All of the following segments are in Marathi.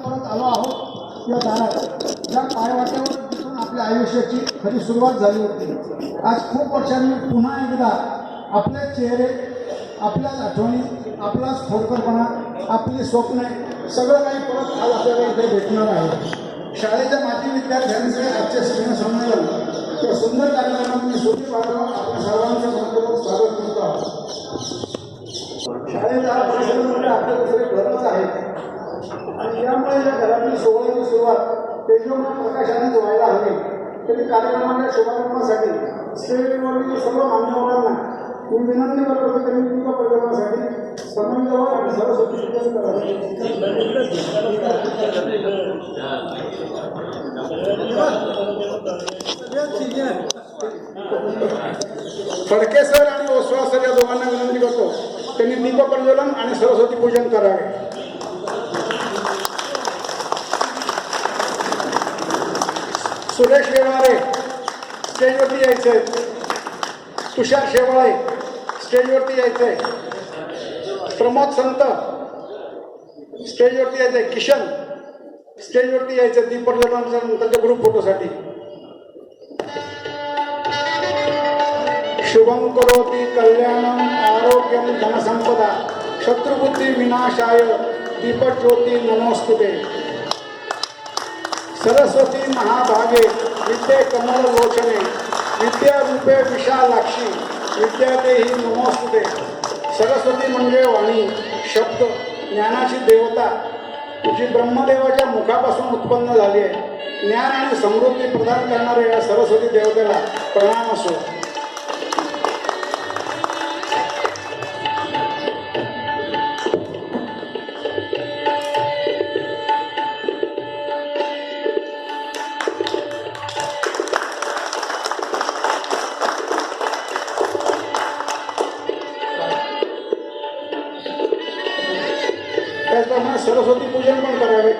परत आलो आहोत या दारात ज्या पायवाट्यावर तिथून आपल्या आयुष्याची खरी सुरुवात झाली होती. आज खूप वर्षांनी पुन्हा एकदा आपले चेहरे, आपल्याच आठवणी, आपलाच खोडकरपणा, आपली स्वप्ने सगळं काही परत आज आपल्याला इथे भेटणार आहे. शाळेच्या माजी विद्यार्थ्यांचे आजचे स्नेहसंमेलन या सुंदर कार्यक्रमात मी सोबी बाळगून आपल्या सर्वांचं मनपूर्वक स्वागत करतो आहोत. शाळेचा हा परिसर म्हणजे आपल्या दुसरे घरच आहे आणि त्यामुळे या घरातील सोहळ्याची सुरुवात तेजोमय प्रकाशानेच व्हायला हवी. तरी कार्यक्रमाच्या शुभारंभासाठी स्टेजवरील सर्व मान्यवरांना मी विनंती करतो की त्यांनी दीप प्रज्वलनासाठी समन्वय आणि सरस्वती पूजन करावे. फडके सर आणि ओसवा सर या दोघांना विनंती करतो त्यांनी दीप प्रज्वलन आणि सरस्वती पूजन करावे. सुरेश शेवाळे स्टेजवरती यायचे. तुषार शेवाळे स्टेजवरती यायचे. प्रमोद संत स्टेजवरती यायचे. किशन स्टेजवरती यायचे दीप प्रज्वलनाच्या नंतरच्या ग्रुप फोटोसाठी. शुभं करोति कल्याणं आरोग्यं धनसंपदा शत्रुबुद्धि विनाशाय दीपज्योति नमोस्तुते. सरस्वती महाभागे विद्ये कमललोचने विद्यारूपे विशालाक्षी विद्यादेही नमोस्तुते. सरस्वती म्हणजे वाणी, शब्द, ज्ञानाची देवता जी ब्रह्मदेवाच्या मुखापासून उत्पन्न झाली आहे. ज्ञान आणि समृद्धी प्रदान करणाऱ्या या सरस्वती देवतेला प्रणाम असो. त्याचप्रमाणे सरस्वती पूजन पण करावे.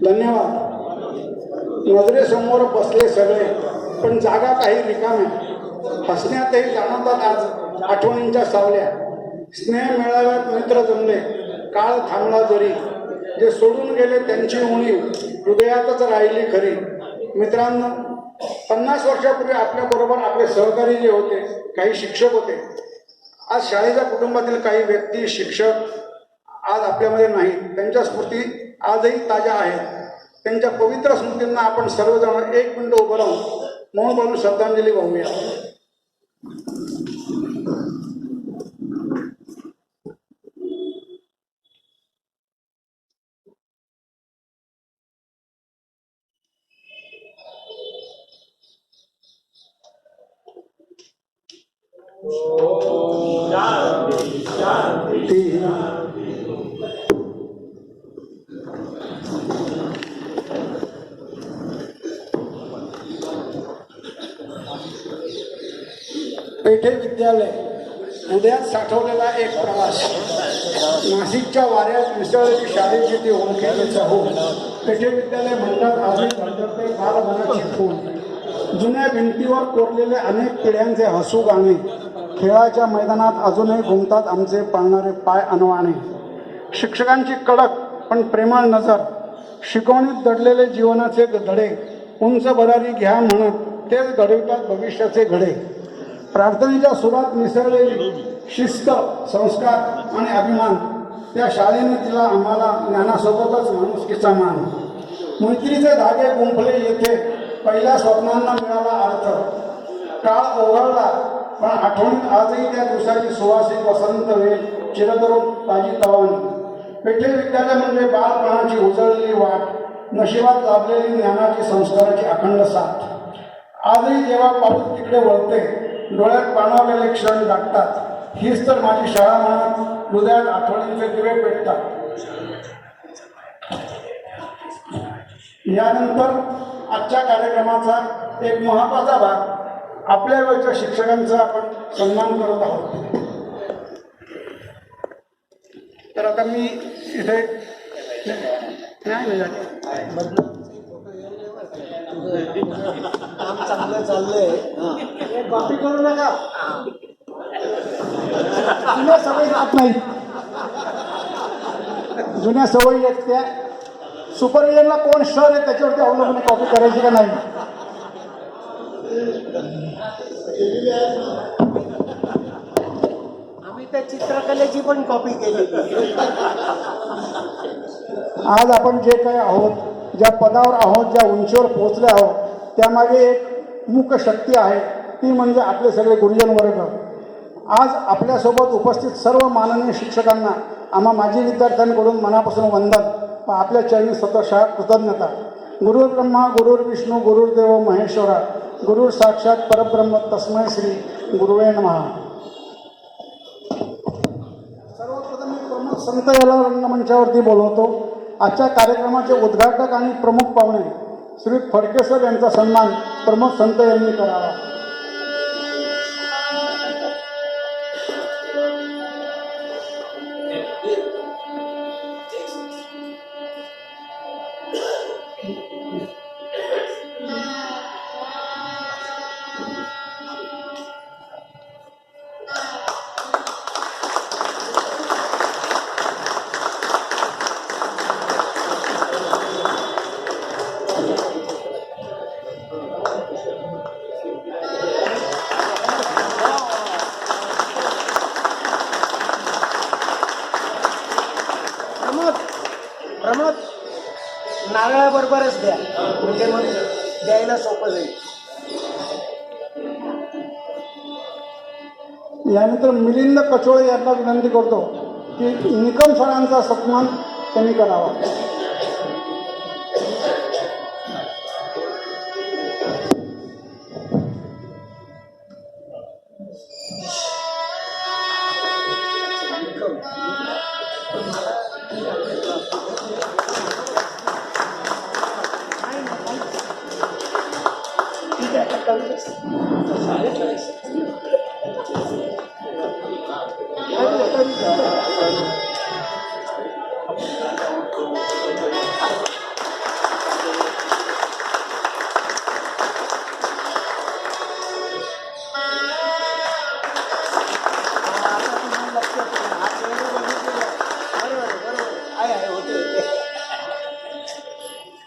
धन्यवाद. नजरेसमोर बसले सगळे पण जागा काही रिकाम्या. हसण्यातही जाणवतात आज आठवणींच्या सावल्या. स्नेह मेळाव्यात मित्र जमले, काळ थांबला जरी. जे सोडून गेले त्यांची उणीव हृदयातच राहिली खरी. मित्रांनो, 50 वर्षापूर्वी आपल्याबरोबर आपले सहकारी जे होते, काही शिक्षक होते. आज शाळेच्या कुटुंबातील काही व्यक्ती, शिक्षक आज आपल्यामध्ये नाहीत. त्यांच्या स्मृती आजही ताज्या आहेत. त्यांच्या पवित्र स्मृतींना आपण सर्वजण एक मिनिट उभं राहून मौन पाळून श्रद्धांजली वाहूया. पेठे विद्यालय हृदयात साठवलेला एक प्रवास. नाशिकच्या वाऱ्यात मिसळलेली शाळेची ती ओळखीची चहूल. पेठे विद्यालय म्हणतात आजही धडधडते बालमनाची फूल. जुन्या भिंतीवर कोरलेले अनेक पिढ्यांचे हसू गाणे. खेळाच्या मैदानात अजूनही घुमतात आमचे पाळणारे पाय अनवाणे. शिक्षकांची कडक पण प्रेमळ नजर. शिकवणीत दडलेले जीवनाचे धडे. उंच भरारी घ्या म्हणत तेच घडवितात भविष्याचे घडे. प्रार्थनेच्या सुरात मिसळलेली शिस्त, संस्कार आणि अभिमान. त्या शाळेने दिला आम्हाला ज्ञानासोबतच माणुसकीचा मान. मैत्रीचे धागे गुंफले येथे पहिल्या स्वप्नांना मिळाला अर्थ. काळ ओघळला पण आठवणीत आजही त्या दिवसाची सुवासिक वसंत वेळ चिरतरुण ताजी तवानी. पेठे विद्यालय म्हणजे बालपणाची उजळलेली वाट, नशिबात लाभलेली ज्ञानाची संस्काराची अखंड साथ. आजही जेव्हा पाऊस तिकडे वळते डोळ्यात पाणावलेले क्षण दाटतात. हीच तर माझी शाळा म्हणत हृदयात आठवणींचे दिवे पेटतात. यानंतर आजच्या कार्यक्रमाचा एक महत्त्वाचा भाग आपल्या वेळच्या शिक्षकांचा आपण सन्मान करत आहोत. तर आता मी इथे काम चांगलं चाललंय, कॉपी करू नका. जुन्या सवयी राहत नाही. जुन्या सवयी आहेत त्या सुपरविजनला कोण सर आहे त्याच्यावरती अवलंबून कॉपी करायची का नाही. आम्ही त्या चित्रकलेची पण कॉपी केली. आज आपण जे काही आहोत, ज्या पदावर आहोत, ज्या उंचीवर पोहोचले आहोत, त्यामागे एक मुख्य शक्ती आहे, ती म्हणजे आपले सगळे गुरुजन वर्ग. आज आपल्यासोबत उपस्थित सर्व माननीय शिक्षकांना आम्हा माजी विद्यार्थ्यांकडून मनापासून वंदन व आपल्या चरणी स्वतः कृतज्ञता. गुरुर्ब्रह्मा गुरुर्विष्णू गुरुर्देव महेश्वरा गुरुर साक्षात परब्रह्म तस्मै श्री गुरुवे नमः. सर्वप्रथम मी प्रमुख संत याला रंगमंचावरती बोलवतो. आजच्या कार्यक्रमाचे उद्घाटक आणि प्रमुख पाहुणे श्री फडके सर यांचा सन्मान प्रमुख संत यांनी करावा. प्रमोद नारळाबरोबरच द्या, म्हणजे मग द्यायला सोपं जाईल. यानंतर मिलिंद कचोळे यांना विनंती करतो की निकम सरांचा सन्मान त्यांनी करावा.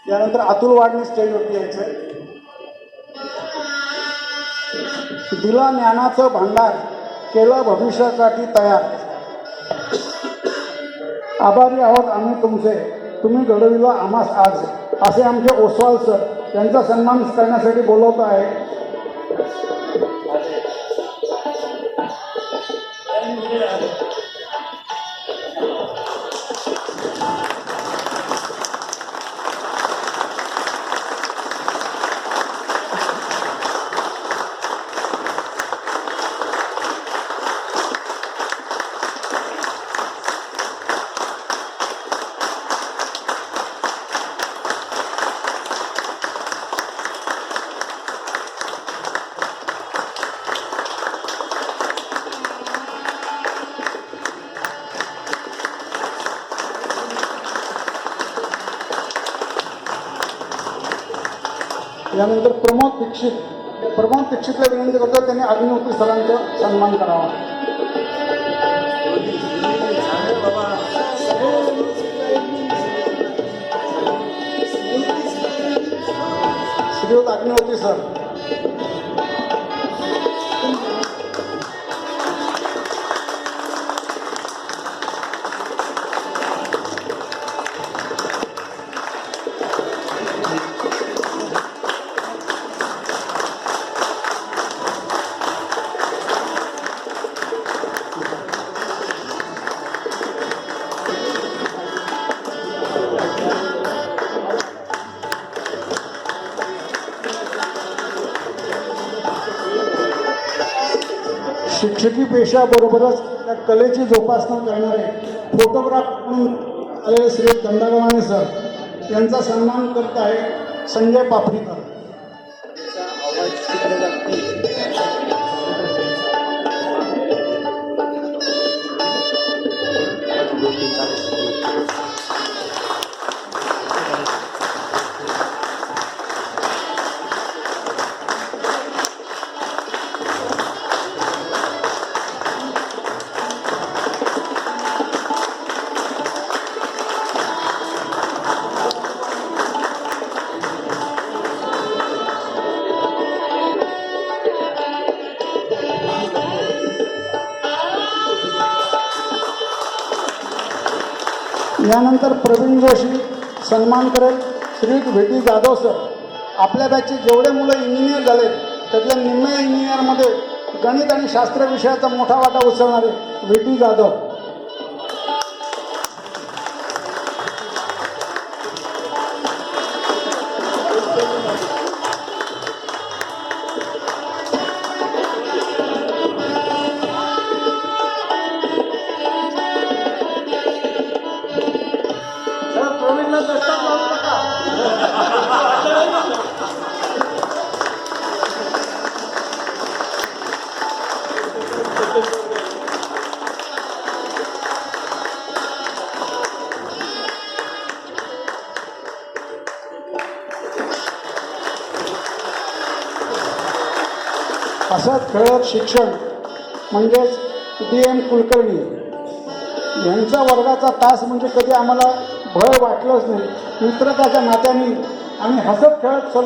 यानंतर अतुल वाडणे स्टेजवरती यायचं. दिला ज्ञानाचं भांडार केलं भविष्यासाठी तयार. आभारी आहोत आम्ही तुमचे, तुम्ही घडविला आम्हास आज, असे आमचे ओसवाल सर यांचा सन्मान करण्यासाठी बोलवत आहे. यानंतर प्रमोद दीक्षितला विनंती करतो त्यांनी अग्निहोत्री सरांचा सन्मान करावा. श्रीयुत अग्निहोत्री सर. शिक्षकी पेशाबरोबरच त्या कलेची जोपासना करणारे फोटोग्राफ म्हणून आलेले श्री दंडगमाने सर यांचा सन्मान करत आहे संजय पापरीकर. यानंतर प्रवीण जोशी सन्मान करेल श्री व्ही.टी. जाधव सर. आपल्या बॅचचे जेवढे मुलं इंजिनियर झाले त्यातल्या निम्मे इंजिनियरमध्ये गणित आणि शास्त्र विषयाचा मोठा वाटा उचलणारे व्ही.टी. जाधव. प्रवीणला दस्ताक लावू नका. असंच खेळत शिक्षण म्हणजेच DM कुलकर्णी यांचा वर्गाचा तास म्हणजे कधी आम्हाला भय वाटलंच नाही. मित्रताच्या नात्याने आणि हसत खेळत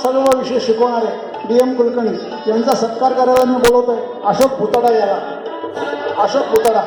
सर्व विषय शिकवणारे DM कुलकर्णी यांचा सत्कार करायला मी बोलवतो आहे अशोक पुतडा याला. अशोक पुतडा.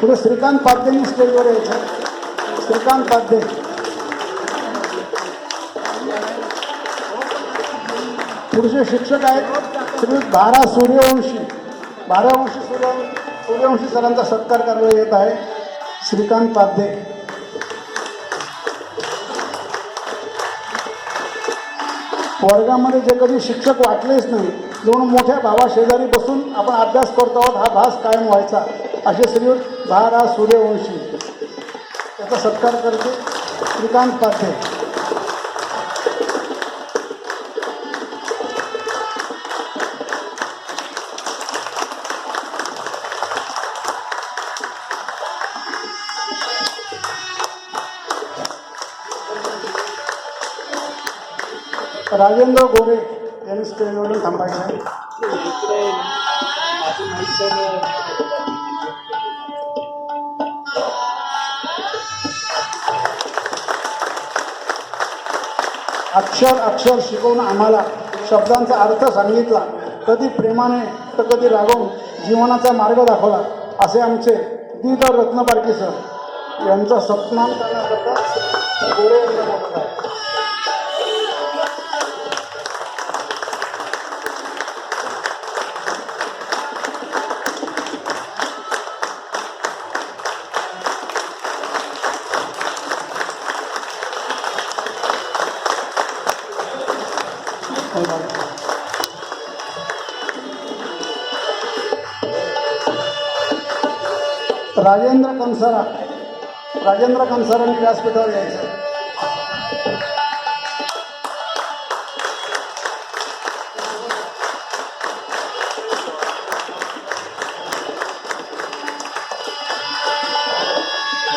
पुढे श्रीकांत पाध्ये स्टेजवर यायचं. श्रीकांत पाध्ये. पुढचे शिक्षक आहेत श्री भारा सूर्यवंशी. सूर्यवंशी सरांचा सत्कार करण्यात येत आहे. श्रीकांत पाध्ये. वर्गामध्ये जे कधी शिक्षक वाटलेच नाही, दोन मोठ्या भावा शेजारी बसून आपण अभ्यास करतो आहोत हा भास कायम व्हायचा असे श्री भारा सूर्यवंशी. त्याचा सत्कार करते श्रीकांत पाध्ये. राजेंद्र गोरे यांनी स्टेजवरून थांबायचं आहे. अक्षर शिकवून आम्हाला शब्दांचा अर्थ सांगितला, कधी प्रेमाने तर कधी रागवून जीवनाचा मार्ग दाखवला असे आमचे दी. रत्नपारखी सर यांचा सन्मान करण्याकरता गोरे यांना बोलत आहे. राजेंद्र कनसारांनी व्यासपीठावर यायचं.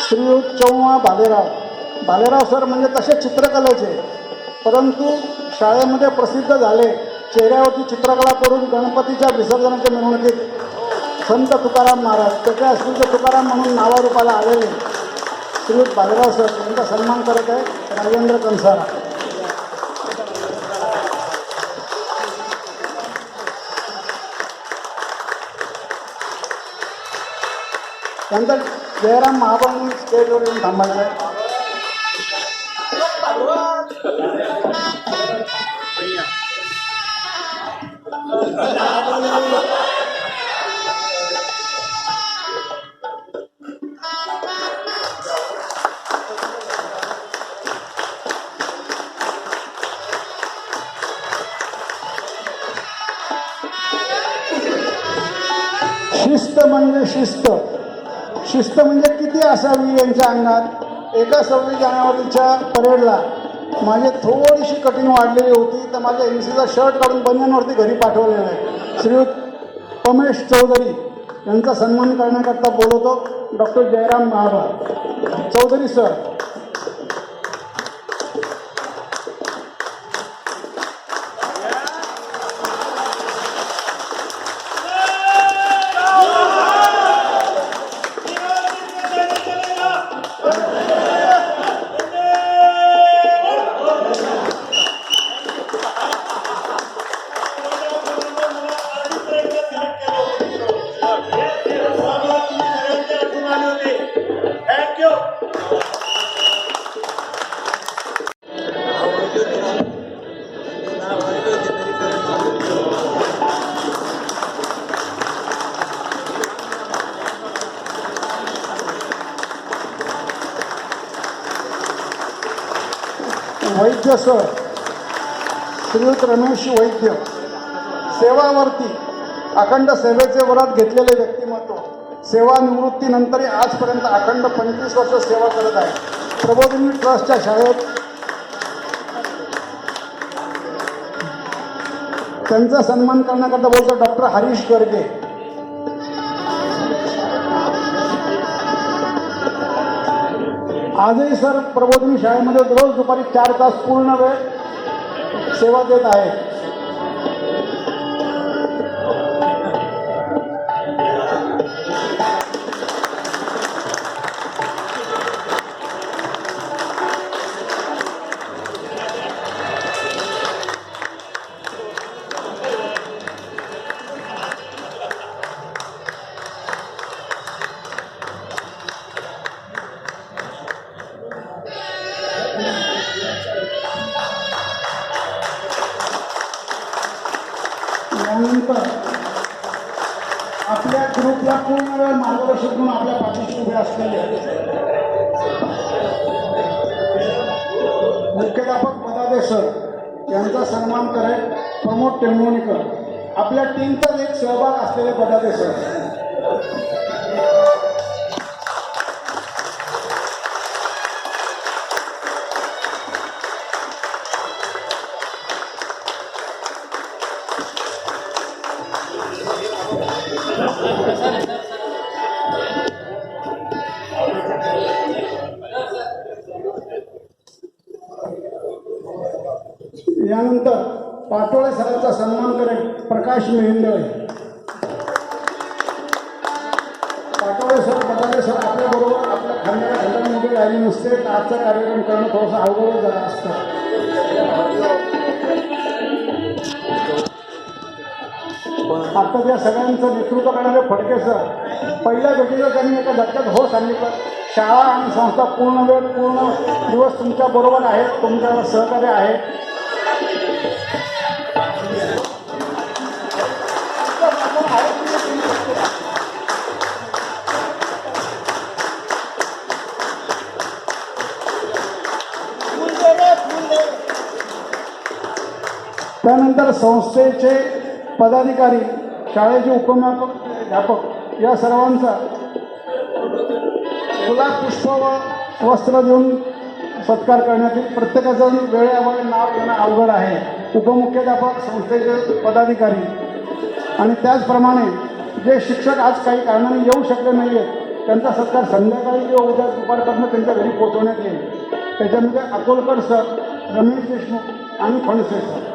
श्रीयुत चौमा भालेराव सर म्हणजे तसे चित्रकलेचे, परंतु शाळेमध्ये प्रसिद्ध झाले. चेहऱ्यावरती चित्रकला करून गणपतीच्या विसर्जनाच्या मिरवणुकीत संत तुकाराम महाराज त्याच्या असलेले तुकाराम म्हणून नावारूपाला आलेले श्रीयुत भालेराव सर यांचा सन्मान करत आहे राजेंद्र कनसारा. त्यानंतर जयराम महाबानी स्टेजवर येऊन थांबायचं आहे. शिस्त म्हणजे शिस्त. शिस्त म्हणजे किती असावी यांच्या अंगात. एका 26 जानेवारीच्या परेडला माझी थोडीशी कठीण वाढलेली होती, तर माझ्या एमसीचा शर्ट काढून बनियानवरती घरी पाठवलेला आहे. श्रीयुत पमेश चौधरी यांचा सन्मान करण्याकरता बोलवतो डॉक्टर जयराम महाबा. चौधरी सर. वैद्य सर श्रीयुत रमेश वैद्य. सेवावर्ती अखंड सेवेचे वरात घेतलेले व्यक्तिमत्व. सेवानिवृत्तीनंतरही आजपर्यंत अखंड 25 वर्ष सेवा करत आहे. प्रबोधिनी ट्रस्टच्या शाळेत त्यांचा सन्मान करण्याकरता बोलतो डॉक्टर हरीश गर्गे. आजही सर प्रबोधिनी शाळेमध्ये रोज दुपारी 4 तास पूर्ण वेळ सेवा देत आहेत. त्यानंतर आपल्या ग्रुपला पूर्ण वेळ मार्गदर्शक म्हणून आपल्या पाठीशी उभे असलेले मुख्याध्यापक बदादे सर यांचा सन्मान करेल प्रमोद टेंभुर्णीकर. आपल्या टीमचाच एक सहभाग असलेले बदादे सर. यानंतर पाटोळे सरांचा सन्मान करेल प्रकाश मेहेंदळे. पाटोळे सर बटाले सर आपल्याबरोबर आपल्या खांद्याला घंटांमध्ये राहिली नसते तर आजचा कार्यक्रम करणं थोडंसं अवघड झालं असतं. आता त्या सगळ्यांचं नेतृत्व करणारे फडके सर पहिल्या भेटीला त्यांनी एका झटक्यात हो सांगितलं. शाळा आणि संस्था पूर्ण वेळ पूर्ण दिवस तुमच्या बरोबर आहेत, तुमच्यावर सहकार्य आहे. त्यानंतर संस्थेचे पदाधिकारी, शाळेचे उपमुख्याध्यापक या सर्वांचा गुलाब पुष्प व वस्त्र देऊन सत्कार करण्यात येईल. प्रत्येकाचं वेळेअभावी नाव घेणं अवघड आहे. उपमुख्याध्यापक, संस्थेचे पदाधिकारी आणि त्याचप्रमाणे जे शिक्षक आज काही कारणाने येऊ शकले नाही आहेत त्यांचा सत्कार संध्याकाळी किंवा उद्या दुपारपर्यंत त्यांच्या घरी पोहोचवण्यात येईल. त्याच्यामध्ये अकोलकर सर, रमेश देशमुख आणि फणसे सर.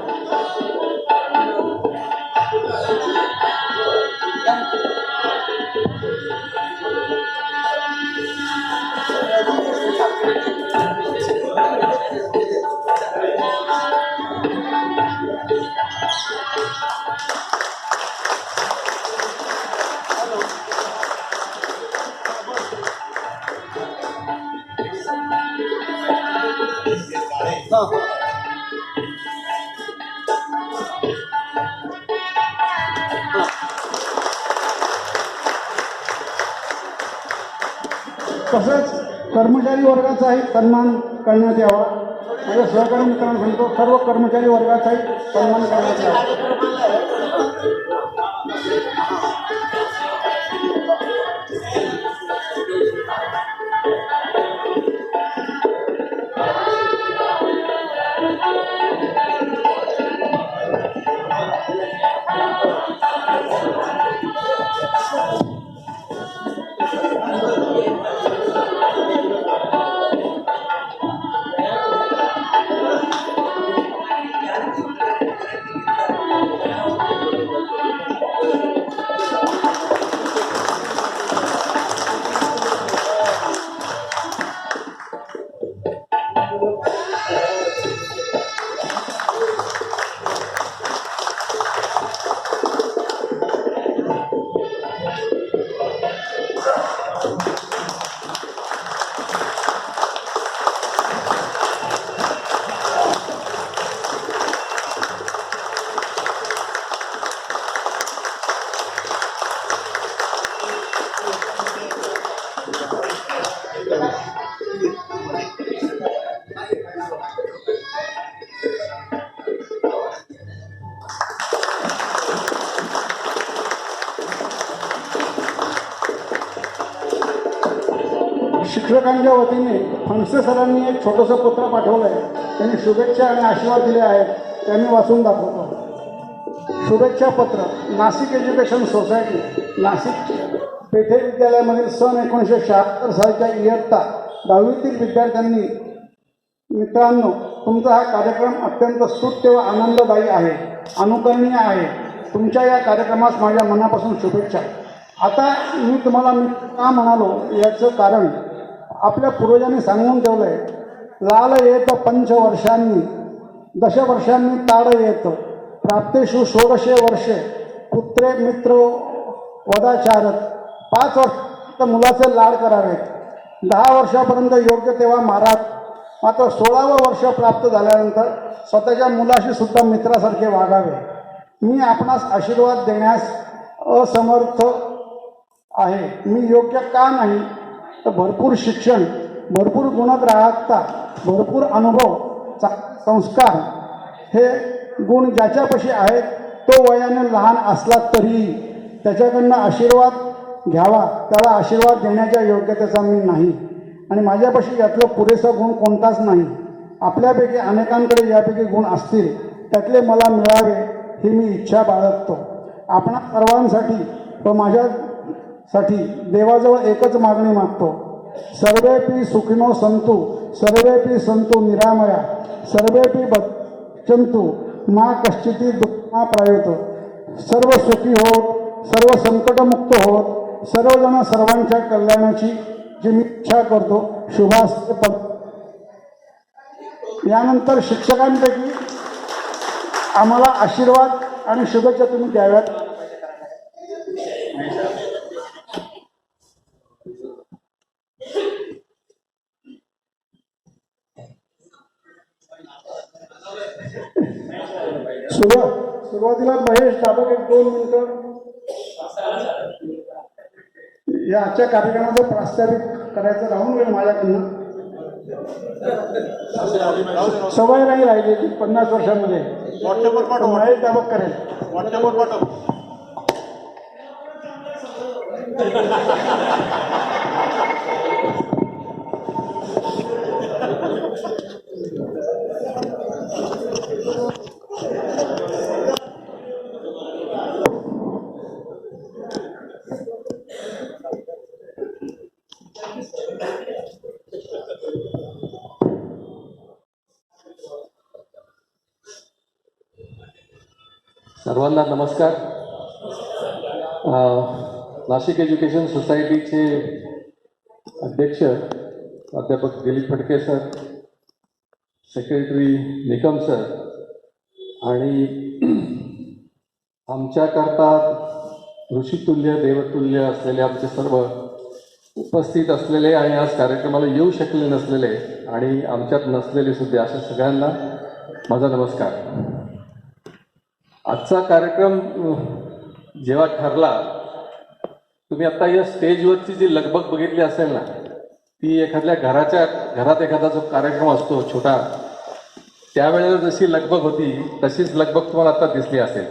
तसंच कर्मचारी वर्गाचाही सन्मान करण्यात यावा. माझ्या सहकारी मित्रांना सांगतो, सर्व कर्मचारी वर्गाचाही सन्मान करण्यात यावा. शिक्षकांच्या वतीने फणसे सरांनी एक छोटंसं पत्र पाठवलं आहे. त्यांनी शुभेच्छा आणि आशीर्वाद दिले आहेत. त्यांनी वाचून दाखवतो. शुभेच्छा पत्र. नाशिक एज्युकेशन सोसायटी, नाशिक पेठे विद्यालयामधील सन 1976 सालच्या इयत्ता 10वीतील विद्यार्थ्यांनी, मित्रांनो, तुमचा हा कार्यक्रम अत्यंत स्तुत्य व आनंददायी आहे, अनुकरणीय आहे. तुमच्या या कार्यक्रमास माझ्या मनापासून शुभेच्छा. आता मी तुम्हाला का म्हणालो याचं कारण आपल्या पूर्वजांनी सांगून ठेवलं आहे, लाल येत पंचवर्षांनी दशवर्षांनी ताड येत, प्राप्तेषु षोडशे वर्षे पुत्रे मित्र वदाचारत. 5 वर्ष मुलाचे लाड करावेत, 10 वर्षापर्यंत योग्य तेव्हा मारात. मात्र 16वं वर्ष प्राप्त झाल्यानंतर स्वतःच्या मुलाशी सुद्धा मित्रासारखे वागावे. मी आपणास आशीर्वाद देण्यास असमर्थ आहे. मी योग्य का नाही तर भरपूर शिक्षण, भरपूर गुणग्राहकता, भरपूर अनुभव, संस्कार हे गुण ज्याच्यापाशी आहेत तो वयाने लहान असला तरीही त्याच्याकडनं आशीर्वाद घ्यावा. त्याला आशीर्वाद देण्याच्या योग्यतेचा मी नाही आणि माझ्यापाशी यातलं पुरेसा गुण कोणताच नाही. आपल्यापैकी अनेकांकडे यापैकी गुण असतील, त्यातले मला मिळावे ही मी इच्छा बाळगतो. आपणा सर्वांसाठी व माझ्यासाठी देवाजवळ एकच मागणी मागतो. सर्वेपि सुखिनो संतु, सर्वेपि संतु निरामया, सर्वेपि बच्चंतु मा कश्चिती दुःखा प्रायुत. सर्व सुखी होत, सर्व संकटमुक्त होत, सर्वजण सर्वांच्या कल्याणाची जी मी इच्छा करतो. शुभास्ते पद. यानंतर शिक्षकांपैकी आम्हाला आशीर्वाद आणि शुभेच्छा तुम्ही द्याव्यात. सुरुवातीला महेश दाबक 1-2 मिनिटं या आजच्या कार्यक्रमाचं प्रास्ताविक करायचं राहून गेलं माझ्याकडनं. सवय नाही राहिली 50 वर्षांमध्ये. व्हॉट्सअपवर पाठव. महेश दाबक करेल. व्हॉट्सअपवर पाठव. सर्वांना नमस्कार. नाशिक एज्युकेशन सोसायटीचे अध्यक्ष प्राध्यापक Dilip Phadke sir, secretary Nikam sir आणि आमच्याकरता ऋषितुल्य देवतुल्य असलेले आमचे सर्व उपस्थित असलेले आणि आज कार्यक्रमाला येऊ शकले नसलेले आणि आमच्यात नसलेले सुद्धा अशा सगळ्यांना माझा नमस्कार. आजचा कार्यक्रम जेव्हा ठरला, तुम्ही आता या स्टेजवरची जी लगबग बघितली असेल ना, ती एखाद्या घरात एखादा जो कार्यक्रम असतो छोटा, त्यावेळेला जशी लगबग होती तशीच लगबग तुम्हाला आता दिसली असेल.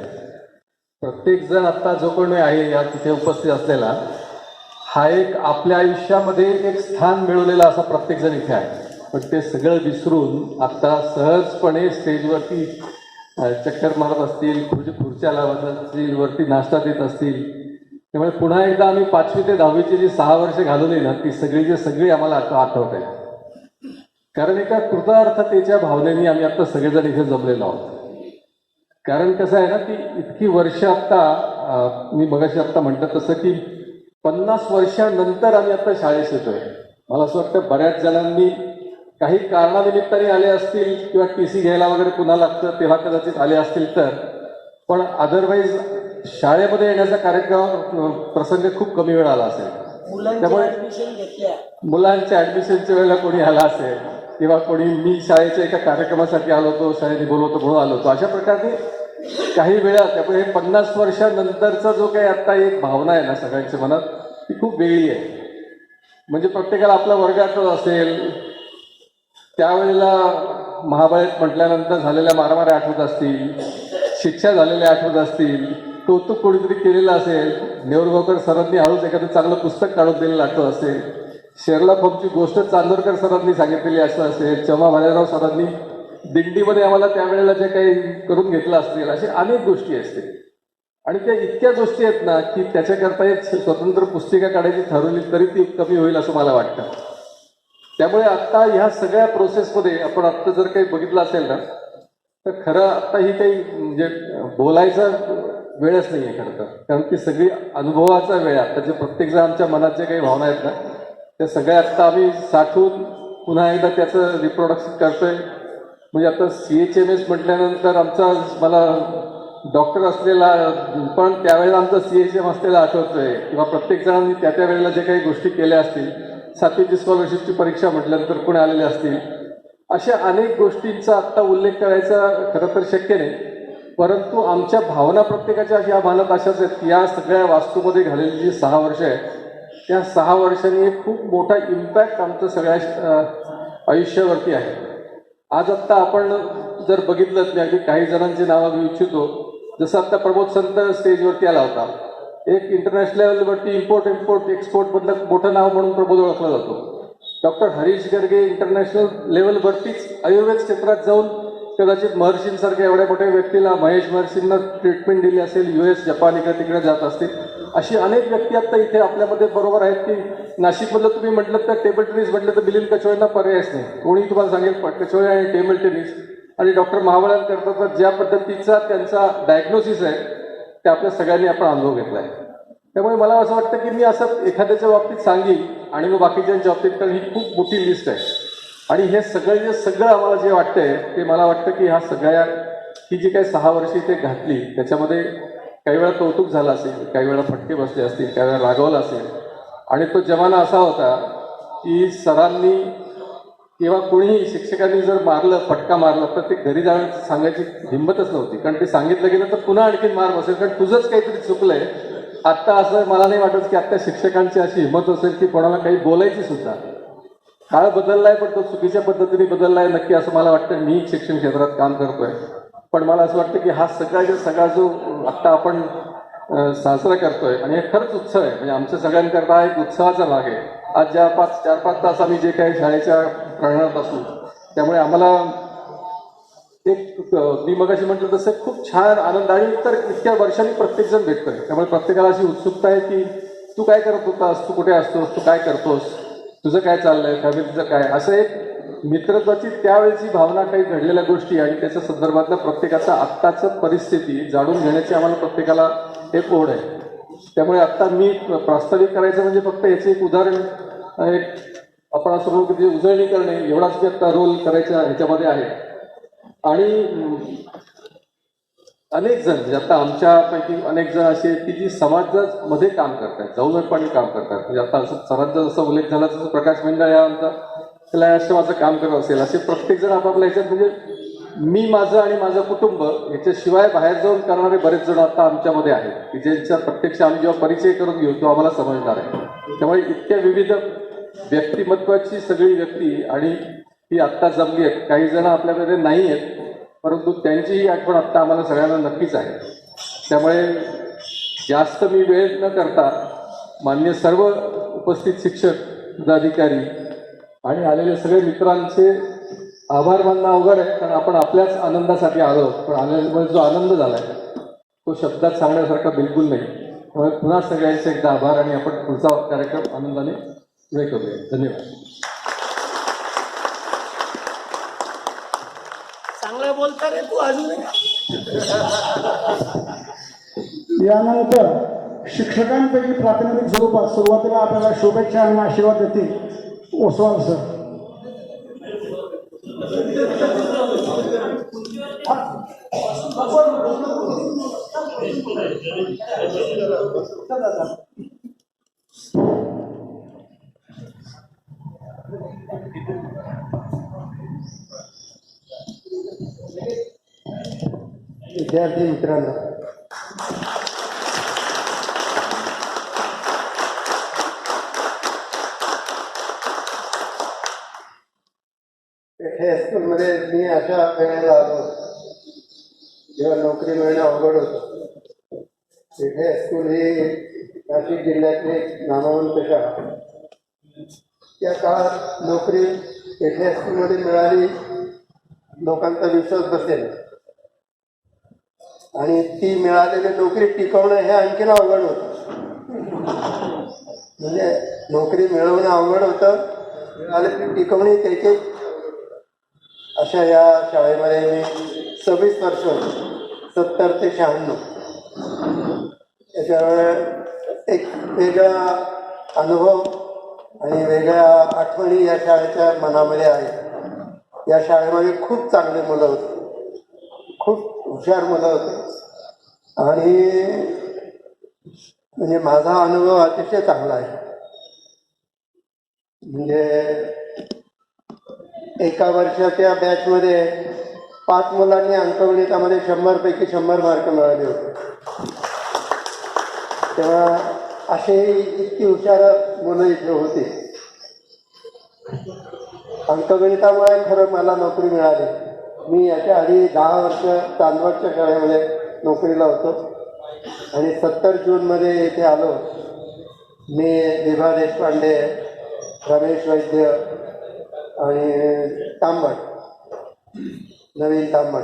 प्रत्येकजण आत्ता जो कोणी आहे या तिथे उपस्थित असलेला हा एक आपल्या आयुष्यामध्ये एक स्थान मिळवलेला असा प्रत्येकजण इथे आहे. पण ते सगळं विसरून आत्ता सहजपणे स्टेजवरती चक्कर मारत असतील, खुर्च्या लावत असतील, वरती नाश्ता देत असतील. त्यामुळे पुन्हा एकदा आम्ही 5वी ते 10वीची जी 6 वर्षे घालवली ना, ती सगळी आम्हाला आठवत आहे. कारण एका कृतार्थतेच्या भावनेने आम्ही आता सगळेजण इथे जमलेलो आहोत. कारण कसं आहे ना, की इतकी वर्ष आत्ता मी मगाशी आत्ता म्हटलं तसं की 50 वर्षानंतर आम्ही आता शाळेत येतोय. मला असं वाटतं बऱ्याच जणांनी काही कारणानिमित्ताने आले असतील किंवा TC घ्यायला वगैरे पुन्हा लागतं तेव्हा कदाचित आले असतील तर, पण अदरवाईज शाळेमध्ये येण्याचा कार्यक्रम प्रसंग खूप कमी वेळ आला असेल. त्यामुळे मुलांच्या ॲडमिशनच्या वेळेला कोणी आला असेल किंवा कोणी मी शाळेच्या एका कार्यक्रमासाठी आलो होतो, शाळेने बोलवतो म्हणून आलो होतो, अशा प्रकारे काही वेळा. त्यामुळे हे 50 वर्षानंतरचा जो काही आत्ता एक भावना आहे ना सगळ्यांच्या मनात, ती खूप वेगळी आहे. म्हणजे प्रत्येकाला आपला वर्ग आठवत असेल, त्यावेळेला महाभारत म्हटल्यानंतर झालेल्या मारामाऱ्या आठवत असतील, शिक्षा झालेल्या आठवत असतील, कौतुक कोणीतरी केलेलं असेल, नेवरगावकर सरांनी हळूच एखादं चांगलं पुस्तक काढून दिलेलं आठवत असेल, शेरला होमची गोष्ट चांदोरकर सरांनी सांगितलेली असं असेल, चमा भालेराव सरांनी दिंडीमध्ये आम्हाला त्यावेळेला जे काही करून घेतलं असेल, अशा अनेक गोष्टी असतील. आणि त्या इतक्या गोष्टी आहेत ना की त्याच्याकरता एक स्वतंत्र पुस्तिका काढायची ठरवली तरी ती कमी होईल असं मला वाटतं. त्यामुळे आत्ता ह्या सगळ्या प्रोसेसमध्ये आपण आत्ता जर काही बघितलं असेल ना, तर खरं आत्ता ही काही म्हणजे बोलायचा वेळच नाही आहे खरं तर. कारण ती सगळी अनुभवाचा वेळ आहे. आता जे प्रत्येकजण आमच्या मनात जे काही भावना आहेत ना, त्या सगळ्या आत्ता आम्ही साठवून पुन्हा एकदा त्याचं रिप्रोडक्शन करतोय. म्हणजे आता CHMS म्हटल्यानंतर मला डॉक्टर असलेला पण त्यावेळेला आमचा CHM असलेला आठवतोय, किंवा प्रत्येक जणांनी त्या वेळेला जे काही गोष्टी केल्या असतील, 7वीची स्कॉलरशिपची परीक्षा म्हटल्यानंतर कोणी आलेले असतील, अशा अनेक गोष्टींचा आत्ता उल्लेख करायचा खरं तर शक्य नाही. परंतु आमच्या भावना प्रत्येकाच्या ह्या भावनात अशाच आहेत की या सगळ्या वास्तूमध्ये घालेली जी 6 वर्ष आहेत, त्या 6 वर्षांनी एक खूप मोठा इम्पॅक्ट आमचं सगळ्या आयुष्यावरती आहे. आज आत्ता आपण जर बघितलं मी अगदी काही जणांची नावं घेऊ इच्छितो. जसं आत्ता प्रमोद संत स्टेजवरती आला होता. एक इंटरनॅशनल लेवलवरती इम्पोर्ट एक्सपोर्टमधलं मोठं नाव म्हणून प्रमोद ओळखला जातो. डॉक्टर हरीश गर्गे इंटरनॅशनल लेवलवरतीच आयुर्वेद क्षेत्रात जाऊन कदाचित महर्षींसारख्या एवढ्या मोठ्या व्यक्तीला, महेश महर्षींना ट्रीटमेंट दिली असेल, US जपान इकडे तिकडे जात असतील. अशी अनेक व्यक्ती आत्ता इथे आपल्यामध्ये बरोबर आहेत की नाशिकमधलं तुम्ही म्हटलं तर टेबल टेनिस म्हटलं तर मिलिंद कचोळेंना पर्यायच नाही. कोणी तुम्हाला सांगेल कचोळे आणि टेबल टेनिस. आणि डॉक्टर महाबळांक करतात तर ज्या पद्धतीचा त्यांचा डायग्नोसिस आहे ते आपल्या सगळ्यांनी आपण अनुभव घेतला आहे. त्यामुळे मला असं वाटतं की मी असं एखाद्याच्या बाबतीत सांगेन आणि मग बाकीच्यांच्या बाबतीत, कारण ही खूप मोठी लिस्ट आहे. आणि हे सगळं आम्हाला जे वाटतंय ते मला वाटतं की ह्या सगळ्या ही जी काही 6 वर्षे ते घातली त्याच्यामध्ये काही वेळा कौतुक झालं असेल, काही वेळा फटके बसले असतील, काही वेळा रागवलं असेल. आणि तो जमाना असा होता की सरांनी किंवा कोणीही शिक्षकांनी जर मारलं, फटका मारला तर ते घरी जाऊन सांगायची हिंमतच नव्हती. कारण ते सांगितलं गेलं तर पुन्हा आणखीन मार बसेल, कारण तुझंच काहीतरी चुकलंय. आत्ता असं मला नाही वाटत की आत्ता शिक्षकांची अशी हिंमत असेल की कोणाला काही बोलायची सुद्धा. काळ बदललाय पण तो चुकीच्या पद्धतीने बदललाय नक्की असं मला वाटतं. मी शिक्षण क्षेत्रात काम करतोय, पण मला असं वाटतं की हा सगळा जो आत्ता आपण साजरा करतोय आणि हे खरंच उत्सव आहे. म्हणजे आमच्या सगळ्यांकरता हा एक उत्सवाचा भाग आहे. आज ज्या 4-5 तास आम्ही जे काही शाळेच्या प्रांगणात असू, त्यामुळे आम्हाला एक मी मगाशी म्हटलं तसं खूप छान आनंद. आणि तर इतक्या वर्षांनी प्रत्येकजण भेटतोय, त्यामुळे प्रत्येकाला अशी उत्सुकता आहे की तू काय करत होतास, तू कुठे असतोस, तू काय करतोस, तुझं काय चाललंय, फॅमिलीचं काय. असं एक मित्रत्वाची त्यावेळेची भावना, काही घडलेल्या गोष्टी आणि त्याच्या संदर्भातल्या प्रत्येकाचा आत्ताचं परिस्थिती जाणून घेण्याची आम्हाला प्रत्येकाला एक ओढ आहे. त्यामुळे आत्ता मी प्रास्ताविक करायचं म्हणजे फक्त याचे एक उदाहरण, एक आपण असं म्हणू की उजळणी करणे एवढाच मी आत्ता रोल करायचा ह्याच्यामध्ये आहे. आणि अनेक जण म्हणजे आता आमच्यापैकी अनेक जण असे आहेत की जी समाजामध्ये काम करतात, जाऊनपणे काम करतात. म्हणजे आता असं सरांचा जसा उल्लेख झाला तसं प्रकाश मंडळ या आमचा त्याला आश्रमाचं काम करत असेल, असे प्रत्येक जण आपापल्या ह्याच्यात म्हणजे मी माझं आणि माझं कुटुंब याच्याशिवाय बाहेर जाऊन करणारे बरेच जण आता आमच्यामध्ये आहेत की ज्यांच्या प्रत्यक्ष आम्ही जेव्हा परिचय करून घेऊ तेव्हा आम्हाला समजणार आहे. त्यामुळे इतक्या विविध व्यक्तिमत्वाची सगळी व्यक्ती आणि ती आत्ता जमली आहेत. काही जण आपल्याकडे नाही आहेत, परंतु त्यांचीही आठवण आत्ता आम्हाला सगळ्यांना नक्कीच आहे. त्यामुळे जास्त मी वेळ न करता मान्य सर्व उपस्थित शिक्षक, पदाधिकारी आणि आलेले सगळे मित्रांचे आभार मानणं अवघड आहे, कारण आपण आपल्याच आनंदासाठी आलो. पण आल्यामुळे जो आनंद झाला आहे तो शब्दात सांगण्यासारखा बिलकुल नाही. त्यामुळे पुन्हा सगळ्यांचे एकदा आभार आणि आपण पुढचा कार्यक्रम आनंदाने पुढे करूया. धन्यवाद. चांगलं बोलता रे तू अजून. यानंतर शिक्षकांपैकी प्रातिनिधिक स्वरूपात सुरुवातीला आपल्याला शुभेच्छा आणि आशीर्वाद देतील ओसवाल सर. विद्यार्थी मित्रांनो, पेठे हायस्कूलमध्ये मी अशा वेळेला आलो जेव्हा नोकरी मिळणं अवघड होतं. पेठे हायस्कूल ही नाशिक जिल्ह्यातली एक नामवंत शाळा. त्या काळात नोकरी पेठे हायस्कूलमध्ये मिळाली, लोकांचा विश्वास बसेल आणि ती मिळालेली नोकरी टिकवणं हे आणखीन अवघड होतं. म्हणजे नोकरी मिळवणं अवघड होतं, मिळालेली टिकवणी त्याची. अशा या शाळेमध्ये मी 26 वर्ष होतो, 70 ते 96. त्याच्यामुळे एक वेगळा अनुभव आणि वेगळ्या आठवणी या शाळेच्या मनामध्ये आहेत. या शाळेमध्ये खूप चांगली मुलं होती, खूप हुशार मुलं होते आणि म्हणजे माझा अनुभव अतिशय चांगला आहे. म्हणजे एका वर्षाच्या बॅचमध्ये 5 मुलांनी अंकगणितामध्ये 100 पैकी 100 मार्क मिळाले होते. तेव्हा असे इतकी हुशार मुलं इथे होती. अंकगणितामुळे खरं मला नोकरी मिळाली. मी याच्या आधी 10 वर्ष चांदवडच्या शाळेमध्ये नोकरीला होतो आणि 70 जूनमध्ये इथे आलो. मी विभा देशपांडे, रमेश वैद्य आणि तांबट, नवीन तांबट,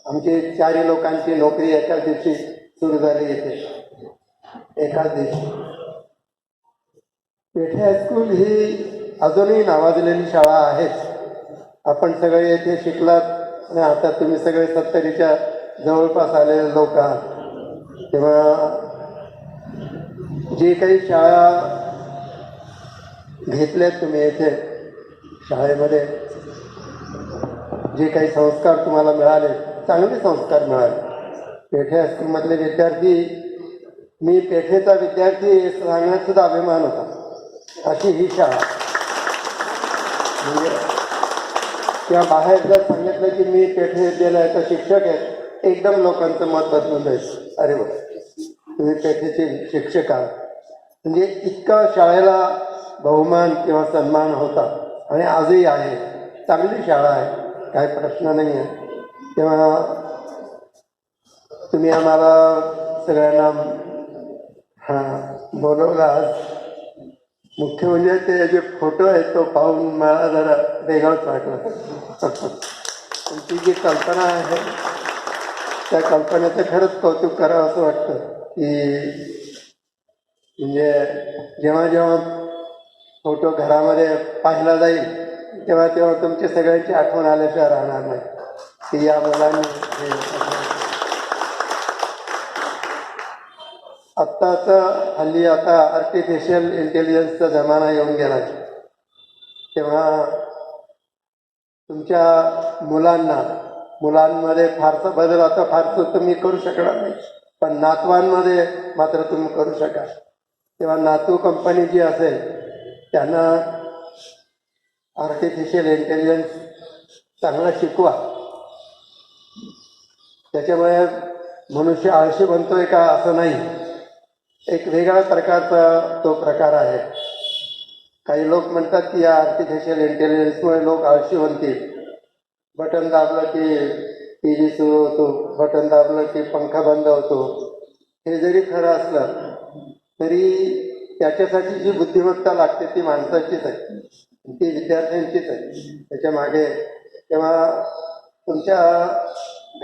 आमची 4 लोकांची नोकरी एकाच दिवशी सुरू झाली इथे, एकाच दिवशी. पेठे हायस्कूल ही अजूनही नावाजलेली शाळा आहेच. आपण सगळे येथे शिकलात आणि आता तुम्ही सगळे 70च्या जवळपास आलेले लोक आहात. तेव्हा जे काही शाळा घेतल्यात तुम्ही येथे शाळेमध्ये, जे काही संस्कार तुम्हाला मिळाले, चांगले संस्कार मिळाले. पेठे हायस्कूलमधले विद्यार्थी, मी पेठेचा विद्यार्थी हे सांगण्यात सुद्धा अभिमान होता. अशी ही शाळा. म्हणजे किंवा बाहेर जर सांगितलं की मी पेठे विद्यालयाचा शिक्षक आहे, एकदम लोकांचं मत बदलून जायचं. अरे वा, तुम्ही पेठेचे शिक्षक आहात. म्हणजे इतका शाळेला बहुमान किंवा सन्मान होता आणि आजही आहे. चांगली शाळा आहे, काही प्रश्न नाही आहे. तेव्हा तुम्ही आम्हाला सगळ्यांना बोलवलं आज. मुख्य म्हणजे ते जे फोटो आहेत तो पाहून मला जरा वेगळंच वाटलं. तुमची जी कल्पना आहे त्या कल्पनेचं खरंच कौतुक करावं असं वाटतं की म्हणजे जेव्हा जेव्हा फोटो घरामध्ये पाहिला जाईल तेव्हा तेव्हा तुमची सगळ्यांची आठवण आल्याशिवाय राहणार नाही की या मुलांनी. आत्ताचं हल्ली आता आर्टिफिशियल इंटेलिजन्सचा जमाना येऊन गेला आहे. तेव्हा तुमच्या मुलांना मुलांमध्ये फारसा बदल आता फारसं तुम्ही करू शकणार नाही, पण नातवांमध्ये मात्र तुम्ही करू शकाल. तेव्हा नातू कंपनी जी असेल त्यांना आर्टिफिशियल इंटेलिजन्स चांगला शिकवा. त्याच्यामुळे मनुष्य आळशी बनतोय का असं नाही, एक वेगळ्या प्रकारचा तो प्रकार आहे. काही लोक म्हणतात की या आर्टिफिशियल इंटेलिजन्समुळे लोक आळशी बनतील. बटन दाबलं की टी व्ही सुरू होतो, बटन दाबलं की पंखा बंद होतो. हे जरी खरं असलं तरी त्याच्यासाठी जी बुद्धिमत्ता लागते ती माणसाचीच आहे, ती विद्यार्थ्यांचीच आहे. त्याच्या मागे तेव्हा तुमच्या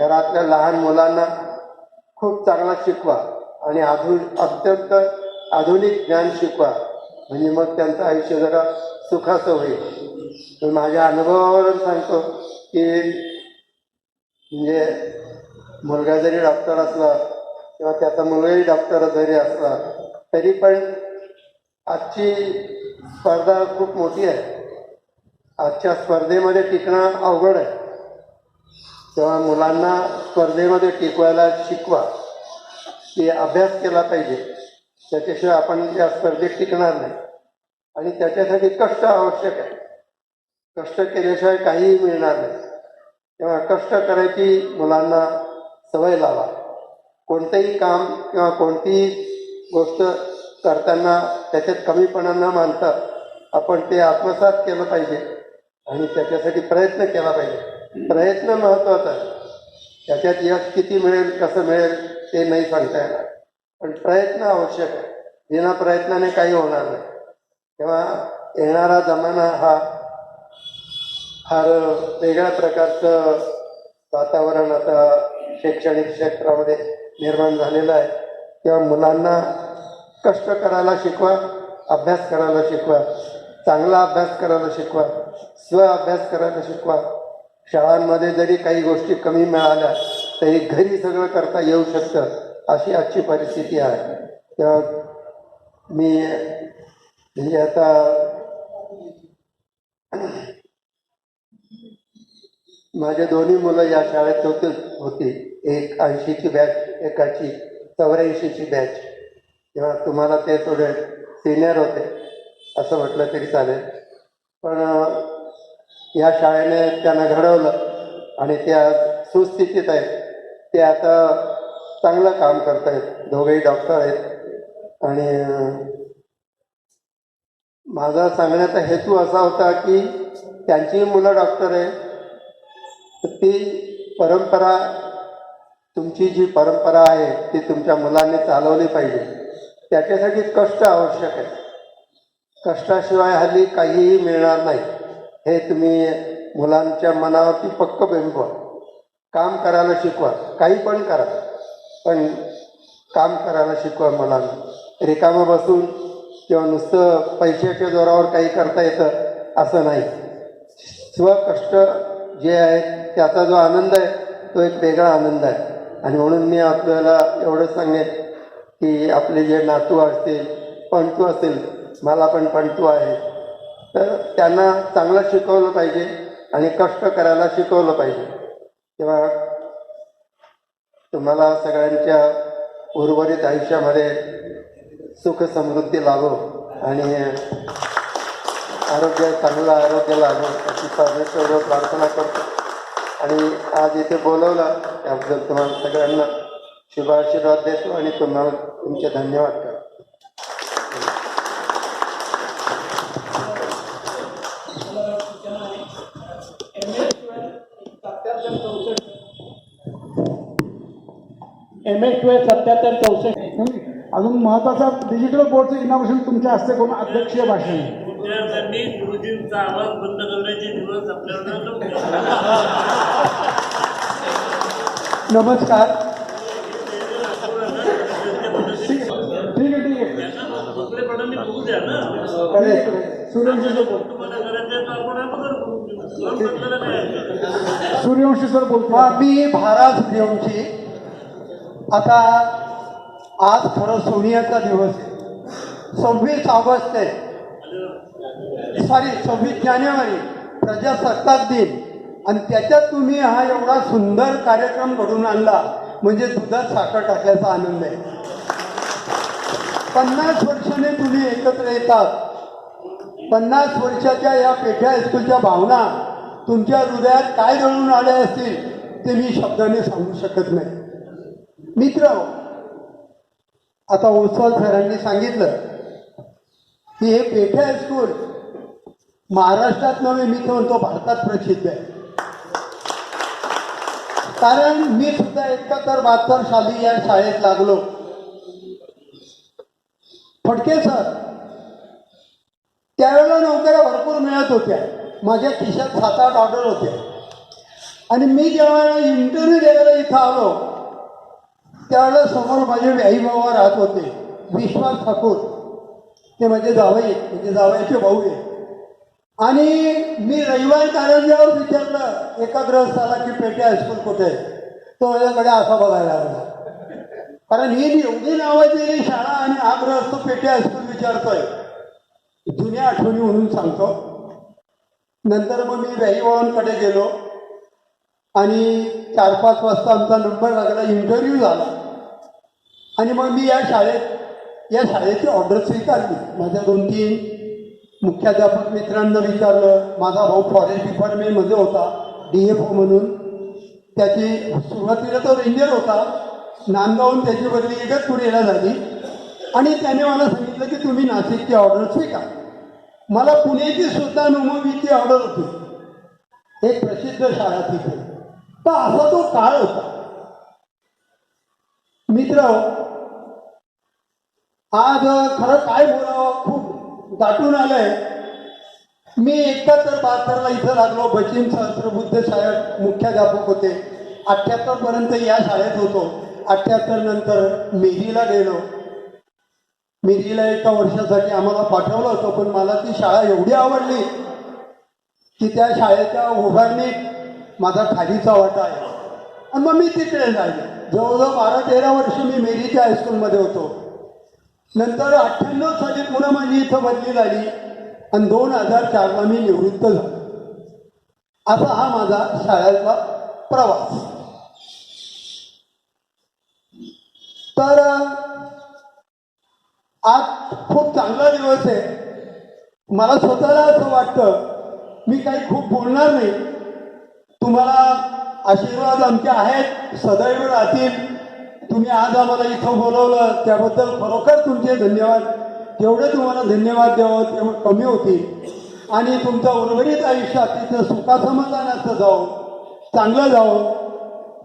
घरातल्या लहान मुलांना खूप चांगला शिकवा आणि अत्यंत आधुनिक ज्ञान शिकवा, म्हणजे मग त्यांचं आयुष्य जरा सुखाचं होईल. मी माझ्या अनुभवावरून सांगतो की म्हणजे मुलगा जरी डॉक्टर असला किंवा त्याचा मुलगाही डॉक्टर जरी असला तरी पण आजची स्पर्धा खूप मोठी आहे. आजच्या स्पर्धेमध्ये टिकणं अवघड आहे. तेव्हा मुलांना स्पर्धेमध्ये टिकवायला शिकवा, की अभ्यास केला पाहिजे, त्याच्याशिवाय आपण या स्पर्धेत टिकणार नाही. आणि त्याच्यासाठी कष्ट आवश्यक आहे. कष्ट केल्याशिवाय काहीही मिळणार नाही. तेव्हा कष्ट करायची मुलांना सवय लावा. कोणतंही काम किंवा कोणतीही गोष्ट करताना त्याच्यात कमीपणा न मानता आपण ते आत्मसात केलं पाहिजे आणि त्याच्यासाठी प्रयत्न केला पाहिजे. प्रयत्न महत्त्वाचा आहे. त्याच्यात यश किती मिळेल कसं मिळेल ते नाही सांगता येणार, पण प्रयत्न आवश्यक आहे. बिना प्रयत्नाने काही होणार नाही. तेव्हा येणारा जमाना हा फार वेगळ्या प्रकारचं वातावरण आता शैक्षणिक क्षेत्रामध्ये निर्माण झालेलं आहे. तेव्हा मुलांना कष्ट करायला शिकवा, अभ्यास करायला शिकवा, चांगला अभ्यास करायला शिकवा, स्व अभ्यास करायला शिकवा. शाळांमध्ये जरी काही गोष्टी कमी मिळाल्या तरी घरी सगळं करता येऊ शकतं, अशी आजची परिस्थिती आहे. तेव्हा मी म्हणजे आता माझे दोन्ही मुलं या शाळेत होती. एक 80ची बॅच, एकाची 84ची बॅच. तेव्हा तुम्हाला ते थोडे सिनियर होते असं म्हटलं तरी चालेल, पण या शाळेने त्यांना घडवलं आणि त्या सुस्थितीत आहेत. ते आता चांगलं काम करत आहेत, दोघेही डॉक्टर आहेत. आणि माझा सांगण्याचा हेतू असा होता की त्यांची मुलं डॉक्टर आहे, तर ती परंपरा, तुमची जी परंपरा आहे ती तुमच्या मुलांनी चालवली पाहिजे. त्याच्यासाठी कष्ट आवश्यक आहे. कष्टाशिवाय हल्ली काहीही मिळणार नाही, हे तुम्ही मुलांच्या मनावरती पक्क बिंबवा. काम करायला शिकवा, काही पण करा, पण काम करायला शिकवा मुलांना. रिकामं बसून किंवा नुसतं पैशाच्या जोरावर काही करता येतं असं नाही. स्वकष्ट जे आहे त्याचा जो आनंद आहे तो एक वेगळा आनंद आहे. आणि म्हणून मी आपल्याला एवढं सांगेन की आपले जे नातू असतील, पणतू असेल, मला पण पणतू आहे, तर त्यांना चांगलं शिकवलं पाहिजे आणि कष्ट करायला शिकवलं पाहिजे. तेव्हा तुम्हाला सगळ्यांच्या उर्वरित आयुष्यामध्ये सुख समृद्धी लाभो आणि चांगलं आरोग्य लाभो अशी परमेश्वरावर प्रार्थना करतो. आणि आज इथे बोलवलं त्याबद्दल तुम्हाला सगळ्यांना शुभाशीर्वाद देतो आणि तुम्हाला तुमचे धन्यवाद करतो. MA12 7764 अजून महत्त्वाचा डिजिटल बोर्डचं इनॉग्रेशन तुमच्या हस्ते करून अध्यक्षीय भाषण. विद्यार्थ्यांनी गुरुजींचा आवाज बंद करण्याचे दिवस आपल्याला नमस्कार. ठीक आहे. मोकळेपणाने बघू द्या ना. सूर्यवंशी सर तुम्हाला करायचं तर आपण अगोदर बघू. काय सूर्यवंशी सर बोलतो. मी भारा सूर्यवंशी. आता आज खरं सोनियाचा दिवस आहे. 26 ऑगस्ट आहे, 26 जानेवारी प्रजासत्ताक दिन. आणि त्याच्यात तुम्ही हा एवढा सुंदर कार्यक्रम घडून आणला म्हणजे दुधात साखर टाकल्याचा आनंद आहे. 50 वर्षाने तुम्ही एकत्र येतात. 50 वर्षाच्या या पेठा हायस्कूलच्या भावना तुमच्या हृदयात काय दळून आल्या असतील ते मी शब्दाने सांगू शकत नाही. मित्र, आता ओसवाल सरांनी सांगितलं की हे पेठा हायस्कूल महाराष्ट्रात नव्हे, मी तर म्हणतो भारतात प्रसिद्ध आहे. कारण मी सुद्धा 71-72 साली या शाळेत लागलो. फडके सर त्यावेळेला नोकऱ्या भरपूर मिळत होत्या. माझ्या खिशात 7-8 ऑर्डर होत्या. आणि मी जेव्हा इंटरव्ह्यू द्यायला इथं आलो त्यावेळेला समोर माझे आई बाबा राहत होते, विश्वास ठाकूर, ते माझे जावई म्हणजे जावयाचे भाऊ आहे. आणि मी रविवार कारंजावर विचारलं एका ग्रहस्थाला की पेठा हायस्कूल कुठे आहे. तो माझ्याकडे असा बघायला लागला, कारण ही एवढी नावाची शाळा आणि हा ग्रहस्थ पेठा हायस्कूल विचारतोय. जुन्या आठवणी म्हणून सांगतो. नंतर मग मी भाईभावांकडे गेलो आणि 4-5 वाजता आमचा नंबर लागला, इंटरव्ह्यू झाला. आणि मग मी या शाळेची ऑर्डर स्वीकारली. माझ्या 2-3 मुख्याध्यापक मित्रांना विचारलं. माझा भाऊ फॉरेस्ट डिपार्टमेंटमध्ये होता, DFO म्हणून. त्याची सुरुवातीला तो रेंजर होता, नांदगावून त्याची बदली इगतपुरीला झाली. आणि त्याने मला सांगितलं की तुम्ही नाशिकची ऑर्डर स्वीकार. मला पुण्याची सुद्धा नोमोवीची ऑर्डर होती, एक प्रसिद्ध शाळा तिथे. तर असा तो काळ होता. मित्र, आज खरं काय बोलावं, खूप दाटून आलंय. मी 71-72 इथं लागलो. बचिन सहस्त्रबुद्धे साहेब मुख्याध्यापक होते. 78 पर्यंत या शाळेत होतो. 78 नंतर मिरीला गेलो. मिरीला एका वर्षासाठी आम्हाला पाठवलं होतं, पण मला ती शाळा एवढी आवडली की त्या शाळेच्या उभारणीत माझा खालीचा वाटा आहे. आणि मग मी तिकडे जायलो. जवळजवळ 12-13 वर्ष मी मेरीच्या हायस्कूलमध्ये होतो. नंतर 98 साली पुन्हा माझी इथं बदली झाली आणि 2004ला मी निवृत्त झालो. असा हा माझा शाळेचा प्रवास. तर आज खूप चांगला दिवस आहे. मला स्वतःला असं वाटतं मी काही खूप बोलणार नाही. तुम्हाला आशीर्वाद आमचे आहेत, सदैव राहतील. तुम्ही आज आम्हाला इथं बोलवलं त्याबद्दल खरोखर तुमचे धन्यवाद. जेवढे तुम्हाला धन्यवाद द्यावं तेवढं कमी होतील. आणि तुमच्या उर्वरित आयुष्यात तिथं सुखासमाधानाचं जावं, चांगलं जावं.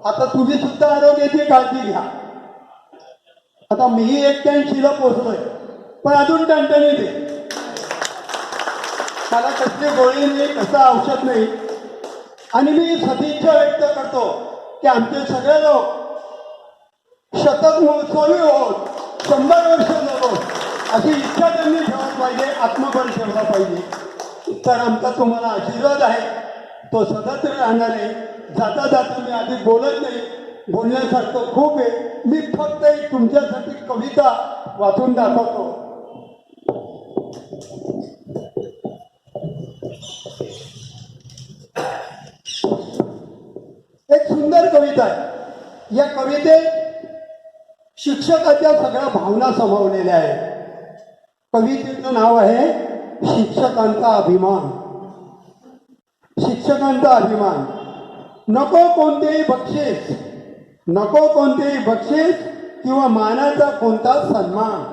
आता तुम्ही सुद्धा आरोग्याची काळजी घ्या. आता मीही 81ला पोचलोय, पण अजून टणटणी दे. मला कसली गोळी नाही, कसं औषध नाही. आणि मी सदिच्छा व्यक्त करतो की आमचे सगळे लोक शतक महोत्सवी होत, 100 वर्ष जगो अशी इच्छा त्यांनी ठेवली पाहिजे, आत्मबल ठेवला पाहिजे. तर आमचा तुम्हाला आशीर्वाद आहे, तो सतत राहणार आहे. जाता जाता मी आधी बोलत नाही, बोलण्यासारखं खूप आहे. मी फक्त एक तुमच्यासाठी कविता वाचून दाखवतो. एक सुंदर कविता आहे. या कवितेत शिक्षकाच्या सगळ्या भावना सामावलेल्या आहेत. कवितेचं नाव आहे शिक्षकांचा अभिमान. शिक्षकांचा अभिमान. नको कोणतेही बक्षीस, नको कोणतेही बक्षीस किंवा मानाचा कोणताच सन्मान.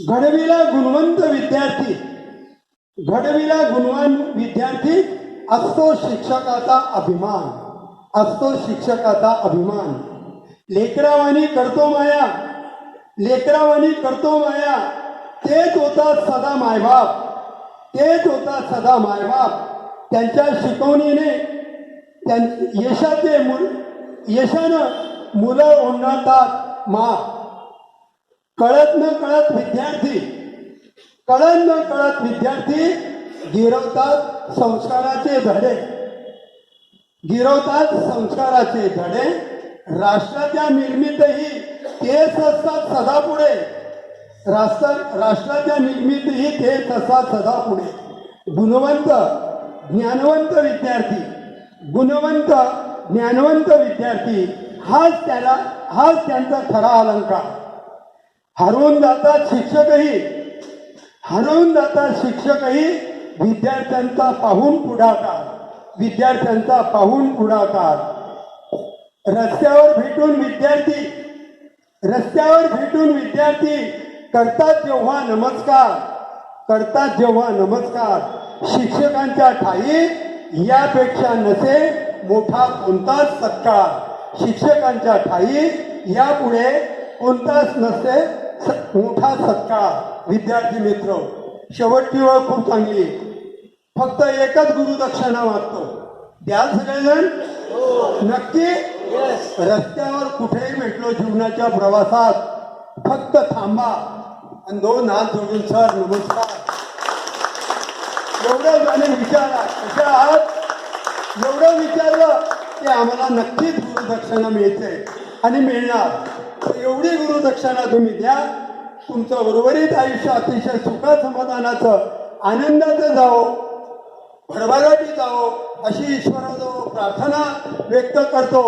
घडविला गुणवंत विद्यार्थी, घडविला गुणवान विद्यार्थी असतो शिक्षकाचा अभिमान, असतो शिक्षकाचा अभिमान. लेकरावानी करतो माया, लेकरावानी करतो माया, तेच होता सदा मायबाप, तेच होता सदा मायबाप. त्यांच्या शिकवणीने यशानं मुलं ओंढळतात माप. कळत न कळत विद्यार्थी, कळत न कळत विद्यार्थी गिरवतात संस्काराचे धडे, गिरवतात संस्काराचे धडे. राष्ट्राच्या निर्मितीही तेच असतात सदा पुढे, राष्ट्राच्या निर्मितीही तेच असतात सदा पुढे. गुणवंत ज्ञानवंत विद्यार्थी, गुणवंत ज्ञानवंत विद्यार्थी हाच त्यांचा खरा अलंकार. हरवून जातात शिक्षकही विद्यार्थ्यांचा पाहून पुढाकार. रस्त्यावर भेटून विद्यार्थी करतात जेव्हा नमस्कार शिक्षकांच्या ठाई यापेक्षा नसे मोठा कोणताच सत्कार. शिक्षकांच्या ठाई यापुढे कोणताच नसते मोठा सत्कार. विद्यार्थी मित्र, शेवटची वेळ खूप चांगली आहे. फक्त एकच गुरुदक्षिणा मागतो, द्याल सगळेजण? नक्की? रस्त्यावर कुठेही भेटलो जीवनाच्या प्रवासात फक्त थांबा आणि 2 हात जोडून सर नमस्कार एवढं आणि विचारा कशा आहात एवढं विचारलं की आम्हाला नक्कीच गुरुदक्षिणा मिळते आणि मिळणार. एवढी गुरुदक्षिणा तुम्ही द्या, तुमचं उर्वरित आयुष्य अतिशय सुखा समाधानाचं आनंदाचं जावो, भरभराटी जावो अशी ईश्वराजवळ प्रार्थना व्यक्त करतो.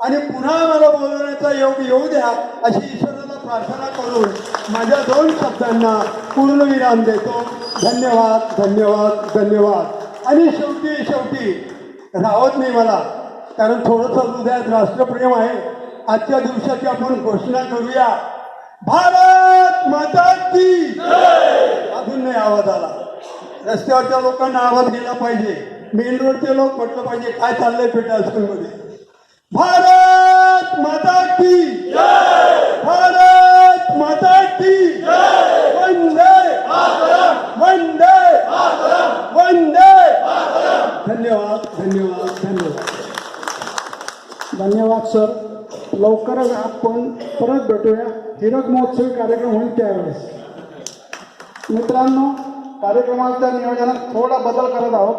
आणि पुन्हा मला बोलवण्याचा योग येऊ द्या अशी ईश्वराला प्रार्थना करून माझ्या 2 शब्दांना पूर्णविराम देतो. धन्यवाद. आणि शेवटी राहत नाही मला, कारण थोडंसं हृदयात राष्ट्रप्रेम आहे. आजच्या दिवसाची आपण घोषणा करूया, भारत माता की. अजून नाही आवाज आला. रस्त्यावरच्या लोकांना आवाज गेला पाहिजे, मेन रोडचे लोक म्हटलं पाहिजे काय चाललंय पेटा स्कूलमध्ये. भारत माता की, भारत माता की. वंदे धन्यवाद सर. लवकरच आपण परत भेटूया. हीरक महोत्सवी कार्यक्रम होईल त्यावेळेस. मित्रांनो, कार्यक्रमाच्या नियोजनात थोडा बदल करत आहोत.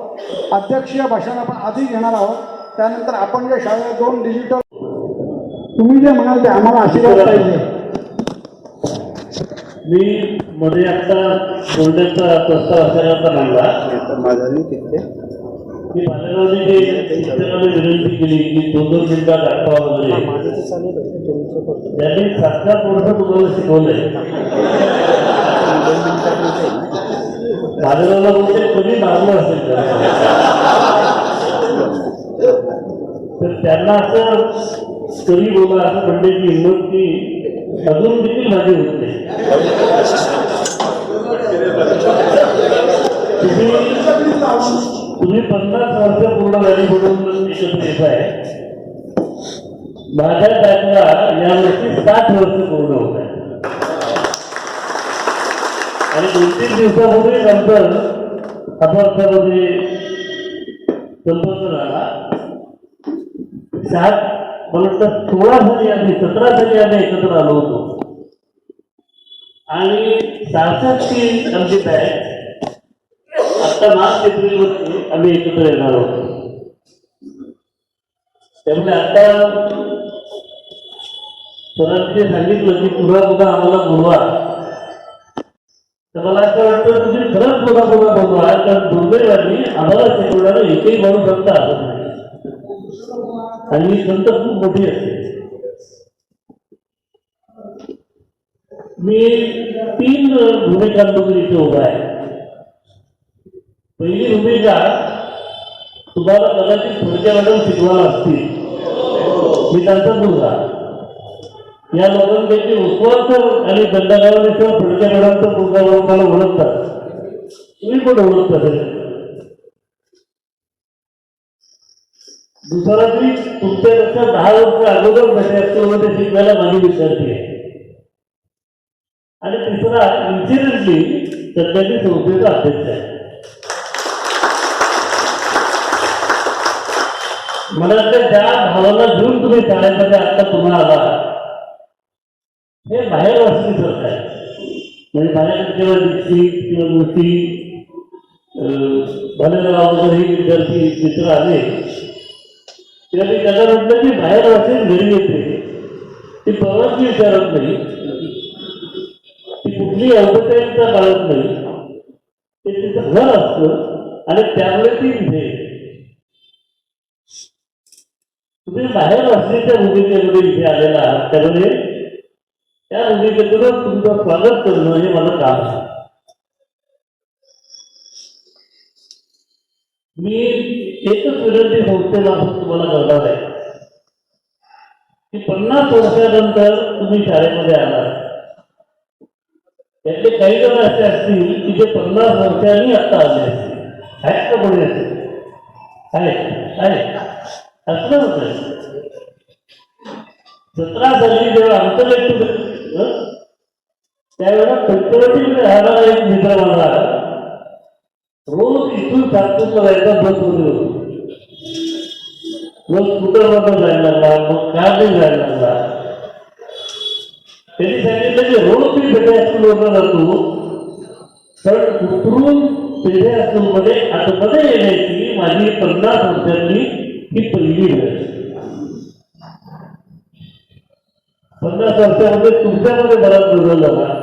अध्यक्षीय भाषण आपण आधी घेणार आहोत, त्यानंतर आपण जे शाळेत 2 डिजिटल तुम्ही जे म्हणाल ते आम्हाला आशीर्वाद पाहिजे. मी मध्ये आता बोलण्याचा प्रस्ताव असायला मांडला. मी माझ्याकडे जे शिक्षकांना विनंती केली की 2-2 मिनिटात आठवा वगैरे त्यांनी 7-7 वर्ष तुम्हाला शिकवलंय. माझ्याला बोलते कधी मागलं असेल तर त्यांना असं कधी बोला असं म्हणण्याची हिंमत की अजून देखील माझी होत नाही. तुम्ही 50 वर्ष पूर्ण झाली म्हणून एकत्र येत आहे. माझ्या बॅचला यावर्षी 60 वर्ष पूर्ण होत आहे. आणि 2-3 दिवसापूर्वी नंतर अपर्थामध्ये संपर्क झाला. 16 साली आम्ही 17 साली आम्ही एकत्र आलो होतो आणि 66ची आमची बॅच आता मार्च एप्रिलवरती आम्ही एकत्र येणार आहोत. त्यामुळे आता सरांनी सांगितलं की पुन्हा आम्हाला बोलवा, तर मला असं वाटतं तुम्ही खरंच पुन्हा बोलवा, कारण दुर्दैवानी आम्हाला शिकवणारा एकही माणूस फक्त असत नाही आणि ही संत खूप मोठी असते. मी 3 भूमिकांबद्दल इथे उभा आहे. पहिली भूमिका तुम्हाला कदाचित पुढच्या मॅडम शिकवायला असतील. मी त्यांचा मुलगा. या लोकांपैकी उपवासर आणि दंडगावनेसह पुढच्या मॅडमचा मुलगा मला ओळखतात. तुम्ही पण ओळखता सगळे. दुसरा तरी तुमच्यापेक्षा 10 वर्ष अगोदर मध्ये शिकवायला माझी विद्यार्थी आहे. आणि तिसरा इन्सिडेंटली सध्याची संस्थेचा अध्यक्ष आहे. मला वाटतं ज्या भावाला घेऊन तुम्ही शाळेमध्ये आता पुन्हा आला हे बाहेर वाचण्यासारखं आहे. म्हणजे माझ्याकडे जेव्हा दीक्षित किंवा मोठी भालेराव वगैरे हे विद्यार्थी मित्र आले तेव्हा मी त्याला म्हटलं की बाहेर वाचेल घरी येते ती परवानगी विचारत नाही, ती कुठली औपचारिकता पाळत नाही, ते तिचं घर असतं आणि त्यामुळे ती इथे तुम्ही बाहेर असलेल्या भूमिकेमध्ये इथे आलेला आहात, त्यामुळे त्या भूमिकेतूनच तुमचं स्वागत करणं हे माझं काम आहे. मी एकच विनंती संस्थेमार्फत तुम्हाला करणार आहे की 50 वर्षानंतर तुम्ही शाळेमध्ये आलात, त्यातले काही जण असे असतील की जे 50 वर्षांनी आता आले असतील. आहेत का कोणी असेल? आहेत असलं होतं. 17 साली जेव्हा आमचं लेक्चर त्यावेळेला पंचवटीमध्ये राहणारा एक मित्र मला रोज इथून सातपूरला जायचा बसमध्ये होतो. रोज स्कूटरवर जायला लागला, मग कारने जायला लागला. त्यांनी सांगितलं की रोज मी पेढे हायस्कूलवर जातो, तर उतरून पेढे हायस्कूलमध्ये आतमध्ये येण्याची माझी 50 वर्षांनी ही पहिली वेळ. 50 वर्षामध्ये तुमच्यामध्ये बराच बदल झाला.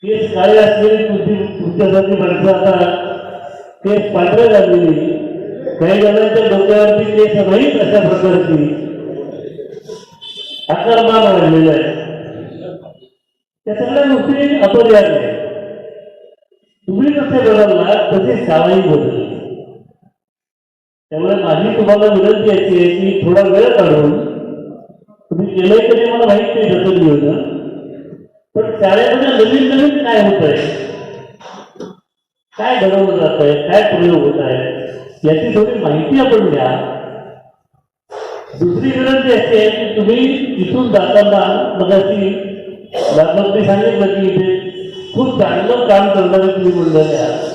केस काळे असलेली तुमच्यासाठी माणसं आता केस पांढऱ्या झालेली, काही जणांच्या डोक्यावरती केस नाहीत अशा प्रकारची आकारमान वाढलेला आहे. त्या सगळ्या गोष्टी अपरिहार्य आहे. तुम्ही जसे बदलला तसे शाळाही बदलली. त्यामुळे माझी तुम्हाला विनंती अशी आहे की थोडा वेळ काढून तुम्ही केलंय तरी मला माहित नाही जसं नियोजन, पण शाळेमध्ये नवीन नवीन काय होत आहे, काय घडवलं जात आहे, काय प्रयोग होत आहे याची थोडी माहिती आपण घ्या. दुसरी विनंती अशी आहे की तुम्ही इथून जाताना मगाशी लाभवती सांगितलं की इथे खूप चांगलं काम करणारे तुम्ही मंडळी आहात,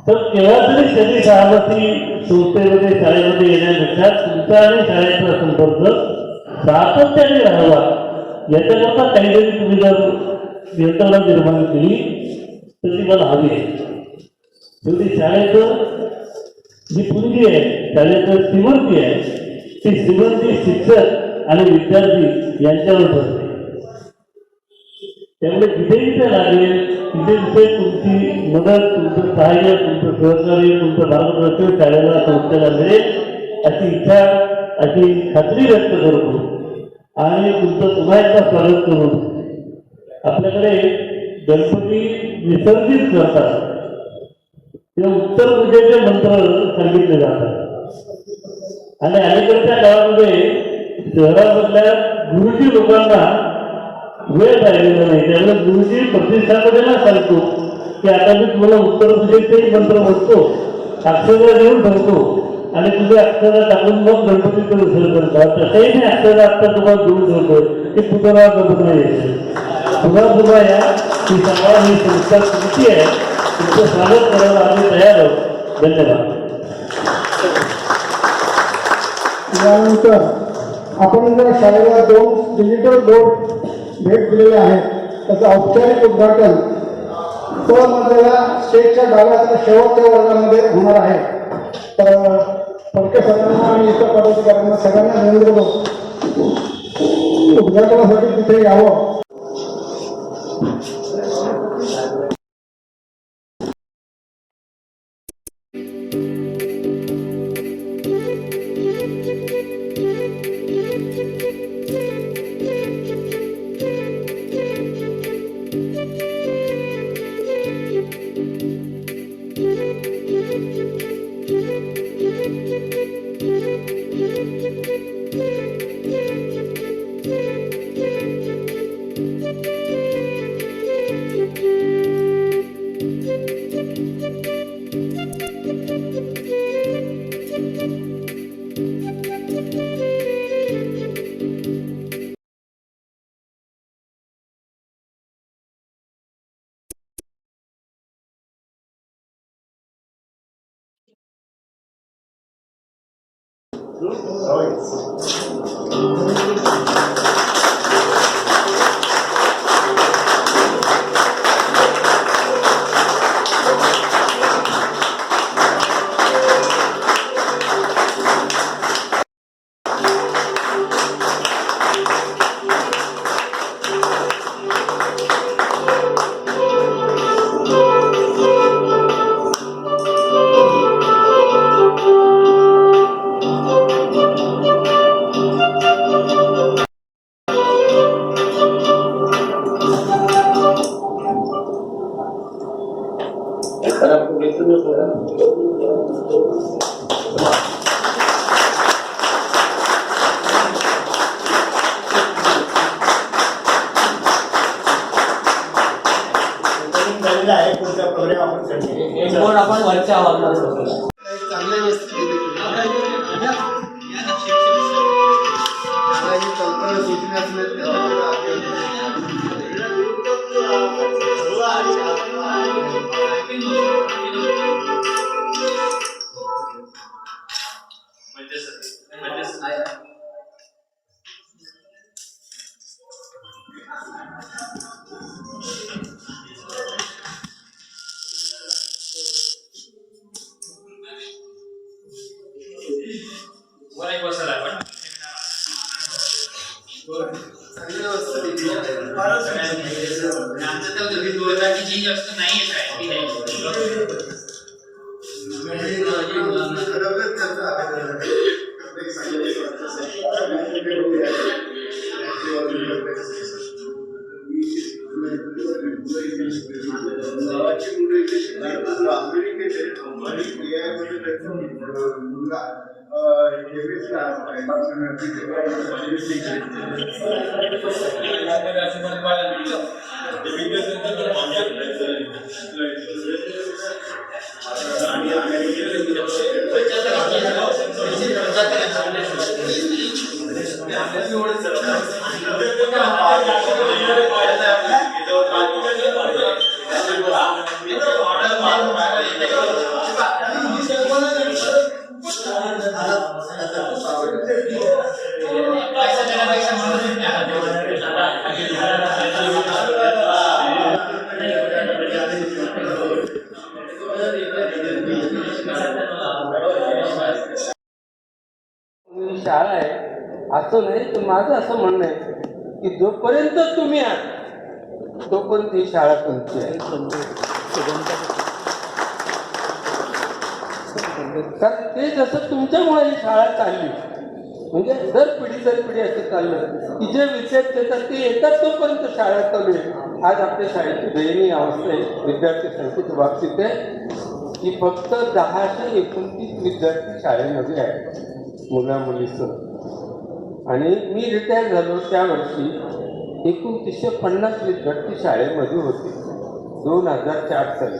तर केव्हा तरी त्यांनी सहामती संस्थेमध्ये शाळेमध्ये येण्यापेक्षा तुमचा आणि शाळेचा संपर्क सातत्याने राहावा याच्याकरता काहीतरी तुम्ही जर यंत्रणा निर्माण केली तर ती मला हवी आहे. शेवटी शाळेचं जी पुंजी आहे, शाळेचं श्रीमंती आहे, ती श्रीमंती शिक्षक आणि विद्यार्थी यांच्यावर ठरते. त्यामुळे जिथे जिथे लागेल तिथे तिथे तुमची मदत, तुमचं सहाय्य, तुमचं सहकार्य, तुमचं मार्गदर्शन शाळेला संस्थेला मिळेल अशी इच्छा, अशी खात्री व्यक्त करतो. आणि तुमचं पुन्हा एकदा स्वागत करून आपल्याकडे गणपती विसर्जित करतात तेव्हा उत्तर पूजेचे मंत्र सांगितले जातात. आणि अलीकडच्या काळामध्ये शहरामधल्या गुरुजी लोकांना वेळ राहिलेला नाही, त्यामुळे गुरुजी प्रतिष्ठापनेला सांगतो की आता मी तुम्हाला उत्तर पूजेचे मंत्र म्हणतो, अक्षरा देऊन ठेवतो आणि तुम्ही अक्षरा टाकून मग गणपतीचं विसर्जन करा. तसंही मी अक्षरा आता तुम्हाला देऊन ठेवतो की पुन्हा गणपती नाही पुन्हा या की सगळा ही संस्था तुमची आहे, तुमचं स्वागत करायला आम्ही तयार आहोत. धन्यवाद. यानंतर आपण जर शाळेला 2 डिजिटल बोर्ड भेट दिलेले आहेत, त्याचं औपचारिक उद्घाटन मधल्या स्टेजच्या डाव्या शेवटच्या वर्गामध्ये होणार आहे. तर फडके सरांना आणि इतर पदाधिकाऱ्यांना सगळ्यांना विनंती करतो उद्घाटनासाठी तिथे यावं. झालेला आहे पुढचा प्रोग्राम आपण करतो. आपण वरच्या हॉलला बसू. चांगल्या वस्तू त्याला ही कल्पना सुचण्यास चांगल्या वस्तू शाळा आहे असं नाही. तर माझं असं म्हणणं आहे की जोपर्यंत तुम्ही आहात तोपर्यंत ही शाळा तुमची आहे. कारण ते जसं तुमच्यामुळे ही शाळा चालली, म्हणजे दर पिढी असं चाललं की जे विद्यार्थी येतात ते येतात तोपर्यंत शाळा चालू आहे. आज आपल्या शाळेची दयनीय अवस्था आहे विद्यार्थी संख्येच्या बाबतीत आहे की फक्त 1029 विद्यार्थी शाळेमध्ये आहेत, मुला मुलीसह. आणि मी रिटायर झालो त्या वर्षी 2950 विद्यार्थी शाळेमध्ये होते 2004 साली.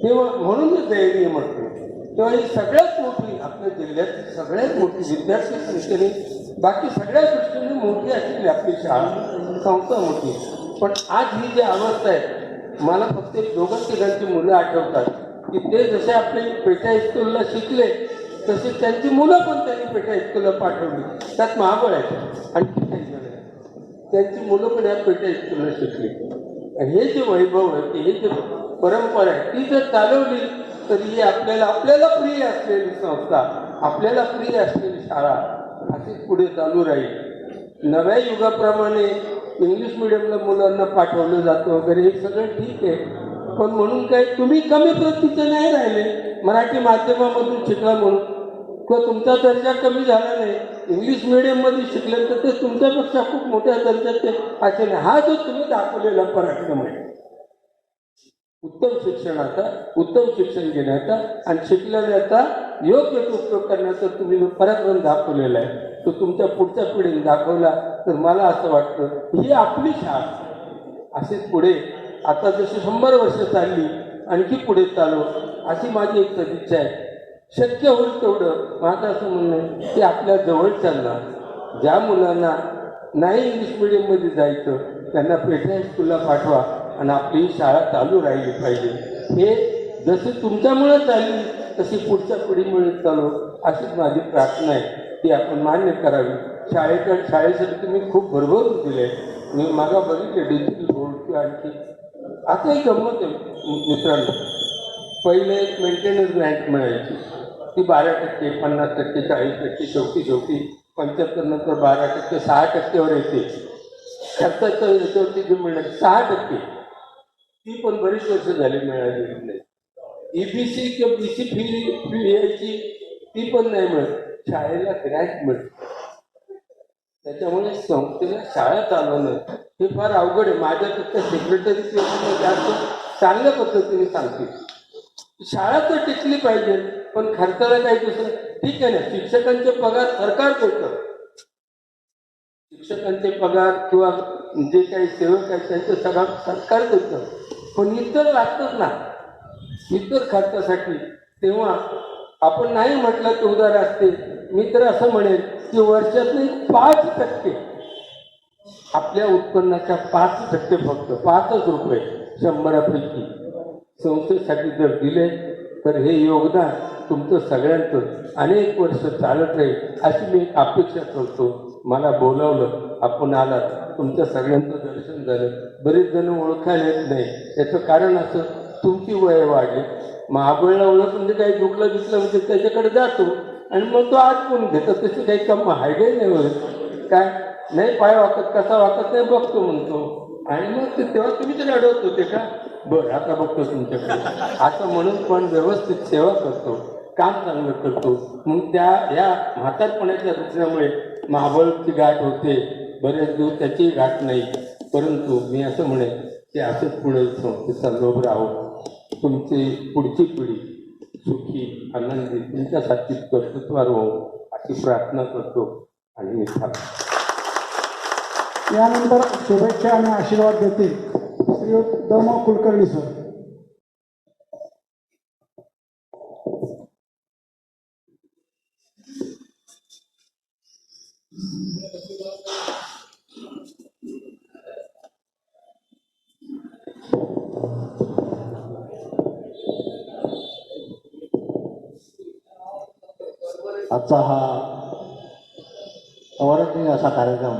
तेव्हा म्हणून मी दयनीय म्हटलं. तेव्हा ही सगळ्यात मोठी आपल्या जिल्ह्यात सगळ्यात मोठी विद्यार्थी संख्येने बाकी सगळ्या दृष्टीने मोठी असलेली आपली शाळा संस्था मोठी. पण आज ही जी अवस्था आहे, मला फक्त 2-3 मुलं आठवतात की ते जसे आपले पेठा हायस्कूलला शिकले तसे त्यांची मुलं पण त्यांनी पेठा हायस्कूलला पाठवली. त्यात महाबळ आहेत आणखी काही जण आहेत, त्यांची मुलं पण या पेठा हायस्कूलला शिकली. हे जे वैभव आहे, हे जे परंपरा आहे, ती जर चालवली तर ही आपल्याला प्रिय असलेली संस्था, आपल्याला प्रिय असलेली शाळा अशीच पुढे चालू राहील. नव्या युगाप्रमाणे इंग्लिश मिडियमला मुलांना पाठवलं जातं वगैरे हे सगळं ठीक आहे, पण म्हणून काय तुम्ही कमी प्रतीचे नाही राहिले मराठी माध्यमामधून शिकला म्हणून, किंवा तुमचा दर्जा कमी झाला नाही. इंग्लिश मिडियममध्ये शिकले तर ते तुमच्यापेक्षा खूप मोठ्या दर्जाचे असे नाही. हा जो तुम्ही दाखवलेला पराक्रम आहे उत्तम शिक्षणाचा, उत्तम शिक्षण घेण्याचा आणि शिकलेल्याचा योग्य उपयोग करण्याचा तुम्ही जो पराक्रम दाखवलेला आहे तो तुमच्या पुढच्या पिढीने दाखवला तर मला असं वाटतं ही आपली शाळा अशीच पुढे आता जशी 100 वर्ष चालली आणखी पुढे चालू अशी माझी एक सदिच्छा आहे. शक्य होईल तेवढं माझं असं म्हणणं आहे की आपल्या जवळच्यांना, ज्या मुलांना नाही इंग्लिश मिडियममध्ये जायचं त्यांना पेठा हायस्कूलला पाठवा आणि आपली शाळा चालू राहिली पाहिजे. हे जशी तुमच्यामुळे चालली तशी पुढच्या पिढीमुळे चालू अशीच माझी प्रार्थना आहे, ती आपण मान्य करावी. शाळेसाठी तुम्ही खूप भरभरून दिले. मी मागा बघितले डिजिटल बोर्ड आणखी आता एक गंमत आहे मित्रांनो. पहिले एक मेंटेनन्स ग्रँट मिळायची, ती 12%, 50%, 40%, शेवटी 75 नंतर 12%, 6%वर येते. खर्चाच्या याच्यावरती जे मिळणार 6%, ती पण बरीच वर्ष झाली मिळाली नाही. EBC किंवा BC फी यायची ती पण नाही मिळत, शाळेला ग्रँट मिळत. त्याच्यामुळे संस्थेला शाळा चालवणं हे फार अवघड आहे. माझ्यापेक्षा सेक्रेटरी जास्त चांगल्या पद्धतीने सांगतील. शाळा तर टिकली पाहिजे, पण खर्चाला काही दुसरं ठीक आहे ना. शिक्षकांचे पगार सरकार करतं, शिक्षकांचे पगार किंवा जे काही सेवक आहेत त्यांचं सगळं सरकार करतं, पण इतर लागतच ना इतर खर्चासाठी. तेव्हा आपण नाही म्हटलं तर उदार असते. मी तर असं म्हणेन की वर्षातून 5% आपल्या उत्पन्नाच्या 5% फक्त 5च रुपये 100पैकी संस्थेसाठी जर दिले तर हे योगदान तुमचं सगळ्यांचं अनेक वर्ष चालत राहील अशी मी एक अपेक्षा करतो. मला बोलावलं, आपण आलात, तुमच्या सगळ्यांचं दर्शन झालं. बरेच जण ओळखायला येत नाही. याचं कारण असं, तुमची वय वाढली. महाबळला ओळख म्हणजे काही दुखलं दिसलं म्हणजे त्याच्याकडे जातो आणि मग तो आटपून घेतो. तशी काही कम हायडे नाही होत. काय नाही, पाय वाकत कसा वाकत नाही बघतो म्हणतो. आणि मग ते तेव्हा तुम्हीच रडवत होते का? बरं, आता बघतो तुमच्याकडे असं म्हणून पण व्यवस्थित सेवा करतो, काम चांगलं करतो. मग या म्हातारपणाच्या दुसऱ्यामुळे महाबळची गाठ होते, बरेच दिवस त्याची गाठ नाही. परंतु मी असं म्हणेन की असंच पुढे संस्थेचा लोभ राहो. तुमची पुढची पिढी सुखी आनंदी तुमच्यासाठी कर्तृत्वार हो अशी प्रार्थना करतो. आणि मी थांबतो. यानंतर शुभेच्छा आणि आशीर्वाद देतील श्री दम कुलकर्णी सर. आजचा हा अवर्णनीय असा कार्यक्रम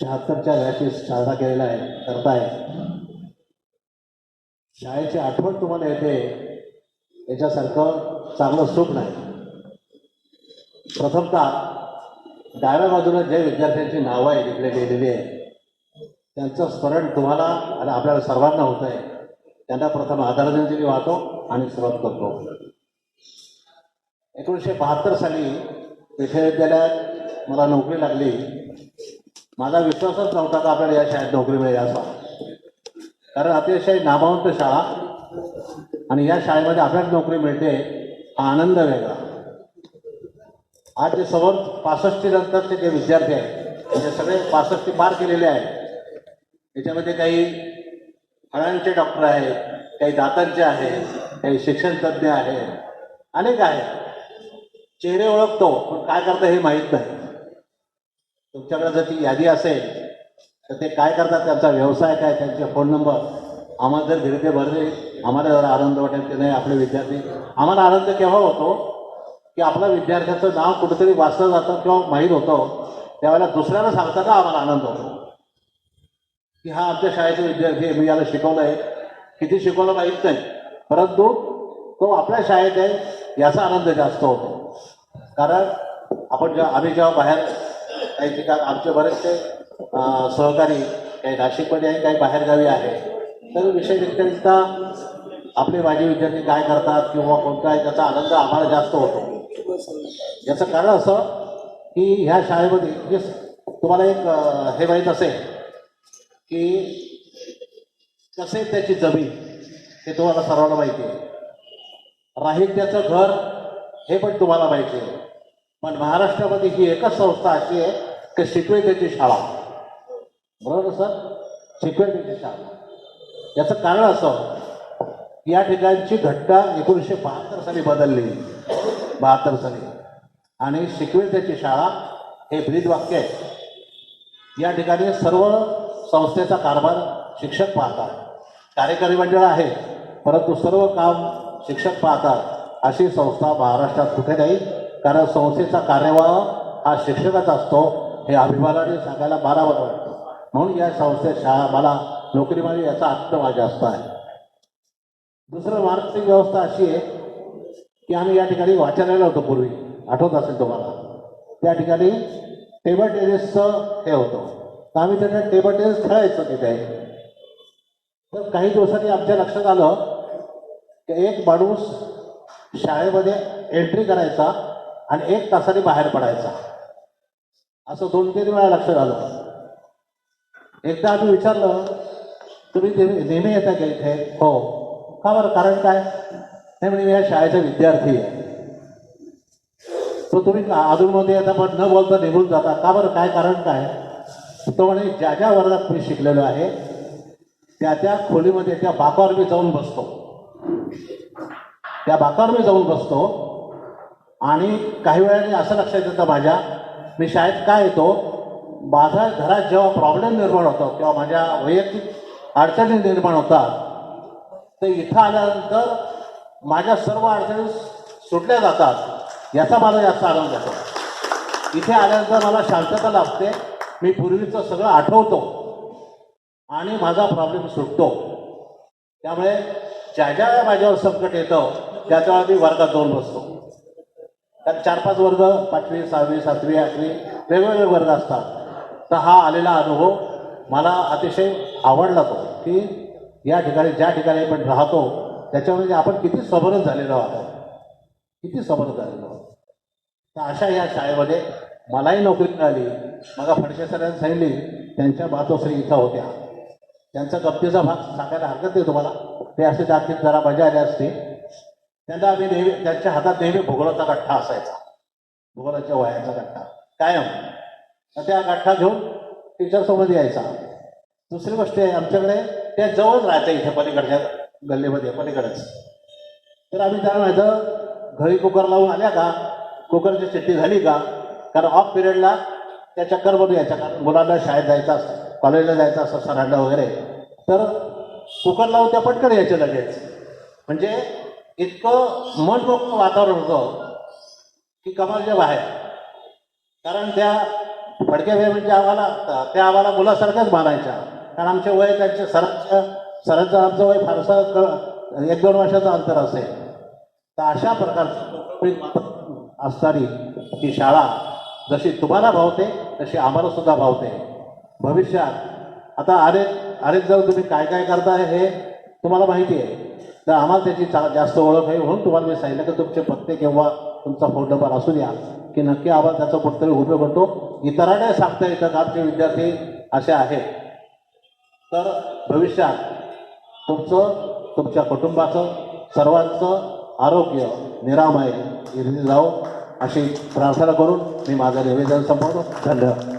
76च्या वर्षी साजरा केलेला आहे करताय. शाळेची आठवण तुम्हाला येते याच्यासारखं चांगलं सुख नाही. प्रथमतः डाव्या बाजूला जे विद्यार्थ्यांची नावं आहे तिकडे लिहिलेली आहे त्यांचं स्मरण तुम्हाला आणि आपल्याला सर्वांना होत आहे. त्यांना प्रथम आदरांजली वाहतो आणि सुरुवात करतो. 1972 साली विश्वविद्यालयात मला नोकरी लागली. माझा विश्वासच नव्हता का आपल्याला या शाळेत नोकरी मिळेल असा. कारण अतिशय नामवंत शाळा आणि या शाळेमध्ये आपल्याला नोकरी मिळते हा आनंद वेगळा. आज जे समोर 65 नंतरचे जे विद्यार्थी आहेत म्हणजे सगळे 65 पार केलेले आहेत. त्याच्यामध्ये काही हाडांचे डॉक्टर आहेत, काही दातांचे आहेत, काही शिक्षण तज्ज्ञ आहेत, अनेक आहेत. चेहरे ओळखतो पण काय करतं हे माहीत नाही. तुमच्याकडे जर ती यादी असेल तर ते काय करतात, त्यांचा व्यवसाय काय, त्यांचे फोन नंबर आम्हाला जर गिरते भरले आम्हाला जरा आनंद वाटेल की नाही आपले विद्यार्थी. आम्हाला आनंद केव्हा होतो की आपल्या विद्यार्थ्याचं नाव कुठेतरी वाचलं जातं किंवा माहीत होतं, त्यावेळेला दुसऱ्याला सांगताना आम्हाला आनंद होतो की हा आमच्या शाळेचा विद्यार्थी आहे, मी याला शिकवलं आहे. किती शिकवलं माहीत नाही, परंतु तो आपल्या शाळेत आहे याचा आनंद जास्त होतो. कारण आम्ही जेव्हा बाहेर काही ठिकाण आमचे बरेचसे सहकारी काही नाशिकमध्ये आहे, काही बाहेरगावी आहे, तर विषयरित्या आपले माजी विद्यार्थी काय करतात किंवा कोणता आहे त्याचा आनंद आम्हाला जास्त होतो. याचं कारण असं की ह्या शाळेमध्ये जे तुम्हाला एक हे माहीत असेल की कसे त्याची जमीन हे तुम्हाला सर्वांना माहिती आहे. राहील त्याचं घर हे पण तुम्हाला माहिती आहे. पण महाराष्ट्रामध्ये ही एकच संस्था अशी आहे की शिकवेल त्याची शाळा. बरोबर सर, शिकवेल त्याची शाळा. याचं कारण असं या ठिकाणची घटना 1972 साली बदलली, 72 साली. आणि शिकवेल त्याची शाळा हे ब्रीदवाक्य आहे. या ठिकाणी सर्व संस्थेचा कारभार शिक्षक पाहतात. कार्यकारी मंडळ आहे परंतु सर्व काम शिक्षक पाहतात. अशी संस्था महाराष्ट्रात कुठे नाही. कारण संस्थेचा कार्यवाह हा शिक्षकाचा असतो हे अभिमानाने सांगायला मला बरं वाटतं. म्हणून या संस्थेत मला नोकरी मिळाली याचा आत्मवाद जास्त आहे. दुसरं मार्केटिंग व्यवस्था अशी आहे की आम्ही या ठिकाणी वाचनालय होतो पूर्वी, आठवत असेल तुम्हाला. त्या ठिकाणी टेबल टेनिसचं हे होतं, तर आम्ही त्याच्या टेबल टेनिस खेळायचो तिथे. तर काही दिवसांनी आमच्या लक्षात आलं की एक माणूस शाळेमध्ये एंट्री करायचा आणि 1 तासाने बाहेर पडायचा. असं 2-3 वेळा लक्षात आलं. एकदा आम्ही विचारलं, तुम्ही नेहमी येता का इथे? हो. का बरं, कारण काय? नाही म्हणजे मी या शाळेचा विद्यार्थी आहे. तो तुम्ही अधूनमध्ये येता पण न बोलता निघून जाता का बरं, काय कारण काय? तो म्हणे ज्या ज्या वर्गात मी शिकलेलो आहे त्या त्या खोलीमध्ये त्या बाकावर मी जाऊन बसतो, त्या बाकावर मी जाऊन बसतो आणि काही वेळाने असं लक्षात येतं माझ्या, मी शाळेत का येतो, माझ्या घरात जेव्हा प्रॉब्लेम निर्माण होतो किंवा माझ्या वैयक्तिक अडचणी निर्माण होतात तर इथं आल्यानंतर माझ्या सर्व अडचणी सुटल्या जातात, याचा मला जास्त आनंद होतो. इथे आल्यानंतर मला शांतता लाभते, मी पूर्वीचं सगळं आठवतो आणि माझा प्रॉब्लेम सुटतो. त्यामुळे ज्या ज्या वेळा माझ्यावर संकट येतं त्या वेळा मी वर्गात जाऊन बसतो. कारण 4-5 वर्ग, 5वी 6वी 7वी 8वी वेगवेगळे वर्ग असतात. तर हा आलेला अनुभव मला अतिशय आवडला तो, की या ठिकाणी ज्या ठिकाणी आपण राहतो त्याच्यामध्ये आपण किती सबरच झालेलो आहोत, किती सबरच झालेलो आहोत. तर अशा या शाळेमध्ये मलाही नोकरी मिळाली. मग फडके सरांनी सांगितली, त्यांच्या मातोश्री इथं होत्या, त्यांचा गप्तीचा भाग सांगायला हरकत नाही तुम्हाला, ते असे दाखीत जरा मजा आली असते. त्यांना आम्ही नेहमी, त्यांच्या हातात नेहमी भूगोलाचा गठ्ठा असायचा, भूगोलाच्या वह्यांचा गठ्ठा कायम. तर त्या गठ्ठा घेऊन टीचरसोबत यायचा. दुसरी गोष्ट आहे, आमच्याकडे त्या जवळच राहायचं, इथे पलीकडच्या गल्लीमध्ये पलीकडेच. तर आम्ही त्यांना म्हणायचं, घरी कुकर लावून आल्या का, कुकरची चिठ्ठी झाली का, कारण ऑफ पिरियडला त्या चक्करमध्ये यायच्या, कारण मुलांना शाळेत जायचं असतं, कॉलेजला जायचं असतं सरांना वगैरे. तर कुकर लावून त्या पटकन यायच्या लगेच. म्हणजे इतकं मनमोकळं वातावरण होतं की कमालच्या बाहेर. कारण त्या फडके म्हणजे आम्हाला मुलासारख्याच मानायच्या, कारण आमचे वय त्यांच्या सरांचं आमचं वय फारसं 1-2 वर्षाचं अंतर असेल. तर अशा प्रकारचं असणारी ही शाळा जशी तुम्हाला भावते तशी आम्हाला सुद्धा भावते. भविष्यात आता अरे जर तुम्ही काय काय करताय हे तुम्हाला माहिती आहे, तर आम्हाला त्याची जास्त ओळख आहे, म्हणून तुम्हाला मी सांगितलं की तुमचे पत्ते किंवा तुमचा फोन नंबर असू द्या, की नक्की आम्हाला त्याचा कुठतरी उपयोग होतो. इतरांना सांगता येतं का आमचे विद्यार्थी असे आहेत. तर भविष्यात तुमच्या कुटुंबाचं सर्वांचं आरोग्य निरामय इरली जावो अशी प्रार्थना करून मी माझं निवेदन संपवतो. धन्यवाद.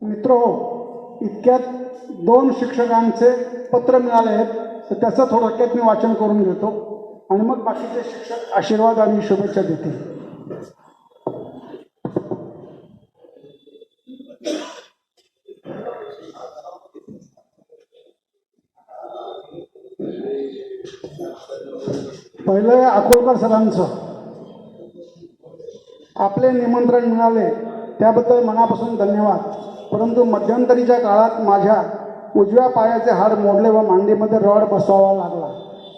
मित्रहो, इतक्यात 2 शिक्षकांचे पत्र मिळाले आहेत, तर त्याचं थोडक्यात मी वाचन करून घेतो आणि मग बाकीचे शिक्षक आशीर्वाद आणि शुभेच्छा देतील. पहिलं अकोलकर सरांचं. आपले निमंत्रण मिळाले त्याबद्दल मनापासून धन्यवाद. परंतु मध्यंतरीच्या काळात माझ्या उजव्या पायाचे हाड मोडले व मांडीमध्ये रॉड बसवावा लागला.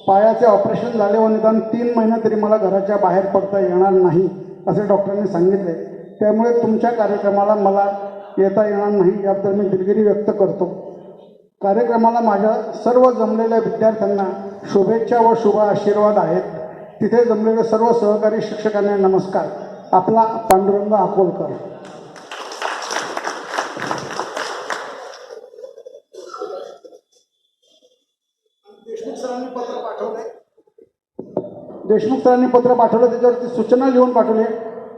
पायाचे ऑपरेशन झाले व निदान 3 महिने तरी मला घराच्या बाहेर पडता येणार नाही असे डॉक्टरांनी सांगितले. त्यामुळे तुमच्या कार्यक्रमाला मला येता येणार नाही याबद्दल मी दिलगिरी व्यक्त करतो. कार्यक्रमाला माझ्या सर्व जमलेल्या विद्यार्थ्यांना शुभेच्छा व शुभ आशीर्वाद आहेत. तिथे जमलेले सर्व सहकारी शिक्षकांना नमस्कार. आपला पांडुरंग अकोलकर. देशमुख सरांनी पत्र पाठवलं, त्याच्यावरती सूचना लिहून पाठवली.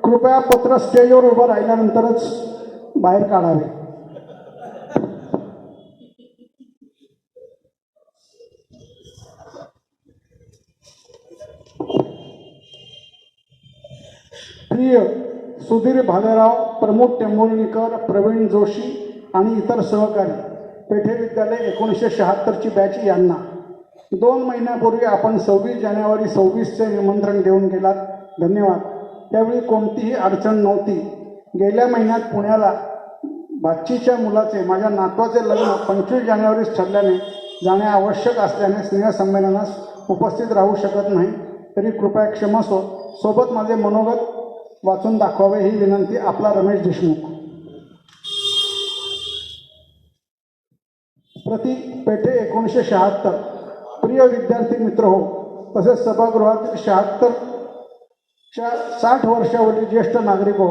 कृपया पत्र स्टेजवर उभं राहिल्यानंतरच बाहेर काढावे. प्रिय सुधीर भालेराव, प्रमोद टेंभुर्णीकर, प्रवीण जोशी आणि इतर सहकारी, पेठे विद्यालय 1976ची बॅच यांना 2 महिन्यापूर्वी आपण 26 जानेवारी 26चे निमंत्रण देऊन गेलात. धन्यवाद. त्यावेळी कोणतीही अडचण नव्हती. गेल्या महिन्यात पुण्याला बाचीच्या मुलाचे, माझ्या नातवाचे लग्न 25 जानेवारीस ठरल्याने जाणे आवश्यक असल्याने स्नेहसंमेलनास उपस्थित राहू शकत नाही. तरी कृपया क्षमस्व. सोबत माझे मनोगत वाचून दाखवावे ही विनंती. आपला रमेश देशमुख. प्रति पेठे 1976. प्रिय विद्यार्थी मित्र हो, तसेच सभागृहातील 76 60 वर्षावरील ज्येष्ठ नागरिक हो,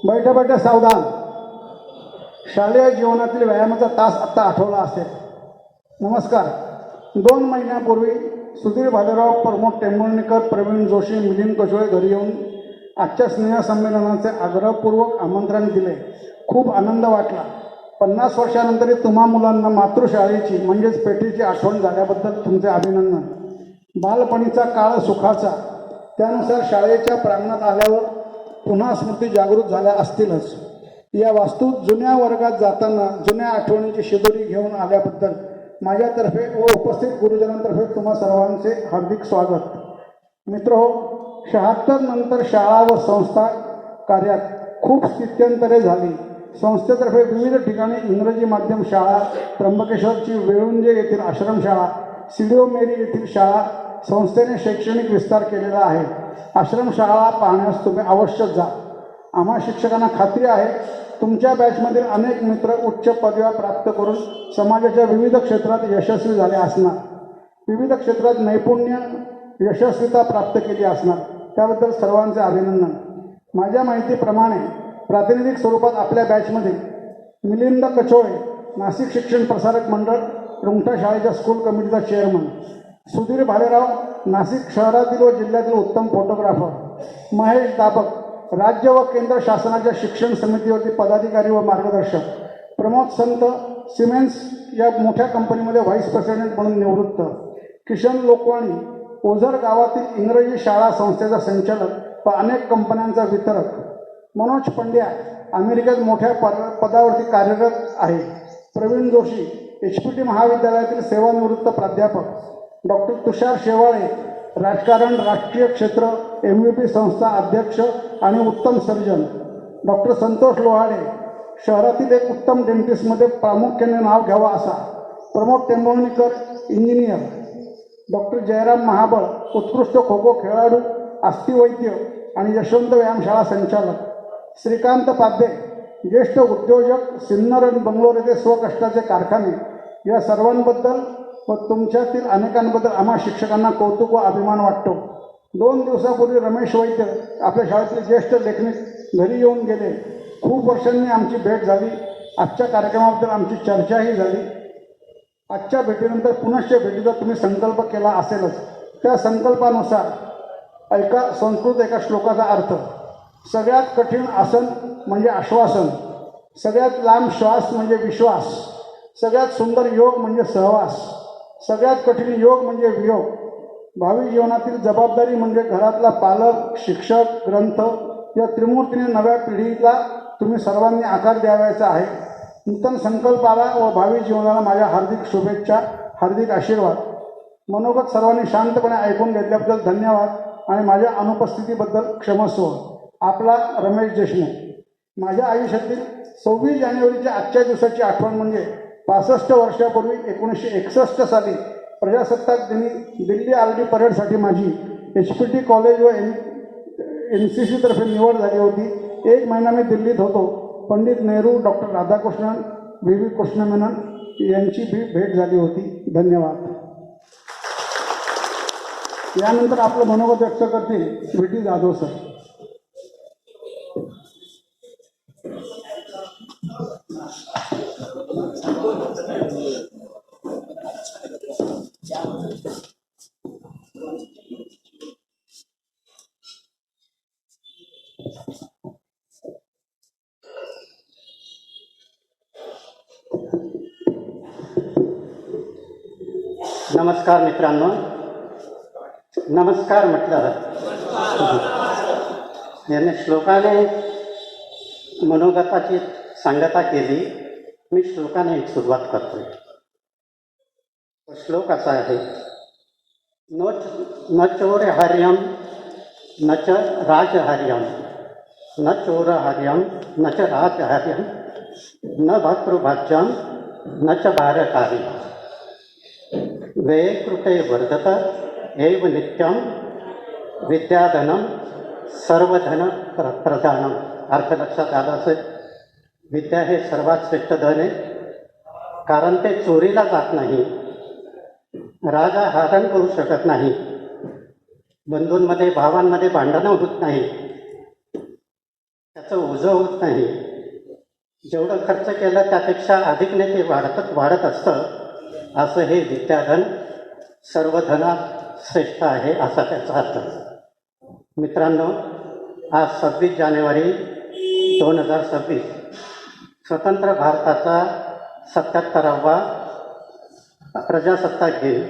बैठे बैठे सावधान. शालेय जीवनातील व्यायामाचा तास आत्ता आठवला असेल. नमस्कार. 2 महिन्यापूर्वी सुधीर भालेराव, प्रमोद टेंभुर्णीकर, प्रवीण जोशी, मिलिंद कशोळे घरी येऊन आजच्या स्नेहसंमेलनाचे आग्रहपूर्वक आमंत्रण दिले. खूप आनंद वाटला. 50 वर्षानंतरही तुम्हा मुलांना मातृशाळेची म्हणजेच पेठीची आठवण झाल्याबद्दल तुमचे अभिनंदन. बालपणीचा काळ सुखाचा, त्यानुसार शाळेच्या प्रांगणात आल्यावर पुन्हा स्मृती जागृत झाल्या असतीलच. या वास्तूत जुन्या वर्गात जाताना जुन्या आठवणींची शिदोरी घेऊन आल्याबद्दल माझ्यातर्फे व उपस्थित गुरुजनांतर्फे तुम्हा सर्वांचे हार्दिक स्वागत. मित्रहो, 76 नंतर शाळा व संस्था कार्यात खूप स्थित्यंतरे झाली. संस्थेतर्फे विविध ठिकाणी इंग्रजी माध्यम शाळा, त्र्यंबकेश्वरची वेळुंजे येथील आश्रमशाळा, सिडिओ मेरी येथील शाळा, संस्थेने शैक्षणिक विस्तार केलेला आहे. आश्रमशाळा पाहण्यास तुम्ही अवश्य जा. आम्हा शिक्षकांना खात्री आहे तुमच्या बॅचमधील अनेक मित्र उच्च पदव्या प्राप्त करून समाजाच्या विविध क्षेत्रात यशस्वी झाले असणार. विविध क्षेत्रात नैपुण्य, यशस्वीता प्राप्त केली असणार. त्याबद्दल सर्वांचे अभिनंदन. माझ्या माहितीप्रमाणे प्रातिनिधिक स्वरूपात आपल्या बॅचमध्ये मिलिंद कचोळे, नाशिक शिक्षण प्रसारक मंडळ, रुंगटा शाळेच्या स्कूल कमिटीचा चेअरमन, सुधीर भालेराव, नाशिक शहरातील व जिल्ह्यातील उत्तम फोटोग्राफर, महेश दाबक, राज्य व केंद्र शासनाच्या शिक्षण समितीवरती पदाधिकारी व मार्गदर्शक, प्रमोद संत, सिमेन्स या मोठ्या कंपनीमध्ये व्हाईस प्रेसिडेंट म्हणून निवृत्त, किशन लोकवाणी, ओझर गावातील इंग्रजी शाळा संस्थेचा संचालक व अनेक कंपन्यांचा वितरक, मनोज पंड्या अमेरिकेत मोठ्या पदावरती कार्यरत आहे, प्रवीण जोशी HPT महाविद्यालयातील सेवानिवृत्त प्राध्यापक, डॉक्टर तुषार शेवाळे राजकारण, राष्ट्रीय क्षेत्र, MVP संस्था अध्यक्ष आणि उत्तम सर्जन, डॉक्टर संतोष लोहाडे शहरातील एक उत्तम डेंटिस्टमध्ये प्रामुख्याने नाव घ्यावा असा, प्रमोद टेंभुर्णीकर इंजिनियर, डॉक्टर जयराम महाबळ उत्कृष्ट खो खो खेळाडू, अस्थिवैद्य आणि यशवंत व्यायामशाळा संचालक, श्रीकांत पाध्ये ज्येष्ठ उद्योजक, सिन्नर आणि बंगलोर येथे स्वकष्टाचे कारखाने. या सर्वांबद्दल व तुमच्यातील अनेकांबद्दल आम्हा शिक्षकांना कौतुक व अभिमान वाटतो. 2 दिवसापूर्वी रमेश वैद्य आपल्या शाळेतील ज्येष्ठ लेखनिक घरी येऊन गेले. खूप वर्षांनी आमची भेट झाली. आजच्या कार्यक्रमाबद्दल आमची चर्चाही झाली. आजच्या भेटीनंतर पुनश्च भेटीचा तुम्ही संकल्प केला असेलच. त्या संकल्पानुसार ऐका संस्कृत एका श्लोकाचा अर्थ. सगळ्यात कठीण आसन म्हणजे आश्वासन, सगळ्यात लांब श्वास म्हणजे विश्वास, सगळ्यात सुंदर योग म्हणजे सहवास, सगळ्यात कठीण योग म्हणजे वियोग. भावी जीवनातील जबाबदारी म्हणजे घरातला पालक, शिक्षक, ग्रंथ या त्रिमूर्तीने नव्या पिढीला तुम्ही सर्वांनी आकार द्यावायचा आहे. नूतन संकल्पाला व भावी जीवनाला माझ्या हार्दिक शुभेच्छा, हार्दिक आशीर्वाद. मनोगत सर्वांनी शांतपणे ऐकून घेतल्याबद्दल धन्यवाद आणि माझ्या अनुपस्थितीबद्दल क्षमस्व. आपला रमेश देशमुख. माझ्या आयुष्यातील 26 जानेवारीच्या आजच्या दिवसाची आठवण म्हणजे 65 वर्षापूर्वी 1961 साली प्रजासत्ताक दिनी दिल्ली RD परेडसाठी माझी HPT कॉलेज व NCC तर्फे निवड झाली होती. 1 महिना मी दिल्लीत होतो. पंडित नेहरू, डॉक्टर राधाकृष्णन, VV कृष्ण मेनन यांची भी भेट झाली होती. धन्यवाद. यानंतर आपलं मनोगत व्यक्त करतील VT जाधव सर. नमस्कार मित्रांनो. नमस्कार म्हटलं याने श्लोकाने मनोगताची सांगता केली. मी श्लोकाने एक सुरुवात करतोय. श्लोक असा आहे, न चोरहर्यम न च राजहर्यम न चोरहर्यम न च राजहर्यम न भर्तृभाज्यम न च भारकारी वे कृते वर्धत एव नित्यम विद्याधनम सर्वधन प्रधानम. अर्थ लक्षात आला असेल. विद्या हे सर्वात श्रेष्ठ धन आहे, कारण ते चोरीला जात नाही, राजा हरण करू शकत नाही, बंधूंमध्ये भावांमध्ये भांडणं होत नाही, त्याचं ओझं होत नाही. जेवढं खर्च केलं त्यापेक्षा अधिकने ते वाढत असतं. असं हे विद्याधन सर्व धनात श्रेष्ठ आहे असा त्याचा अर्थ. मित्रांनो, आज 26 जानेवारी 2026 स्वतंत्र भारताचा 77वा प्रजासत्ताक दिन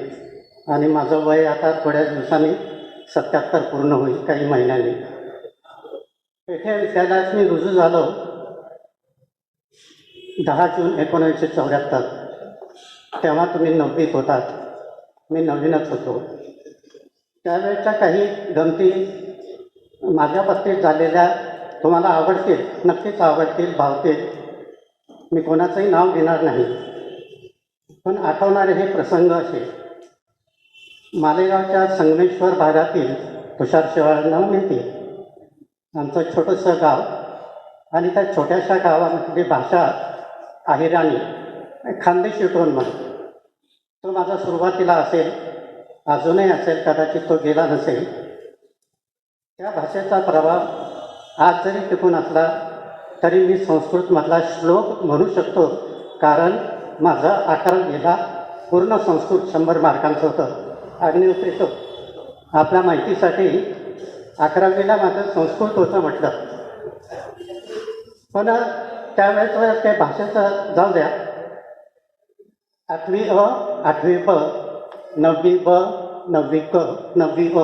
आणि माझं वय आता थोड्या दिवसांनी 77 पूर्ण होईल, काही महिन्यांनी. पेठे विद्यालयात मी रुजू झालो 10 जून 1974. तेव्हा तुम्ही 9वीत होतात, मी 9वीनच होतो. त्यावेळेच्या काही गमती माझ्या बाबतीत झालेल्या तुम्हाला आवडतील, नक्कीच आवडतील, भावतील. मी कोणाचंही नाव घेणार नाही, पण आठवणारे हे प्रसंग असे. मालेगावच्या संगमेश्वर भागातील तुषार शेवाळांना माहिती, आमचं छोटंसं गाव, आणि त्या छोट्याशा गावामधली भाषा अहिराणी, खानदेशी टोन म्हणतो. तो माझा सुरुवातीला असेल, अजूनही असेल, कदाचित तो गेला नसेल. त्या भाषेचा प्रभाव आज जरी टिकून असला तरी मी संस्कृतमधला श्लोक म्हणू शकतो, कारण माझा 11वीला पूर्ण संस्कृत 100 मार्कांचं होतं. अग्निहोत्रीचं आपल्या माहितीसाठी 11वीला माझं संस्कृत होतं म्हटलं. पण त्यावेळेस त्या भाषेचं जाऊ द्या. 8वी अ, 8वी ब, 9वी ब, 9वी क, 9वी अ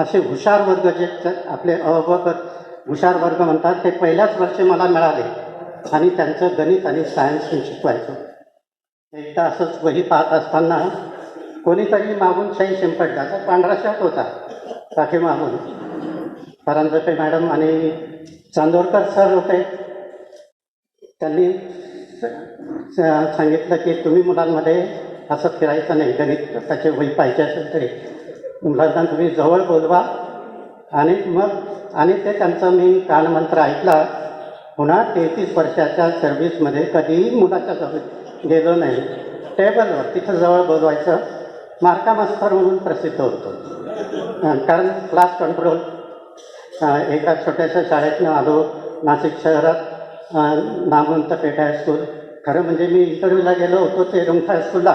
असे हुशार वर्ग जे आपले अ ब क हुशार वर्ग म्हणतात, ते पहिल्याच वर्षी मला मिळाले आणि त्यांचं गणित आणि सायन्स मी शिकवायचो. एकदा असंच वही पाहत असताना कोणीतरी मागून शाई शिंपडला. तर पांढरा शर्ट होता पाठीमागून. परांजपे मॅडम आणि चांदोरकर सर होते. त्यांनी सांगितलं की तुम्ही मुलांमध्ये असं फिरायचं नाही, गणित त्याचे वही पाहिजे असेल तरी मुलांना तुम्ही जवळ बोलवा. आणि ते त्यांचं मी कानमंत्र ऐकला. पुन्हा 33 वर्षाच्या सर्व्हिसमध्ये कधीही मुलाच्या जवळ गेलो नाही. टेबलवर तिथं जवळ बोलवायचं. मार्कामास्तर म्हणून प्रसिद्ध होतो, कारण क्लास कंट्रोल. एका छोट्याशा शाळेतनं आलो नाशिक शहरात, नामवंत पेठ हायस्कूल. खरं म्हणजे मी इंटरव्ह्यूला गेलो होतो ते रुंगठा हायस्कूलला,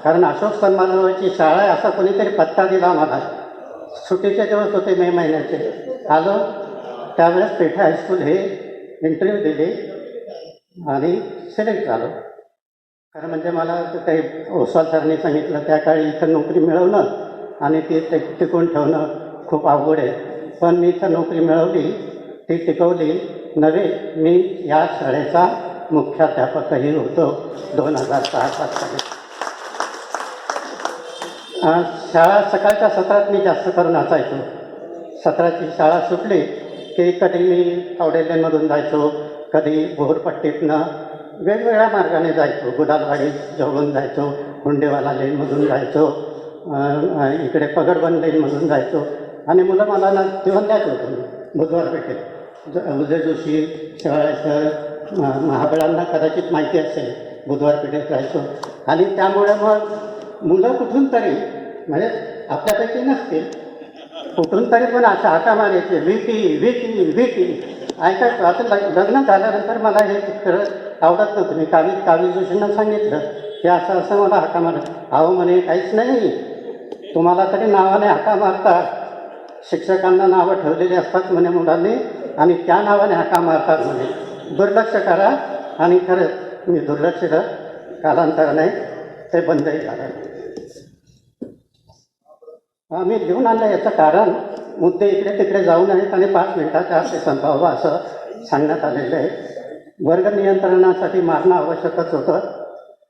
कारण अशोक सन्मानाची शाळा आहे असा कोणीतरी पत्ता दिला मला. सुट्टीचे दिवस होते, मे महिन्याचे. आलो त्यावेळेस पेठ हायस्कूल हे इंटरव्ह्यू दिले आणि सिलेक्ट झालो. खरं म्हणजे मला काही ओसवाल सरने सांगितलं त्या काळी इथं नोकरी मिळवणं आणि ती टिकवून ठेवणं खूप अवघड आहे. पण मी इथं नोकरी मिळवली, ती टिकवली नव्हे. मी या शाळेचा मुख्याध्यापकही होतो 2006-07 शाळा सकाळच्या सत्रात मी जास्त करून असायचो. सत्राची शाळा सुटली की कधी मी कवडेलेनमधून जायचो, कधी भोरपट्टीतनं वेगवेगळ्या मार्गाने जायचो. गुलालवाडी जवळून जायचो, हुंडेवाला लेनमधून जायचो, इकडे पगडबंद लेनमधून जायचो. आणि मुलं मला ना दिवंद्याच होतो बुधवार पेठेत. उदय जोशी, शेवाळेसर, महाबळांना कदाचित माहिती असेल, बुधवार पेठेत राहायचो. आणि त्यामुळे मग मुलं कुठून तरी, म्हणजे आपल्यापैकी नसतील, कुठून तरी पण अशा हाका मारायचे, विकी विकी विकी ऐकायचं. आता लग्न झाल्यानंतर मला हे खरं आवडत नव्हतं. मी कावी जोशींना सांगितलं की असं असं मला हाका मारत. अहो म्हणे काहीच नाही, तुम्हाला तरी नावाने हाका मारतात, शिक्षकांना नावं ठेवलेली असतात म्हणे मुलांनी आणि त्या नावाने हाका मारतात म्हणे, दुर्लक्ष करा. आणि खरंच मी दुर्लक्ष केलं. कालांतराने ते बंदही झालं. आम्ही घेऊन आणलं याचं कारण मुद्दे इकडे तिकडे जाऊ नयेत आणि 5 मिनिटाच्या आत ते संपवावं असं सांगण्यात आलेलं आहे. वर्ग नियंत्रणासाठी मारणं आवश्यकच होतं.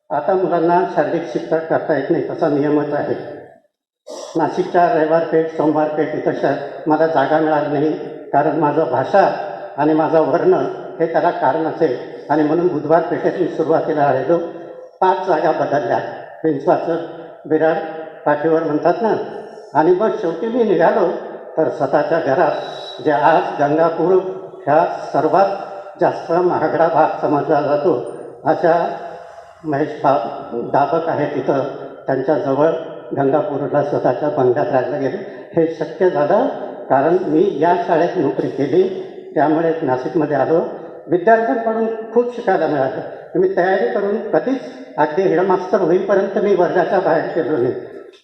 आता मुलांना शारीरिक शिक्षा करता येत नाही तसा नियमच आहे. नाशिकच्या रविवार पेठ, सोमवार पेठ इथं मला जागा मिळाली नाही, कारण माझं भाषा आणि माझा वर्ण हे त्याला कारण असेल. आणि म्हणून बुधवार पेठेत मी सुरुवातीला राहिलो. 5 जागा बदलल्या, प्रिन्सपाचं बिराड पाठीवर म्हणतात ना. आणि मग शेवटी मी निघालो तर स्वतःच्या घरात, जे आज गंगापूर ह्या सर्वात जास्त महागडा भाग समजला जातो, अशा महेश दाबक आहे तिथं, त्यांच्याजवळ गंगापूरला स्वतःच्या बंगल्यात राहायला गेले. हे शक्य झालं कारण मी या शाळेत नोकरी केली, त्यामुळे नाशिकमध्ये आलो. विद्यार्थ्यांकडून खूप शिकायला मिळालं. मी तयारी करून कधीच अगदी हेडमास्तर होईपर्यंत मी वर्गाच्या बाहेर गेलो नाही.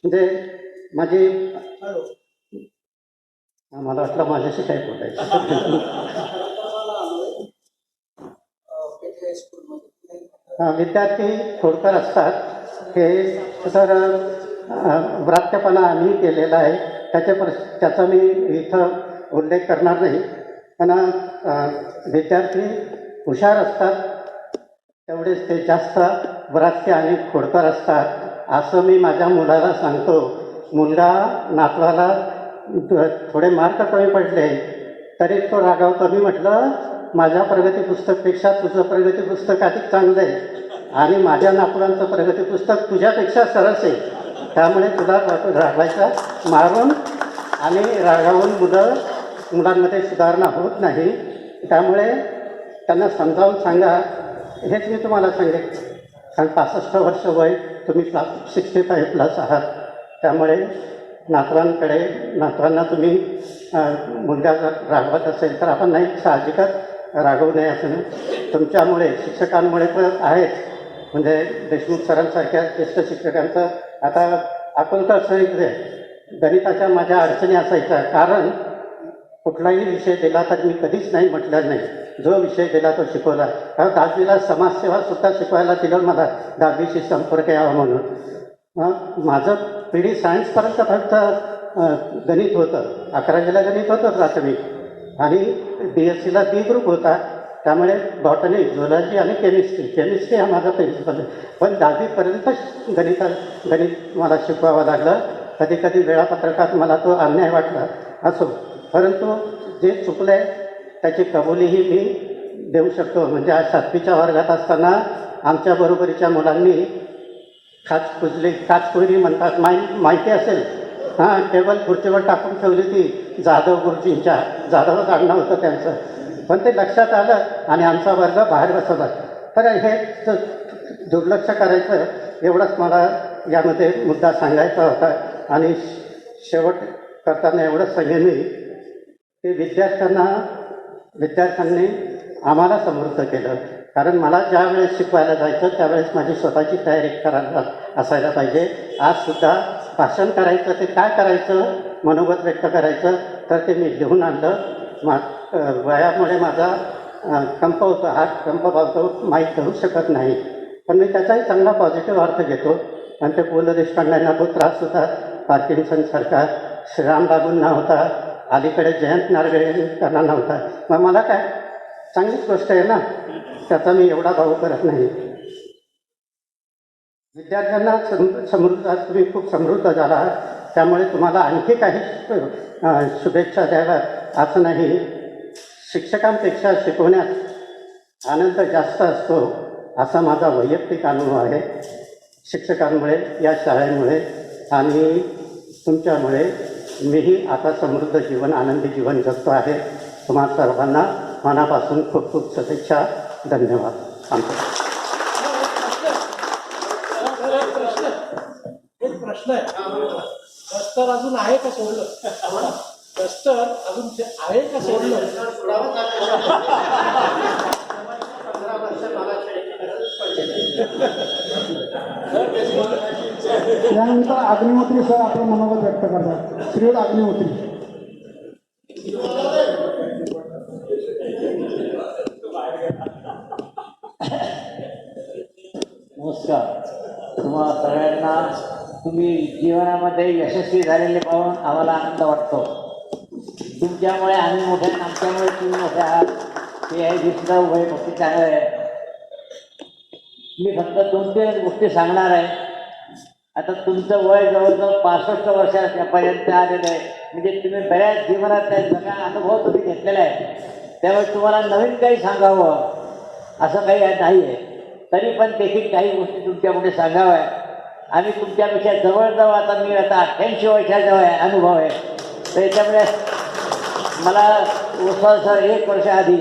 म्हणजे माझी मला वाटलं माझ्याशी काही बोलायचं. विद्यार्थी थोडकर असतात हे तर व्रात्यपणा आम्ही केलेला आहे, त्याचा मी इथं उल्लेख करणार नाही. पण विद्यार्थी हुशार असतात तेवढेच ते जास्त व्रात्य आणि खोडकर असतात असं मी माझ्या मुलाला सांगतो. मुलगा नातवाला थोडे मार्क कमी पडले तरी तो रागावतो. मी म्हटलं माझ्या प्रगती पुस्तकपेक्षा तुझं प्रगती पुस्तक अधिक चांगलं आहे आणि माझ्या नातवांचं प्रगती पुस्तक तुझ्यापेक्षा सरस आहे, त्यामुळे तुला रागवायचं मारून आणि रागावून मुलांमध्ये सुधारणा होत नाही. त्यामुळे त्यांना समजावून सांगा. हेच मी तुम्हाला सांगेन कारण 65 वर्ष वय, तुम्ही 65+ आहात. त्यामुळे नातवांना तुम्ही मुलगा जर रागवत असेल तर आपण नाही साहजिकच रागवू नये असं नाही. तुमच्यामुळे शिक्षकांमुळे तर आहेच, म्हणजे देशमुख सरांसारख्या ज्येष्ठ शिक्षकांचं आता आकुलता असं इकडे गणिताच्या माझ्या अडचणी असायच्या. कारण कुठलाही विषय दिला तर मी कधीच नाही म्हटलं नाही, जो विषय दिला तो शिकवला. कारण 10वीला समाजसेवासुद्धा शिकवायला दिलं मला, 10वीशी संपर्क यावा म्हणून. माझं PD सायन्सपर्यंत फक्त गणित होतं, 11वीला गणित होतं प्राथमिक आणि BScला B ग्रुप होता. त्यामुळे बॉटनी, झुलॉजी आणि केमिस्ट्री हा माझा प्रिन्सिपल आहे. पण 10वीपर्यंत गणित मला शिकवावं लागलं. कधी कधी वेळापत्रकात मला तो अन्याय वाटला असो, परंतु जे चुकलं आहे त्याची कबुलीही मी देऊ शकतो. म्हणजे आज 7वीच्या वर्गात असताना आमच्या बरोबरीच्या मुलांनी काचकुजली म्हणतात, माहिती असेल हां, टेबल खुर्चीवर टाकून ठेवली ती जाधव गुरुजींच्या, जाधवच आडनाव होतं त्यांचं. पण ते लक्षात आलं आणि आमचा वर्ग बाहेर बसवला. तर हे दुर्लक्ष करायचं एवढंच मला यामध्ये मुद्दा सांगायचा होता. आणि शेवट करताना एवढंच सांगेन मी की विद्यार्थ्यांनी आम्हाला समृद्ध केलं. कारण मला ज्या वेळेस शिकवायला जायचं त्यावेळेस माझी स्वतःची तयारी करायला असायला पाहिजे. आजसुद्धा भाषण करायचं, ते काय करायचं, मनोगत व्यक्त करायचं, तर ते मी लिहून आणलं. वयामुळे माझा कंप होता, हात कंप पावतो, माहीत धरू शकत नाही. पण मी त्याचाही चांगला पॉझिटिव्ह अर्थ घेतो. आणि ते पु ल देशपांड्यांना तो त्रास होता, पार्किन्सनसारखा, श्रीराम बाबूंना होता, अलीकडे जयंत नारळीकरांना नव्हता. मग मला काय, चांगलीच गोष्ट आहे ना, त्याचा मी एवढा भाव करत नाही. विद्यार्थ्यांना तुम्ही खूप समृद्ध झाला आहात, त्यामुळे तुम्हाला आणखी काही शुभेच्छा द्याव्या असं नाही. शिक्षकांपेक्षा शिकवण्यात आनंद जास्त असतो असा माझा वैयक्तिक अनुभव आहे. शिक्षकांमुळे, या शाळेमुळे आणि तुमच्यामुळे मीही आता समृद्ध जीवन, आनंदी जीवन जगतो आहे. तुम्हा सर्वांना मनापासून खूप खूप शुभेच्छा. धन्यवाद. एक प्रश्न आहे, दस्तर अजून आहे का सोडलं? दस्तर अजून आहे का सोडलं? यानंतर अग्निहोत्री सर आपलं मनोगत व्यक्त करतात. श्रीयुत अग्निहोत्री. नमस्कार. तुम्हा सगळ्यांना तुम्ही जीवनामध्ये यशस्वी झालेले पाहून आम्हाला आनंद वाटतो. तुमच्यामुळे आम्ही मोठे, आमच्यामुळे तुम्ही मोठे आहात, हे दिसणं वय गोष्टी चांगलं आहे. मी फक्त 2-3 गोष्टी सांगणार आहे. आता तुमचं वय जवळजवळ 65 वर्षापर्यंत आलेलं आहे. म्हणजे तुम्ही बऱ्याच जीवनात सगळा अनुभव तुम्ही घेतलेला आहे. त्यामुळे तुम्हाला नवीन काही सांगावं असं काही नाही आहे. तरी पण देखील काही गोष्टी तुमच्यापुढे सांगाव्या. आणि तुमच्यापेक्षा जवळजवळ आता मी 88 वर्षाचा अनुभव आहे. तर याच्यामुळे मला सर 1 वर्ष आधी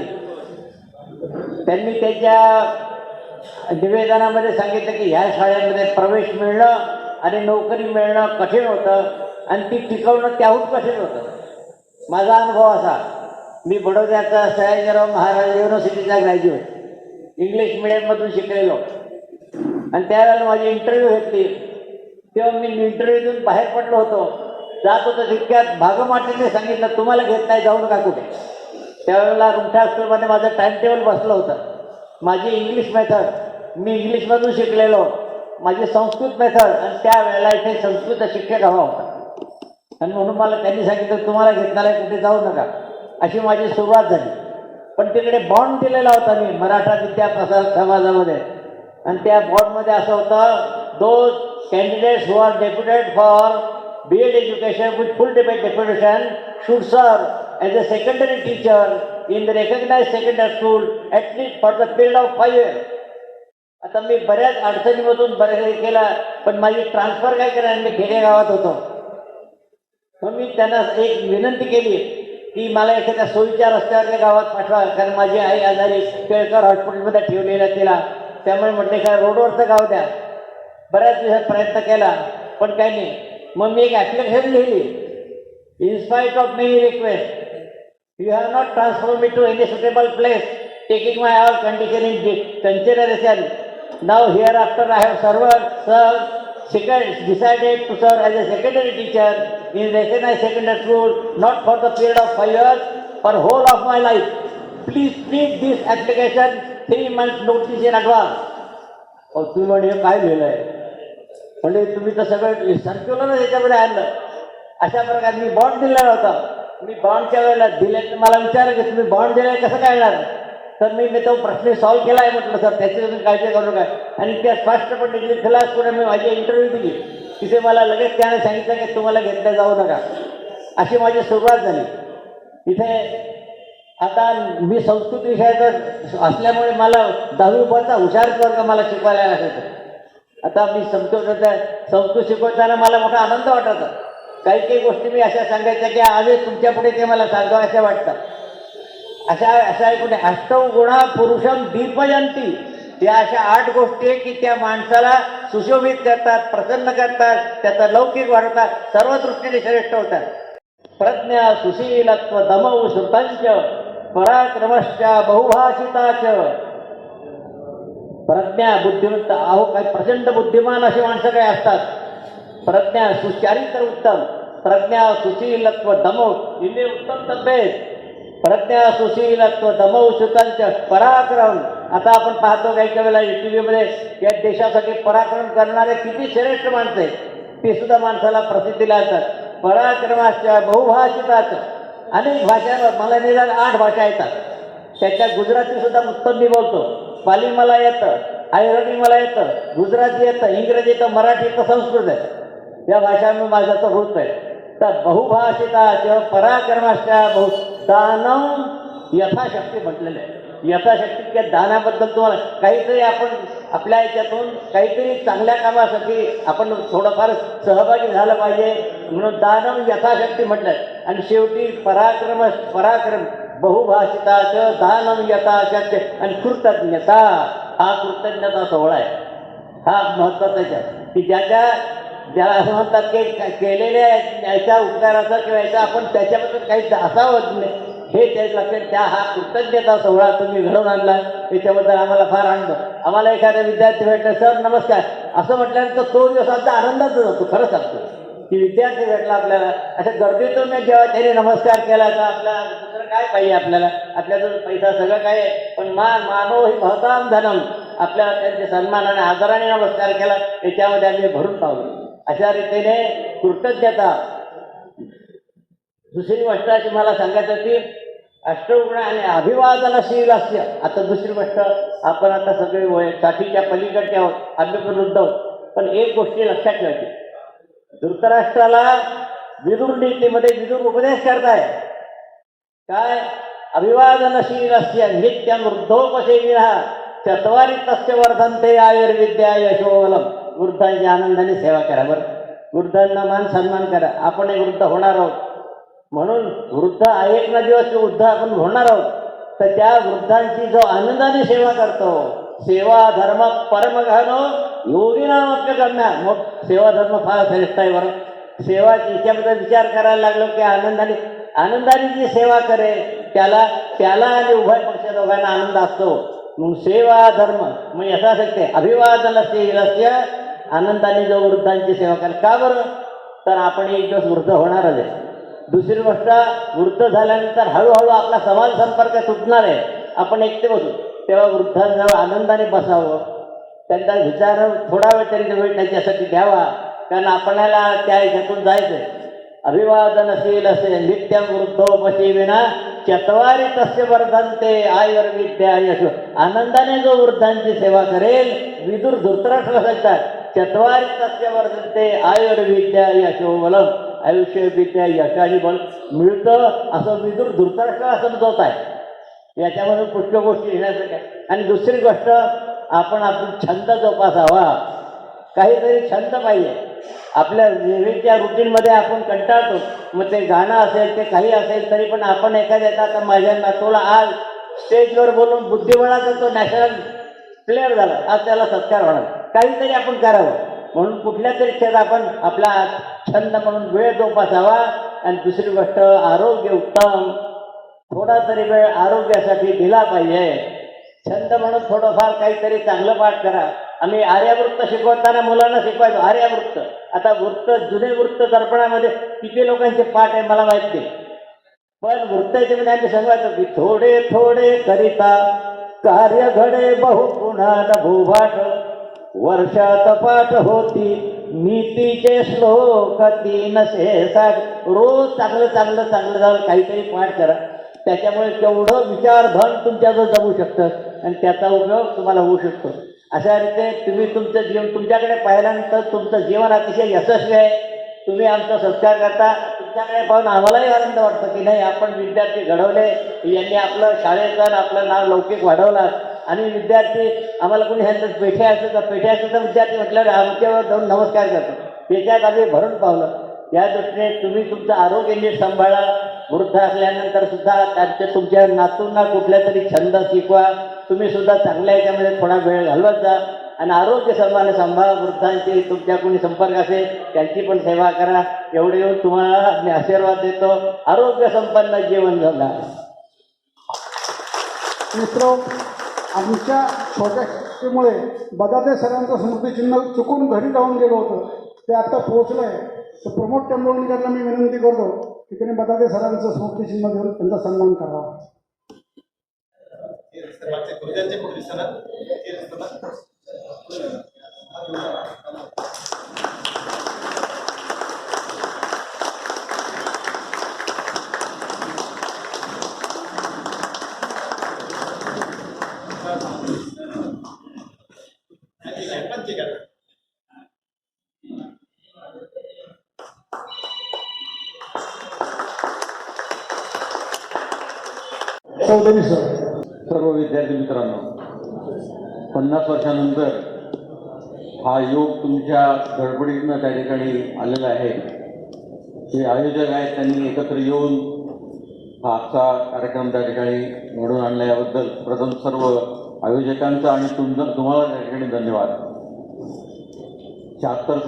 त्यांनी त्यांच्या निवेदनामध्ये सांगितलं की ह्या शाळेमध्ये प्रवेश मिळणं आणि नोकरी मिळणं कठीण होतं आणि ती टिकवणं त्याहून कठीण होतं. माझा अनुभव असा, मी बडोद्याचा सयाजीराव महाराज युनिव्हर्सिटीचा ग्रॅज्युएट, इंग्लिश मिडियममधून शिकलेलो. आणि त्यावेळेला माझी इंटरव्ह्यू घेतली, तेव्हा मी इंटरव्ह्यू देऊन बाहेर पडलो होतो. जात होतं तितक्यात भागमाटीने सांगितलं तुम्हाला घेत नाही, जाऊ नका कुठे. त्यावेळेला रुमठा स्कूलमध्ये माझं टाइम टेबल बसलं होतं. माझी इंग्लिश मेथड, मी इंग्लिशमधून शिकलेलो, माझी संस्कृत मेथड, आणि त्यावेळेला इथे संस्कृत शिक्षक हवा होता. आणि म्हणून मला त्यांनी सांगितलं तुम्हाला घेतणार आहे, कुठे जाऊ नका. अशी माझी सुरुवात झाली. पण तिकडे बॉन्ड दिलेला होता मी मराठा विद्या प्रसार समाजामध्ये. आणि त्या बॉन्डमध्ये असं होतं, those candidates who are deputed for BEd education with full deputation should serve as a secondary teacher in the recognized secondary school at least for the period of 5 years. आता मी बऱ्याच अडचणीमधून बऱ्याच केला, पण माझी ट्रान्सफर काय करा, मी खेडेगावात होतो. मग मी त्यांना एक विनंती केली की मला एखाद्या सोयीच्या रस्त्यावरच्या गावात पाठवा, कारण माझी आई आजारी केळकर हॉस्पिटलमध्ये ठेवलेला तिला. त्यामुळे म्हटले काय रोडवरचं गाव द्या. बऱ्याच दिवसात प्रयत्न केला, पण काही नाही. मग मी एक ॲप्लिकेशन लिहिली, in spite of many request you have not transfer me to any suitable place taking my all condition in consideration. Now here after I have decided to serve as a secondary teacher in recognized secondary school, not for the period of 5 years, for whole of my life. Please treat this application 3 months notice in advance. तुम्ही म्हणजे काय लिहिलं आहे म्हणजे तुम्ही तर सगळं सर्क्युलर याच्यामध्ये आणलं. अशा प्रकारे मी बॉन्ड दिलेला होता. मी बॉन्डच्या वेळेला दिले, मला विचारलं की तुम्ही बॉन्ड दिलाय कसं काय येणार. तर मी तो प्रश्न सॉल्व्ह केला आहे म्हटलं सर, त्याची तुम्ही काळजी करू नका. आणि त्या स्पष्टपणे दिला पुढे मी माझी इंटरव्ह्यू दिली. तिथे मला लगेच त्याने सांगितलं की तुम्हाला घेतलं जाऊ नका. अशी माझी सुरुवात झाली. इथे आता मी संस्कृत विषयाचं असल्यामुळे मला 10वी पर्यंत हुशार वर्ग मला शिकवायला असायचं. आता मी संस्कृत शिकवताना मला मोठा आनंद वाटायचा. काही काही गोष्टी मी अशा सांगायच्या की आजच तुमच्या पुढे ते मला सांगावं अशा वाटतं. अशा कुठे अष्टौ गुणा पुरुषम दीपयंती, त्या अशा 8 गोष्टी आहे की त्या माणसाला सुशोभित करतात, प्रसन्न करतात, त्याचा लौकिक वाढवतात, सर्व दृष्टीने श्रेष्ठ होतात. प्रज्ञा सुशीलत्व दमौ श्रुतंच पराक्रमश्च बहुभाषिताच. प्रज्ञा बुद्धिमंत, अहो काही प्रचंड बुद्धिमान अशी माणसं काही असतात. प्रज्ञा सुचारित्र उत्तम, प्रज्ञा सुशीलत्व दमौ, इथे उत्तम तब्येत. प्रज्ञा सुशीलत्व दमौ श्रुतंच पराक्रम. आता आपण पाहतो काही काही वेळेला टीव्हीमध्ये या देशासाठी पराक्रम करणारे किती श्रेष्ठ माणसं आहेत, ते सुद्धा माणसाला प्रसिद्धीला असतात. पराक्रमाच्या बहुभाषिताच, अनेक भाषा, मला निदान 8 भाषा येतात. त्याच्यात गुजराती सुद्धा उत्तम मी बोलतो, पाली मला येतं, आयरणी मला येतं, गुजराती येतं, इंग्रजी येतं, मराठी येतं, संस्कृत आहे. या भाषांमध्ये माझा तो होत आहे. तर बहुभाषिता पराक्रमाच्या दानम यथाशक्ती म्हटलेलं आहे. यथाशक्ती त्या दानाबद्दल तुम्हाला काहीतरी आपण आपल्या याच्यातून काहीतरी चांगल्या कामासाठी आपण थोडंफार सहभागी झालं पाहिजे, म्हणून दानम यथाशक्ती म्हटलं. आणि शेवटी पराक्रम बहुभाषिताचं दानम यथाशक्ती. आणि कृतज्ञता, हा कृतज्ञता सोहळा आहे. हा महत्त्वाचा आहे की ज्याला असं म्हणतात की केलेल्या याच्या उपकाराचा किंवा याचा आपण त्याच्याबद्दल काही असावं हे त्याच लक्षात त्या हा कृतज्ञता सोहळा तुम्ही घडवून आणला, त्याच्याबद्दल आम्हाला फार आनंद. आम्हाला एखादा विद्यार्थी भेटला, सर नमस्कार असं म्हटल्यानंतर तो दिवस आमचा आनंदाच होतो. खरं सांगतो की विद्यार्थी भेटला आपल्याला, अशा गर्दीतून जेव्हा त्याने नमस्कार केला तर आपल्याला दुसरं काय पाहिजे, आपल्याजवळ पैसा सगळं काय आहे, पण मानव ही महताम धनम. आपल्याला त्यांचे सन्मानाने आदराने नमस्कार केला, त्याच्यामध्ये आम्ही भरून पावलो. अशा रीतीने कृतज्ञता. दुसरी गोष्ट अशी मला सांगायचं की अष्टगुण आणि अभिवादनशील असते. आता दुसरी गोष्ट, आपण आता सगळे 60च्या पलीकडचे आहोत, आम्ही पण वृद्ध आहोत, पण एक गोष्टी लक्षात ठेवायची. धृतराष्ट्राला विदुर नीतीमध्ये विदुर उपदेश करताय काय, अभिवादनशील असते नित्यम वृद्धोपसेविना चत्वारी तस्य वर्धन्ते आयुर्विद्या यशोबलम. वृद्धांची आनंदाने सेवा करा. बरं, वृद्धांना मान सन्मान करा. आपण वृद्ध होणार आहोत, म्हणून वृद्ध एक ना दिवस वृद्ध आपण होणार आहोत. तर त्या वृद्धांची जो आनंदाने सेवा करतो, सेवा धर्म परम घानो योगी नामक्य करण्या. मग सेवा धर्म फार श्रेष्ठ आहे. बरं, सेवा याच्याबद्दल विचार करायला लागलो की आनंदाने जी सेवा करेल त्याला आणि उभय पक्ष दोघांना आनंद असतो. मग सेवा धर्म मग याचा शकते अभिवादनस्य आनंदाने जो वृद्धांची सेवा करेल. का बरं? तर आपण एक दिवस वृद्ध होणारच आहे. दुसरी गोष्ट, वृद्ध झाल्यानंतर हळूहळू आपला समाज संपर्क तुटणार आहे. आपण एकटे बसू, तेव्हा वृद्धांजवळ आनंदाने बसावं, त्यांचा विचार थोडा वेळ तरी वेळ त्याच्यासाठी द्यावा, कारण आपल्याला त्या ह्याच्यातून जायचं आहे. अभिवादनशील असे नित्यम वृद्धोपशी विना चत्वारी तस्य वर्धन्ते आयुर्विद्या यश. आनंदाने जो वृद्धांची सेवा करेल, विदुर धृतराष्ट्र सांगतात चत्वारी तस्य वर्धन्ते आयुर्विद्या यशो बलम. आयुष्य विद्या यशाची बल मिळतं असं विदुर धृतराष्ट्र समजवत आहे. याच्यामध्ये पुष्कळ गोष्टी घेण्यासारख्या. आणि दुसरी गोष्ट, आपण छंद जोपासावा. काहीतरी छंद पाहिजे. आपल्या नेहमीच्या रुटीनमध्ये आपण कंटाळतो, मग ते गाणं असेल ते काही असेल तरी पण आपण एखाद्याचा आता माझ्या नातूला आज स्टेजवर बोलून बुद्धिबळाचा तो नॅशनल प्लेअर झाला, आज त्याला सत्कार होणार. काहीतरी आपण करावं म्हणून कुठल्या तरी क्षेत्रात आपण आपला छंद म्हणून वेळ जोपासावा. आणि दुसरी गोष्ट, आरोग्य उत्तम, थोडा तरी वेळ आरोग्यासाठी दिला पाहिजे. छंद म्हणून थोडंफार काहीतरी चांगलं पाठ करा. आम्ही आर्यावृत्त शिकवताना मुलांना शिकवायचो आर्यावृत्त. आता जुने वृत्त दर्पणामध्ये किती लोकांचे पाठ आहे मला माहीत नाही, पण वृत्ताचे मध्ये आम्ही सांगायचो की थोडे थोडे करिता कार्य घडे बहु पुन्हा भूभाट. वर्षात पाठ होती नीतीचे श्लोक 360. रोज चांगलं चांगलं चांगलं जाऊन काहीतरी पाठ करा. त्याच्यामुळे केवढं विचारधन तुमच्याजवळ जमू शकतं आणि त्याचा उपयोग तुम्हाला होऊ शकतो. अशा रीते तुम्ही तुमचं जीवन, तुमच्याकडे पाहिल्यानंतर तुमचं जीवन अतिशय यशस्वी आहे. तुम्ही आमचा सत्कार करता. तुमच्याकडे पाहून आम्हालाही आनंद वाटतो की नाही, आपण विद्यार्थी घडवले, यांनी आपलं शाळेचं आपलं नाव लौकिक वाढवलं. आणि विद्यार्थी आम्हाला कोणी सांगितलं पेठे असतं तर पेठे असतं तर विद्यार्थी म्हटल्यावर आमच्यावर जाऊन नमस्कार करतो. त्याच्यात आम्ही भरून पावलं. या दृष्टीने तुम्ही तुमचं आरोग्य नीट सांभाळा. वृद्ध असल्यानंतर सुद्धा तुमच्या नातूंना कुठल्या तरी छंद शिकवा. तुम्ही सुद्धा चांगल्या याच्यामध्ये थोडा वेळ घालवत जा आणि आरोग्य सांभाळा. वृद्धांची तुमच्या कोणी संपर्क असेल त्यांची पण सेवा करा. एवढे येऊन तुम्हाला मी आशीर्वाद देतो. आरोग्य संपन्न जीवन जगा. मित्र, आमच्या छोट्या शक्तीमुळे बदाते सरांचं स्मृतिचिन्ह चुकून घरी जाऊन गेलो होतं, ते आता पोहोचलं आहे. तर प्रमोद टेंबोळकरांना मी विनंती करतो की त्यांनी बदाते सरांचं स्मृतिचिन्ह देऊन त्यांचा सन्मान करावा. चौधरी सर. सर्व विद्यार्थी मित्रांनो, 50 वर्षानंतर हा योग तुमच्या गडबडीतनं त्या ठिकाणी आलेला आहे. जे आयोजक आहेत त्यांनी एकत्र येऊन हा आजचा कार्यक्रम त्या ठिकाणी घडवून आणला, याबद्दल प्रथम सर्व आयोजकांचा आणि तुम्हाला त्या ठिकाणी धन्यवाद. 76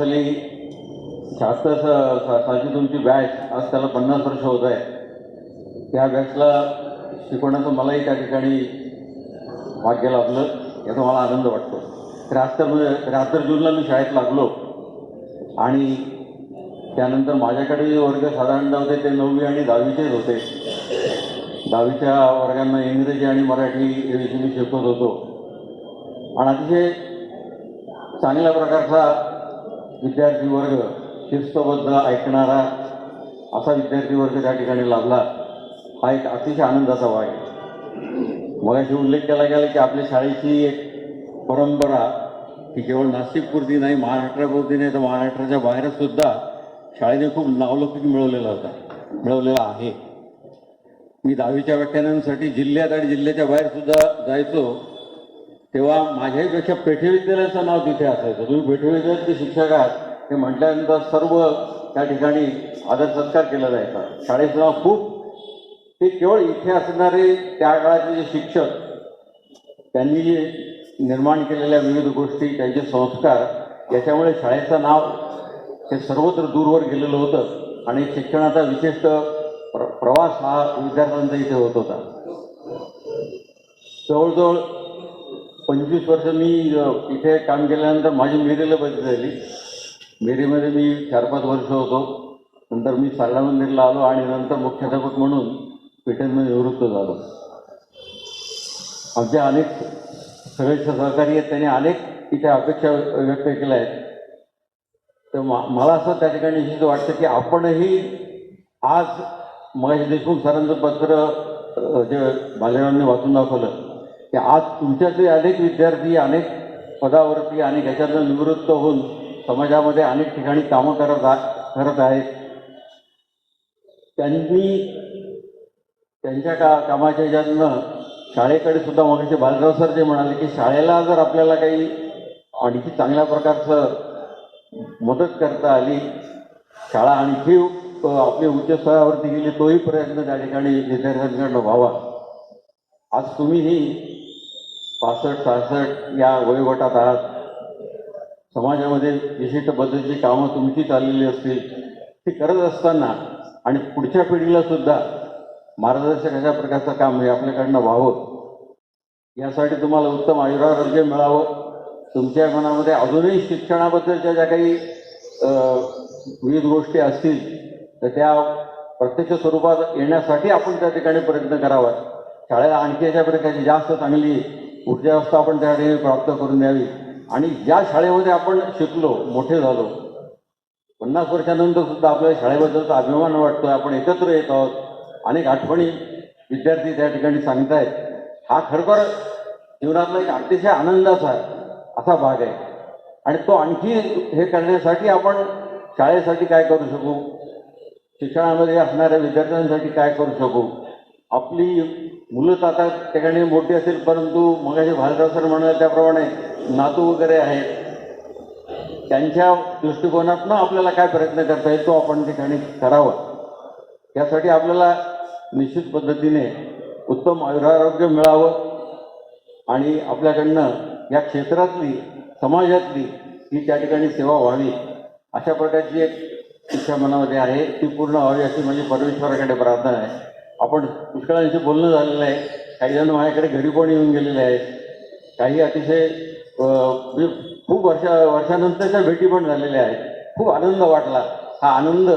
साली तुमची बॅच, आज त्याला 50 वर्ष होत आहे. त्या बॅचला शिकवण्याचं मलाही त्या ठिकाणी भाग्य लाभलं, याचा मला आनंद वाटतो. 73 जूनला मी शाळेत लागलो आणि त्यानंतर माझ्याकडे वर्ग साधारणतः होते ते 9वी आणि 10वीचेच होते. 10वीच्या वर्गांना इंग्रजी आणि मराठी विषय मी शिकवत होतो आणि अतिशय चांगल्या प्रकारचा विद्यार्थी वर्ग, शिस्तबद्ध ऐकणारा असा विद्यार्थी वर्ग त्या ठिकाणी लाभला. हा एक अतिशय आनंदाचा भाग आहे. मगाशी उल्लेख केला गेला की आपल्या शाळेची एक परंपरा ही केवळ नाशिकपुरती नाही, महाराष्ट्रापुरती नाही, तर महाराष्ट्राच्या बाहेरच सुद्धा शाळेने खूप नावलौकिक मिळवलेला आहे. मी 10वीच्या व्याख्यानांसाठी जिल्ह्यात आणि जिल्ह्याच्या बाहेर सुद्धा जायचो, तेव्हा माझ्याहीपेक्षा पेठे विद्यालयाचं नाव तिथे असायचं. तुम्ही पेठे विद्यालयाचे शिक्षक आहात हे म्हटल्यानंतर सर्व त्या ठिकाणी आदर सत्कार केला जायचा. शाळेचं नाव खूप, ते केवळ इथे असणारे त्या काळाचे जे शिक्षक, त्यांनी जे निर्माण केलेल्या विविध गोष्टी, त्यांचे संस्कार, याच्यामुळे शाळेचं नाव हे सर्वत्र दूरवर गेलेलं होतं आणि शिक्षणाचा विशिष्ट प्रवास हा विद्यार्थ्यांचा इथे होत होता. जवळजवळ 25 वर्ष मी इथे काम केल्यानंतर माझी मेरीला बदली झाली. मेरीमध्ये मी 4-5 वर्ष होतो. नंतर मी सारडा मंदिरला आलो आणि नंतर मुख्याध्यापक म्हणून पेटनमध्ये निवृत्त झालो. आमच्या अनेक सगळे सहकारी आहेत, त्यांनी अनेक इथे अपेक्षा व्यक्त केल्या आहेत. तर मला असं त्या ठिकाणी निश्चित वाटतं की आपणही आज महेश देशमुख सरांचं पत्र जे भालेरावांनी वाचून दाखवलं की आज तुमच्यातले अनेक विद्यार्थी अनेक पदावरती आणि याच्यातनं निवृत्त होऊन समाजामध्ये अनेक ठिकाणी कामं करत आहेत. त्यांनी त्यांच्या कामाच्या ह्याच्यातनं शाळेकडे सुद्धा मगाशी बालराव सर जे म्हणाले की शाळेला जर आपल्याला काही आणखी चांगल्या प्रकारचं मदत करता आली, शाळा आणखी आपली उच्च स्तरावरती गेली, तोही प्रयत्न त्या ठिकाणी विद्यार्थ्यांकडनं व्हावा. आज तुम्हीही 65-66 या वयोगटात आहात. समाजामध्ये विशिष्ट पद्धतीची कामं तुमची चाललेली असतील, ती करत असताना आणि पुढच्या पिढीला सुद्धा मार्गदर्शक अशा प्रकारचं काम हे आपल्याकडनं व्हावं, यासाठी तुम्हाला उत्तम आयुरारोग्य मिळावं. तुमच्या मनामध्ये अजूनही शिक्षणाबद्दलच्या ज्या काही विविध गोष्टी असतील तर त्या प्रत्यक्ष स्वरूपात येण्यासाठी आपण त्या ठिकाणी प्रयत्न करावा. शाळेला आणखी अशा प्रकारची जास्त चांगली ऊर्जा व्यवस्था आपण त्या ठिकाणी प्राप्त करून द्यावी. आणि ज्या शाळेमध्ये आपण शिकलो, मोठे झालो, 50 वर्षानंतर सुद्धा आपल्याला शाळेबद्दलचा अभिमान वाटतो. आपण एकत्र येत आहोत, अनेक आठवणी विद्यार्थी त्या ठिकाणी सांगतायत. हा खरोखर जीवनातला एक अतिशय आनंदाचा असा भाग आहे. आणि तो आणखी हे करण्यासाठी आपण शाळेसाठी काय करू शकू, शिक्षणामध्ये असणाऱ्या विद्यार्थ्यांसाठी काय करू शकू. आपली मुलं तर आता ठिकाणी मोठी असेल, परंतु मगाशी भालराव सर म्हणाले त्याप्रमाणे नातू वगैरे आहेत, त्यांच्या दृष्टिकोनातनं आपल्याला काय प्रयत्न करता येईल तो आपण ठिकाणी करावा. यासाठी आपल्याला निश्चित पद्धतीने उत्तम आयुरारोग्य मिळावं आणि आपल्याकडनं या क्षेत्रातली समाजातली ही त्या ठिकाणी सेवा व्हावी अशा प्रकारची एक इच्छा मनामध्ये आहे. ती पूर्ण व्हावी अशी माझी परमेश्वराकडे प्रार्थना आहे. आपण पुष्कळांशी बोलणं झालेलं आहे. काही जण माझ्याकडे घरी पण येऊन गेलेले आहेत. काही अतिशय खूप वर्षानंतरच्या भेटी पण झालेल्या आहेत. खूप आनंद वाटला. हा आनंद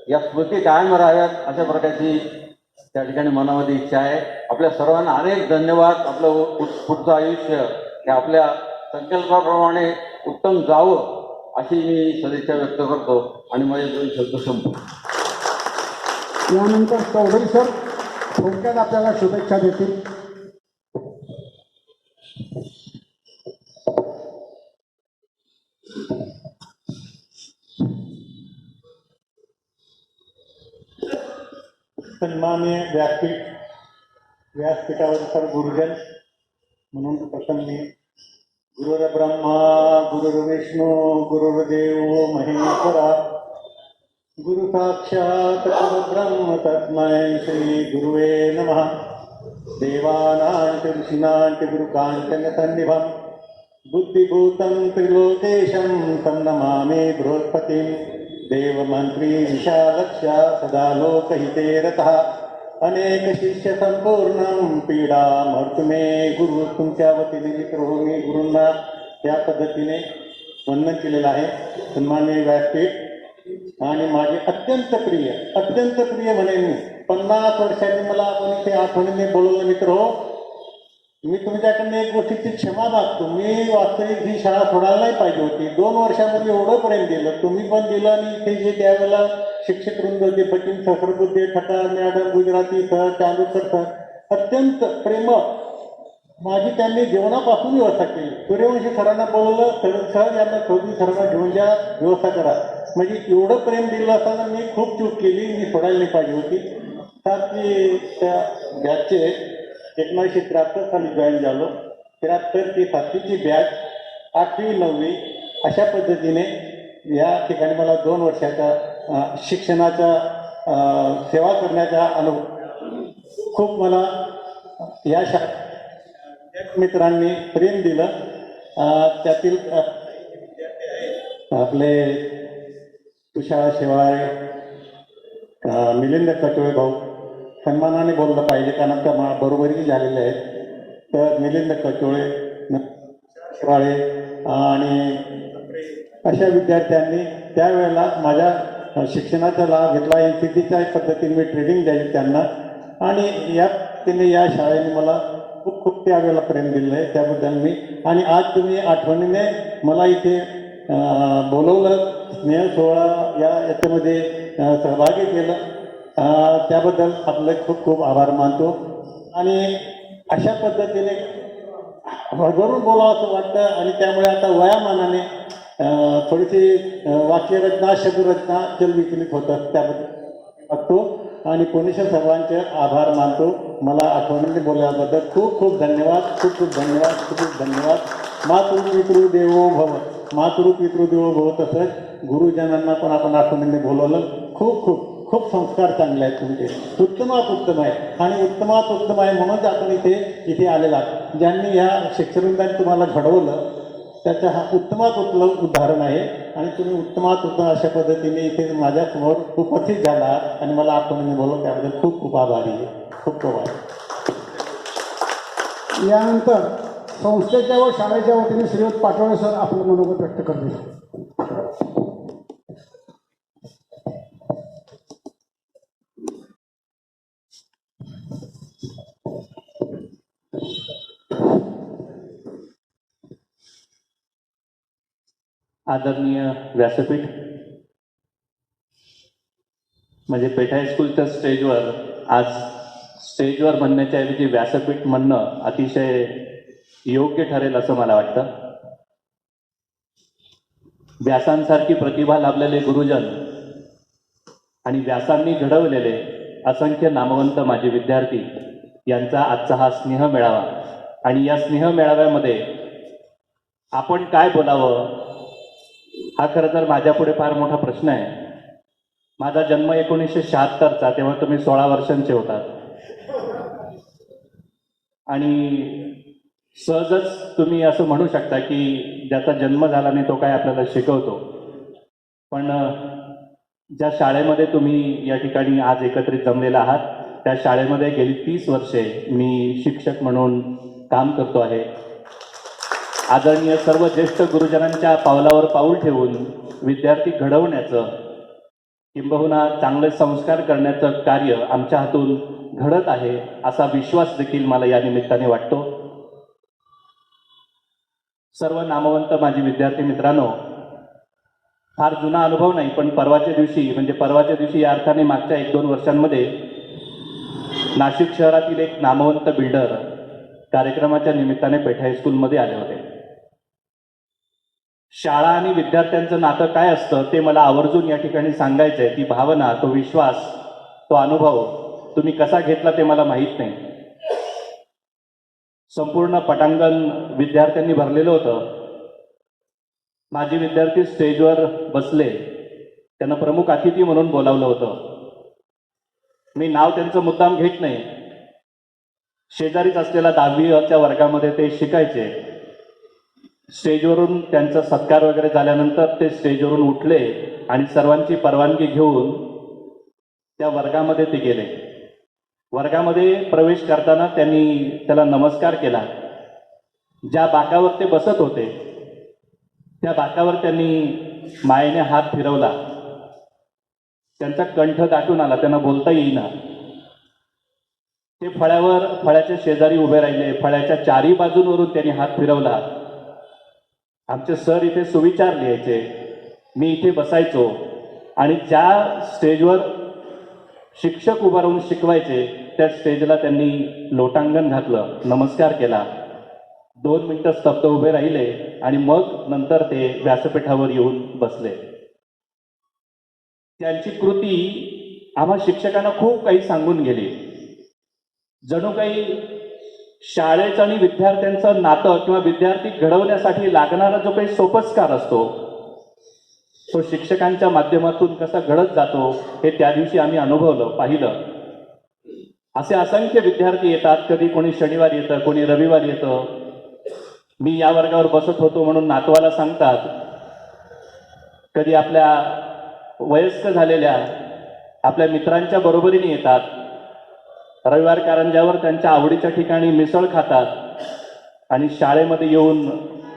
या स्मृती कायम राहाव्यात अशा प्रकारची त्या ठिकाणी मनामध्ये इच्छा आहे. आपल्या सर्वांना अनेक धन्यवाद. आपलं पुढचं आयुष्य हे आपल्या संकल्पाप्रमाणे उत्तम जावं अशी मी सदिच्छा व्यक्त करतो आणि माझे 2 शब्द संपतो. यानंतर चौधरी सर थोडक्यात आपल्याला शुभेच्छा देतील. सन्माननीय व्यासपीठावर सर गुरुजन म्हणून प्रथम मी गुरुर्ब्रह्मा गुरुर्विष्णू गुरुर्देव महेश्वरा गुरु साक्षात परब्रह्म तस्मै श्री गुरुवे नमः. देवानांच ऋषीणांच गुरुकांचन सन्निभं बुद्धिभूतं त्रिलोकेशं तं नमामि बृहस्पतिं. देवमंत्री विशालक्ष्या सदा लोकहिते रतः अनेक शिष्य संपूर्ण पीडा मर्तुमे. गुरु तुमच्या वतीने मित्र हो, मी गुरूंना त्या पद्धतीने वंदन केलेलं आहे. सन्माननीय व्यासपीठ आणि माझे अत्यंत प्रिय म्हणेन मी. 50 वर्षांनी मला आपण इथे आठवणीने बोलवलं मित्र हो. मी तुमच्याकडनं एक गोष्टीची क्षमा मागतो. मी वास्तविक ही शाळा सोडायला नाही पाहिजे होती. 2 वर्षामध्ये एवढं प्रेम दिलं, तुम्ही पण दिलं. आणि इथे जे त्यावेळेला शिक्षक वृंद होते, बचिन सहस्रबुद्धे, ठटार madam, Gujarati sir, Chandurkar sir, अत्यंत प्रेम माझी त्यांनी जेवणापासून व्यवस्था केली. सूर्यवंशी सरांना बोलवलं, सर यांना चौधरी सरांना घेऊन जा, व्यवस्था करा. म्हणजे एवढं प्रेम दिलं असताना मी खूप चूक केली. मी सोडायला नाही पाहिजे होती. सातवी त्या बॅचचे 1973 साली जॉईन झालो. 73 ती 7वीची बॅच, 8वी 9वी अशा पद्धतीने या ठिकाणी मला 2 वर्षाचा शिक्षणाचा सेवा करण्याचा अनुभव. खूप मला या मित्रांनी प्रेम दिलं. त्यातील आपले तुषार शेवाळे, मिलिंद कटोळे भाऊ सन्मानाने बोललं पाहिजे कारण का बरोबरी झालेले आहेत. तर मिलिंद कटोळे, शेवाळे आणि अशा विद्यार्थ्यांनी त्यावेळेला माझ्या शिक्षणाचा लाभ घेतला. NCTच्या पद्धतीने मी ट्रेनिंग द्यायची त्यांना आणि त्यांनी या शाळेने मला खूप खूप त्यावेळेला प्रेम दिलं आहे त्याबद्दल मी. आणि आज तुम्ही आठवणीने मला इथे बोलवलं, स्नेह सोहळा याच्यामध्ये सहभागी केलं, त्याबद्दल आपले खूप खूप आभार मानतो. आणि अशा पद्धतीने भरभरून बोलावं असं वाटतं आणि त्यामुळे आता वयामानाने थोडीशी वाक्यरचना शब्दरचना चलविचलित होतात त्याबद्दल बघतो आणि पुणेश सर्वांचे आभार मानतो. मला आठवणीने बोलल्याबद्दल खूप खूप धन्यवाद, खूप खूप धन्यवाद, खूप खूप धन्यवाद. मातृपितृ देवो भव, मातृपितृ देवो भव. तसंच गुरुजनांना पण आपण आठवणीने बोलवलं. खूप खूप खूप संस्कार चांगले आहेत तुमचे, उत्तमात उत्तम आहे आणि उत्तमात उत्तम आहे म्हणूनच आपण इथे आलेला आहात. ज्यांनी ह्या शिक्षणविदांनी तुम्हाला घडवलं त्याचं हा उत्तमात उत्तम उदाहरण आहे आणि तुम्ही उत्तमात उत्तम अशा पद्धतीने इथे माझ्यासमोर उपस्थित झाला आणि मला आठवणीने बोलवलं त्याबद्दल खूप खूप आभारी आहे. खूप खूप आभार. यानंतर संस्थेच्या व शाळेच्या वतीने श्रीयुत पाटोळे सर आपलं मनोगत व्यक्त करतील. आदरणीय व्यासपीठ, म्हणजे पेठ हायस्कूलच्या स्टेजवर आज स्टेजवर म्हणण्याच्या ऐवजी व्यासपीठ म्हणणं अतिशय योग्य ठरेल असं मला वाटतं. व्यासांसारखी प्रतिभा लाभलेले गुरुजन आणि व्यासांनी घडवलेले असंख्य नामवंत माजी विद्यार्थी यांचा आजचा हा स्नेह मेळावा आणि या स्नेह मेळाव्यामध्ये आपण काय बोलावं हा खरं तर माझ्यापुढे फार मोठा प्रश्न आहे. माझा जन्म 1976चा, तेव्हा तुम्ही 16 वर्षांचे होतात आणि सहजच तुम्ही असं म्हणू शकता की ज्याचा जन्म झाला नाही तो काय आपल्याला शिकवतो. पण ज्या शाळेमध्ये तुम्ही या ठिकाणी आज एकत्रित जमलेला आहात त्या शाळेमध्ये गेली 30 वर्षे मी शिक्षक म्हणून काम करतो आहे. आदरणीय सर्व ज्येष्ठ गुरुजनांच्या पावलावर पाऊल ठेवून विद्यार्थी घडवण्याचं किंबहुना चांगले संस्कार करण्याचं कार्य आमच्या हातून घडत आहे असा विश्वास देखील मला या निमित्ताने वाटतो. सर्व नामवंत माझी विद्यार्थी मित्रांनो, फार जुना अनुभव नाही पण परवाच्या दिवशी या अर्थाने मागच्या 1-2 वर्षांमध्ये नाशिक शहरातील एक नामवंत बिल्डर कार्यक्रमाच्या निमित्ताने पेठ हायस्कूलमध्ये आले होते. शाळा आणि विद्यार्थ्यांचं नातं काय असतं ते मला आवर्जून या ठिकाणी सांगायचं आहे. ती भावना, तो विश्वास, तो अनुभव तुम्ही कसा घेतला ते मला माहीत नाही. संपूर्ण पटांगण विद्यार्थ्यांनी भरलेलं होतं. माझे विद्यार्थी स्टेजवर बसले, त्यांना प्रमुख अतिथी म्हणून बोलावलं होतं. मी नाव त्यांचं मुद्दाम घेत नाही. शेजारीच असलेल्या 10वीच्या वर्गामध्ये ते शिकायचे. स्टेजवरून त्यांचा सत्कार वगैरे झाल्यानंतर ते स्टेजवरून उठले आणि सर्वांची परवानगी घेऊन त्या वर्गामध्ये ते गेले. वर्गामध्ये प्रवेश करताना त्यांनी त्याला नमस्कार केला. ज्या बाकावर ते बसत होते त्या बाकावर त्यांनी मायेने हात फिरवला. त्यांचा कंठ दाटून आला, त्यांना बोलता येईना. ते फळ्याच्या शेजारी उभे राहिले. फळ्याच्या चारी बाजूंवरून त्यांनी हात फिरवला. आमचे सर इथे सुविचार लिहायचे, मी इथे बसायचो आणि ज्या स्टेजवर शिक्षक उभं राहून शिकवायचे त्या स्टेजला त्यांनी लोटांगण घातलं, नमस्कार केला. 2 मिनिटं स्तब्ध उभे राहिले आणि मग नंतर ते व्यासपीठावर येऊन बसले. त्यांची कृती आम्हा शिक्षकांना खूप काही सांगून गेली. जणू काही शाळेचं आणि विद्यार्थ्यांचं नातं किंवा विद्यार्थी घडवण्यासाठी लागणारा जो काही सोपस्कार असतो तो शिक्षकांच्या माध्यमातून कसा घडत जातो हे त्या दिवशी आम्ही अनुभवलं, पाहिलं. असे असंख्य विद्यार्थी येतात. कधी कोणी शनिवार येतं, कोणी रविवार येतं. मी या वर्गावर बसत होतो म्हणून नातवाला सांगतात. कधी आपल्या वयस्क झालेल्या आपल्या मित्रांच्या बरोबरीने येतात, रविवार कारंज्यावर त्यांच्या आवडीच्या ठिकाणी मिसळ खातात आणि शाळेमध्ये येऊन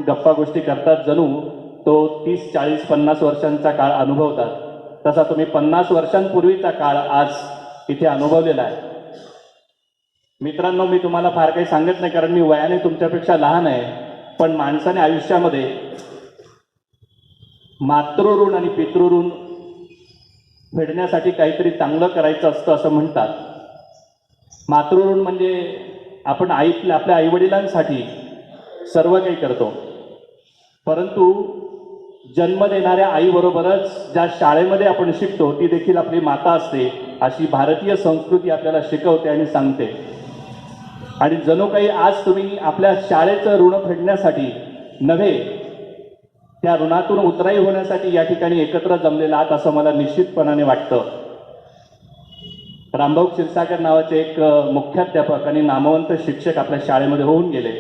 गप्पा गोष्टी करतात, जणू तो 30, 40, 50 वर्षांचा काळ अनुभवतात. तसा तुम्ही 50 वर्षांपूर्वीचा काळ आज इथे अनुभवलेला आहे. मित्रांनो, मी तुम्हाला फार काही सांगत नाही कारण मी वयाने तुमच्यापेक्षा लहान आहे, पण माणसाने आयुष्यामध्ये मातृऋण आणि पितृऋण फेडण्यासाठी काहीतरी चांगलं करायचं असतं असं म्हणतात. मातृऋण म्हणजे आपण आपल्या आईवडिलांसाठी सर्व काही करतो, परंतु जन्म देणाऱ्या आईबरोबरच ज्या शाळेमध्ये आपण शिकतो ती देखील आपली माता असते, अशी भारतीय संस्कृती आपल्याला शिकवते आणि सांगते. आणि जणू काही आज तुम्ही आपल्या शाळेचं ऋण फेडण्यासाठी नव्हे, त्या ऋणातून उतराई होण्यासाठी या ठिकाणी एकत्र जमलेला आहात असं मला निश्चितपणाने वाटतं. रामभाऊ क्षीरसागर नावाचे एक मुख्याध्यापक आणि नामवंत शिक्षक आपल्या शाळेमध्ये होऊन गेले.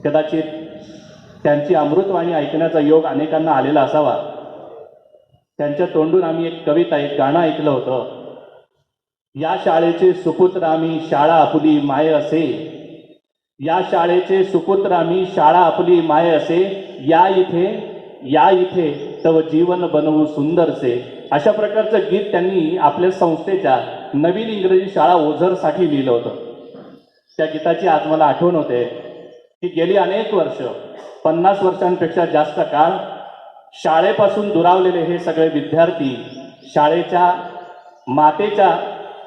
कदाचित त्यांची अमृतवाणी ऐकण्याचा योग अनेकांना आलेला असावा. त्यांच्या तोंडून आम्ही एक कविता, एक गाणं ऐकलं होतं. या शाळेचे सुपुत्र आम्ही, शाळा आपली माय असे. या शाळेचे सुपुत्र आम्ही, शाळा आपली माय असे. या इथे तव जीवन बनवू सुंदरसे. अशा प्रकारचं गीत त्यांनी आपल्या संस्थेच्या नवीन इंग्रजी शाळा ओझरसाठी लिहिलं होतं. त्या गीताची आज मला आठवण होते की गेली अनेक वर्ष, 50 वर्षांपेक्षा जास्त काळ शाळेपासून दुरावलेले हे सगळे विद्यार्थी शाळेच्या मातेच्या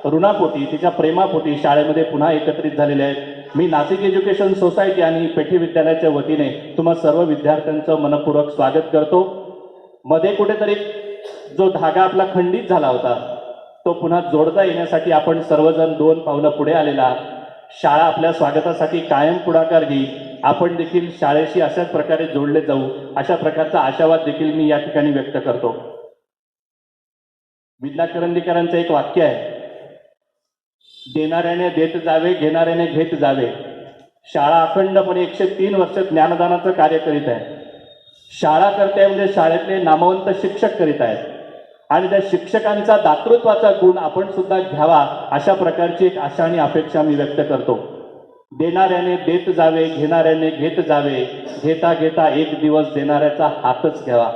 ऋणापोटी, तिच्या प्रेमापोटी शाळेमध्ये पुन्हा एकत्रित झालेले आहेत. मी नाशिक एज्युकेशन सोसायटी आणि पेठी विद्यालयाच्या वतीने तुम्हा सर्व विद्यार्थ्यांचं मनपूर्वक स्वागत करतो. मध्ये कुठेतरी जो धागा आपला खंडित झाला होता तो पुन्हा जोडता येण्यासाठी आपण सर्वजण 2 पावलं पुढे आलेला. शाळा आपल्या स्वागतासाठी कायम पुढाकार घेईल. आपण देखील शाळेशी अशाच प्रकारे जोडले जाऊ, अशा प्रकारचा आशावाद देखील मी या ठिकाणी व्यक्त करतो. विद्या करंदीकरांचं एक वाक्य आहे, देणाऱ्याने देत जावे, घेणाऱ्याने घेत जावे. शाळा अखंडपणे 103 वर्ष ज्ञानदानाचं कार्य करीत आहे. शाळा करते म्हणजे शाळेतले नामवंत शिक्षक करीत आहेत आणि त्या शिक्षकांचा दातृत्वाचा गुण आपण सुद्धा घ्यावा, अशा प्रकारची एक आशा आणि अपेक्षा मी व्यक्त करतो. देणाऱ्याने देत जावे, घेणाऱ्याने घेत जावे. घेता घेता एक दिवस देणाऱ्याचा हातच घ्यावा.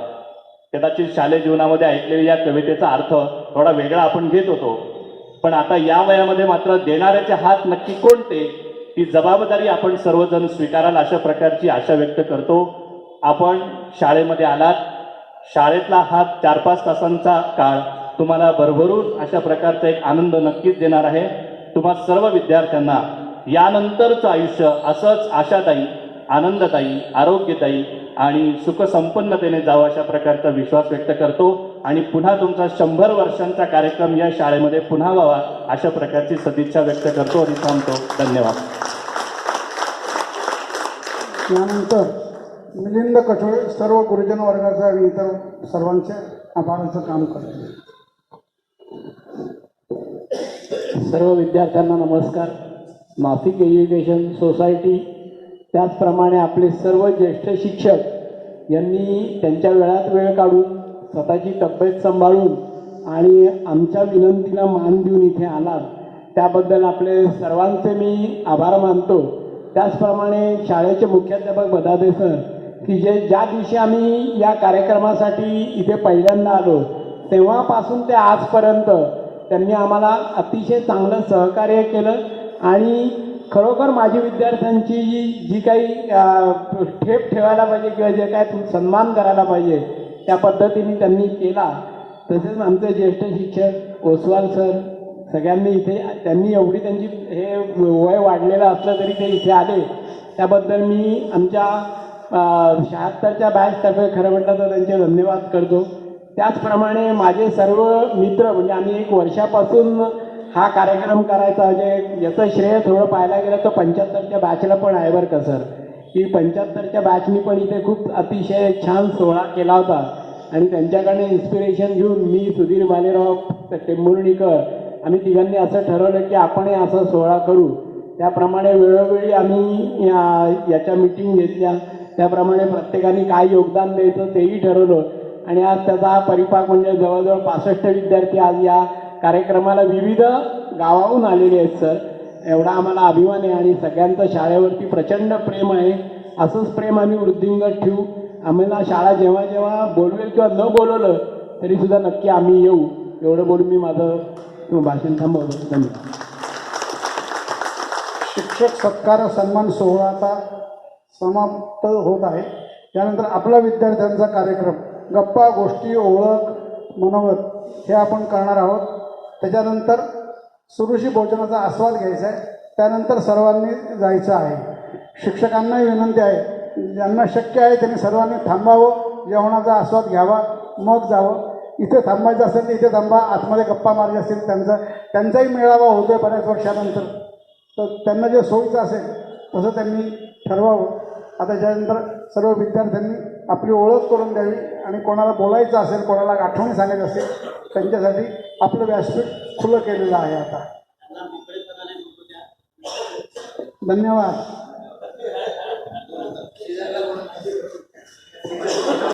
कदाचित शालेय जीवनामध्ये ऐकलेल्या या कवितेचा अर्थ थोडा वेगळा आपण घेत होतो, पण आता या वयामध्ये मात्र देणाऱ्याचे हात नक्की कोणते, ती जबाबदारी आपण सर्वजण स्वीकाराल, अशा प्रकारची आशा व्यक्त करतो. आपण शाळेमध्ये आलात, शाळेतला हा 4-5 तासांचा काळ तुम्हाला भरभरून अशा प्रकारचा एक आनंद नक्कीच देणार आहे. तुम्हा सर्व विद्यार्थ्यांना यानंतरचं आयुष्य असंच आशादायी, आनंददायी, आरोग्यदायी आणि सुखसंपन्नतेने जावं, अशा प्रकारचा विश्वास व्यक्त करतो. आणि पुन्हा तुमचा 100 वर्षांचा कार्यक्रम या शाळेमध्ये पुन्हा व्हावा, अशा प्रकारची सदिच्छा व्यक्त करतो आणि थांबतो. धन्यवाद. यानंतर मिलिंद कठोळे सर्व गुरुजन वर्गाचा आणि इतर सर्वांचे आभाराचं काम करतो. सर्व विद्यार्थ्यांना नमस्कार. नाशिक एज्युकेशन सोसायटी त्याचप्रमाणे आपले सर्व ज्येष्ठ शिक्षक यांनी त्यांच्या वेळात वेळ काढून स्वतःची तब्येत सांभाळून आणि आमच्या विनंतीला मान देऊन इथे आलात, त्याबद्दल आपले सर्वांचे मी आभार मानतो. त्याचप्रमाणे शाळेचे मुख्याध्यापक बदादे सर, की ज्या दिवशी आम्ही या कार्यक्रमासाठी इथे पहिल्यांदा आलो तेव्हापासून ते आजपर्यंत त्यांनी आम्हाला अतिशय चांगलं सहकार्य केलं आणि खरोखर माझी विद्यार्थ्यांची जी काही ठेप ठेवायला पाहिजे किंवा जे काय सन्मान करायला पाहिजे त्या पद्धतीने त्यांनी केला. तसेच आमचे ज्येष्ठ शिक्षक ओसवाल सर, सगळ्यांनी इथे त्यांनी एवढी त्यांची हे वय वाढलेलं असलं तरी ते इथे आले, त्याबद्दल मी आमच्या 76च्या बॅचतर्फे खरं म्हटलं तर त्यांचे धन्यवाद करतो. त्याचप्रमाणे माझे सर्व मित्र, म्हणजे आम्ही 1 वर्षापासून हा कार्यक्रम करायचा, म्हणजे याचं श्रेय थोडं पाहायला गेलं तर 75च्या बॅचला पण आहे बरं का सर, की 75च्या बॅचनी पण इथे खूप अतिशय छान सोहळा केला होता आणि त्यांच्याकडे इन्स्पिरेशन घेऊन मी, सुधीर मालेराव, टेंभुर्णीकर आम्ही तिघांनी असं ठरवलं की आपणही असा सोहळा करू. त्याप्रमाणे वेळोवेळी आम्ही याच्या मीटिंग घेतल्या, त्याप्रमाणे प्रत्येकाने काय योगदान द्यायचं तेही ठरवलं. आणि आज त्याचा परिपाक म्हणजे जवळजवळ 65 विद्यार्थी आज या कार्यक्रमाला विविध गावाहून आलेले आहेत सर. एवढा आम्हाला अभिमान आहे आणि सगळ्यांचं शाळेवरती प्रचंड प्रेम आहे. असंच प्रेम आम्ही वृद्धिंगत ठेवू. आम्हाला शाळा जेव्हा जेव्हा बोलवेल किंवा न बोलवलं तरीसुद्धा नक्की आम्ही येऊ. एवढं बोलून मी माझं भाषण थांबवतो. धन्यवाद. शिक्षक सत्कार सन्मान सोहळा आता समाप्त होत आहे. त्यानंतर आपला विद्यार्थ्यांचा कार्यक्रम गप्पा गोष्टी ओळख मनोगत हे आपण करणार आहोत. त्याच्यानंतर सुरुची भोजनाचा आस्वाद घ्यायचा आहे. त्यानंतर सर्वांनी जायचं आहे. शिक्षकांनाही विनंती आहे ज्यांना शक्य आहे त्यांनी सर्वांनी थांबावं, जेवणाचा आस्वाद घ्यावा, मग जावं. इथे थांबायचं असेल तर इथे थांबा. आतमध्ये गप्पा मारायचे असतील त्यांचाही मेळावा होतोय बऱ्याच वर्षानंतर, तर त्यांना जे सोयीचं असेल तसं त्यांनी ठरवावं. आता त्यानंतर सर्व विद्यार्थ्यांनी आपली ओळख करून द्यावी आणि कोणाला बोलायचं असेल, कोणाला आठवणी सांगायचं असेल त्यांच्यासाठी आपलं व्यासपीठ खुलं केलेलं आहे. आता धन्यवाद.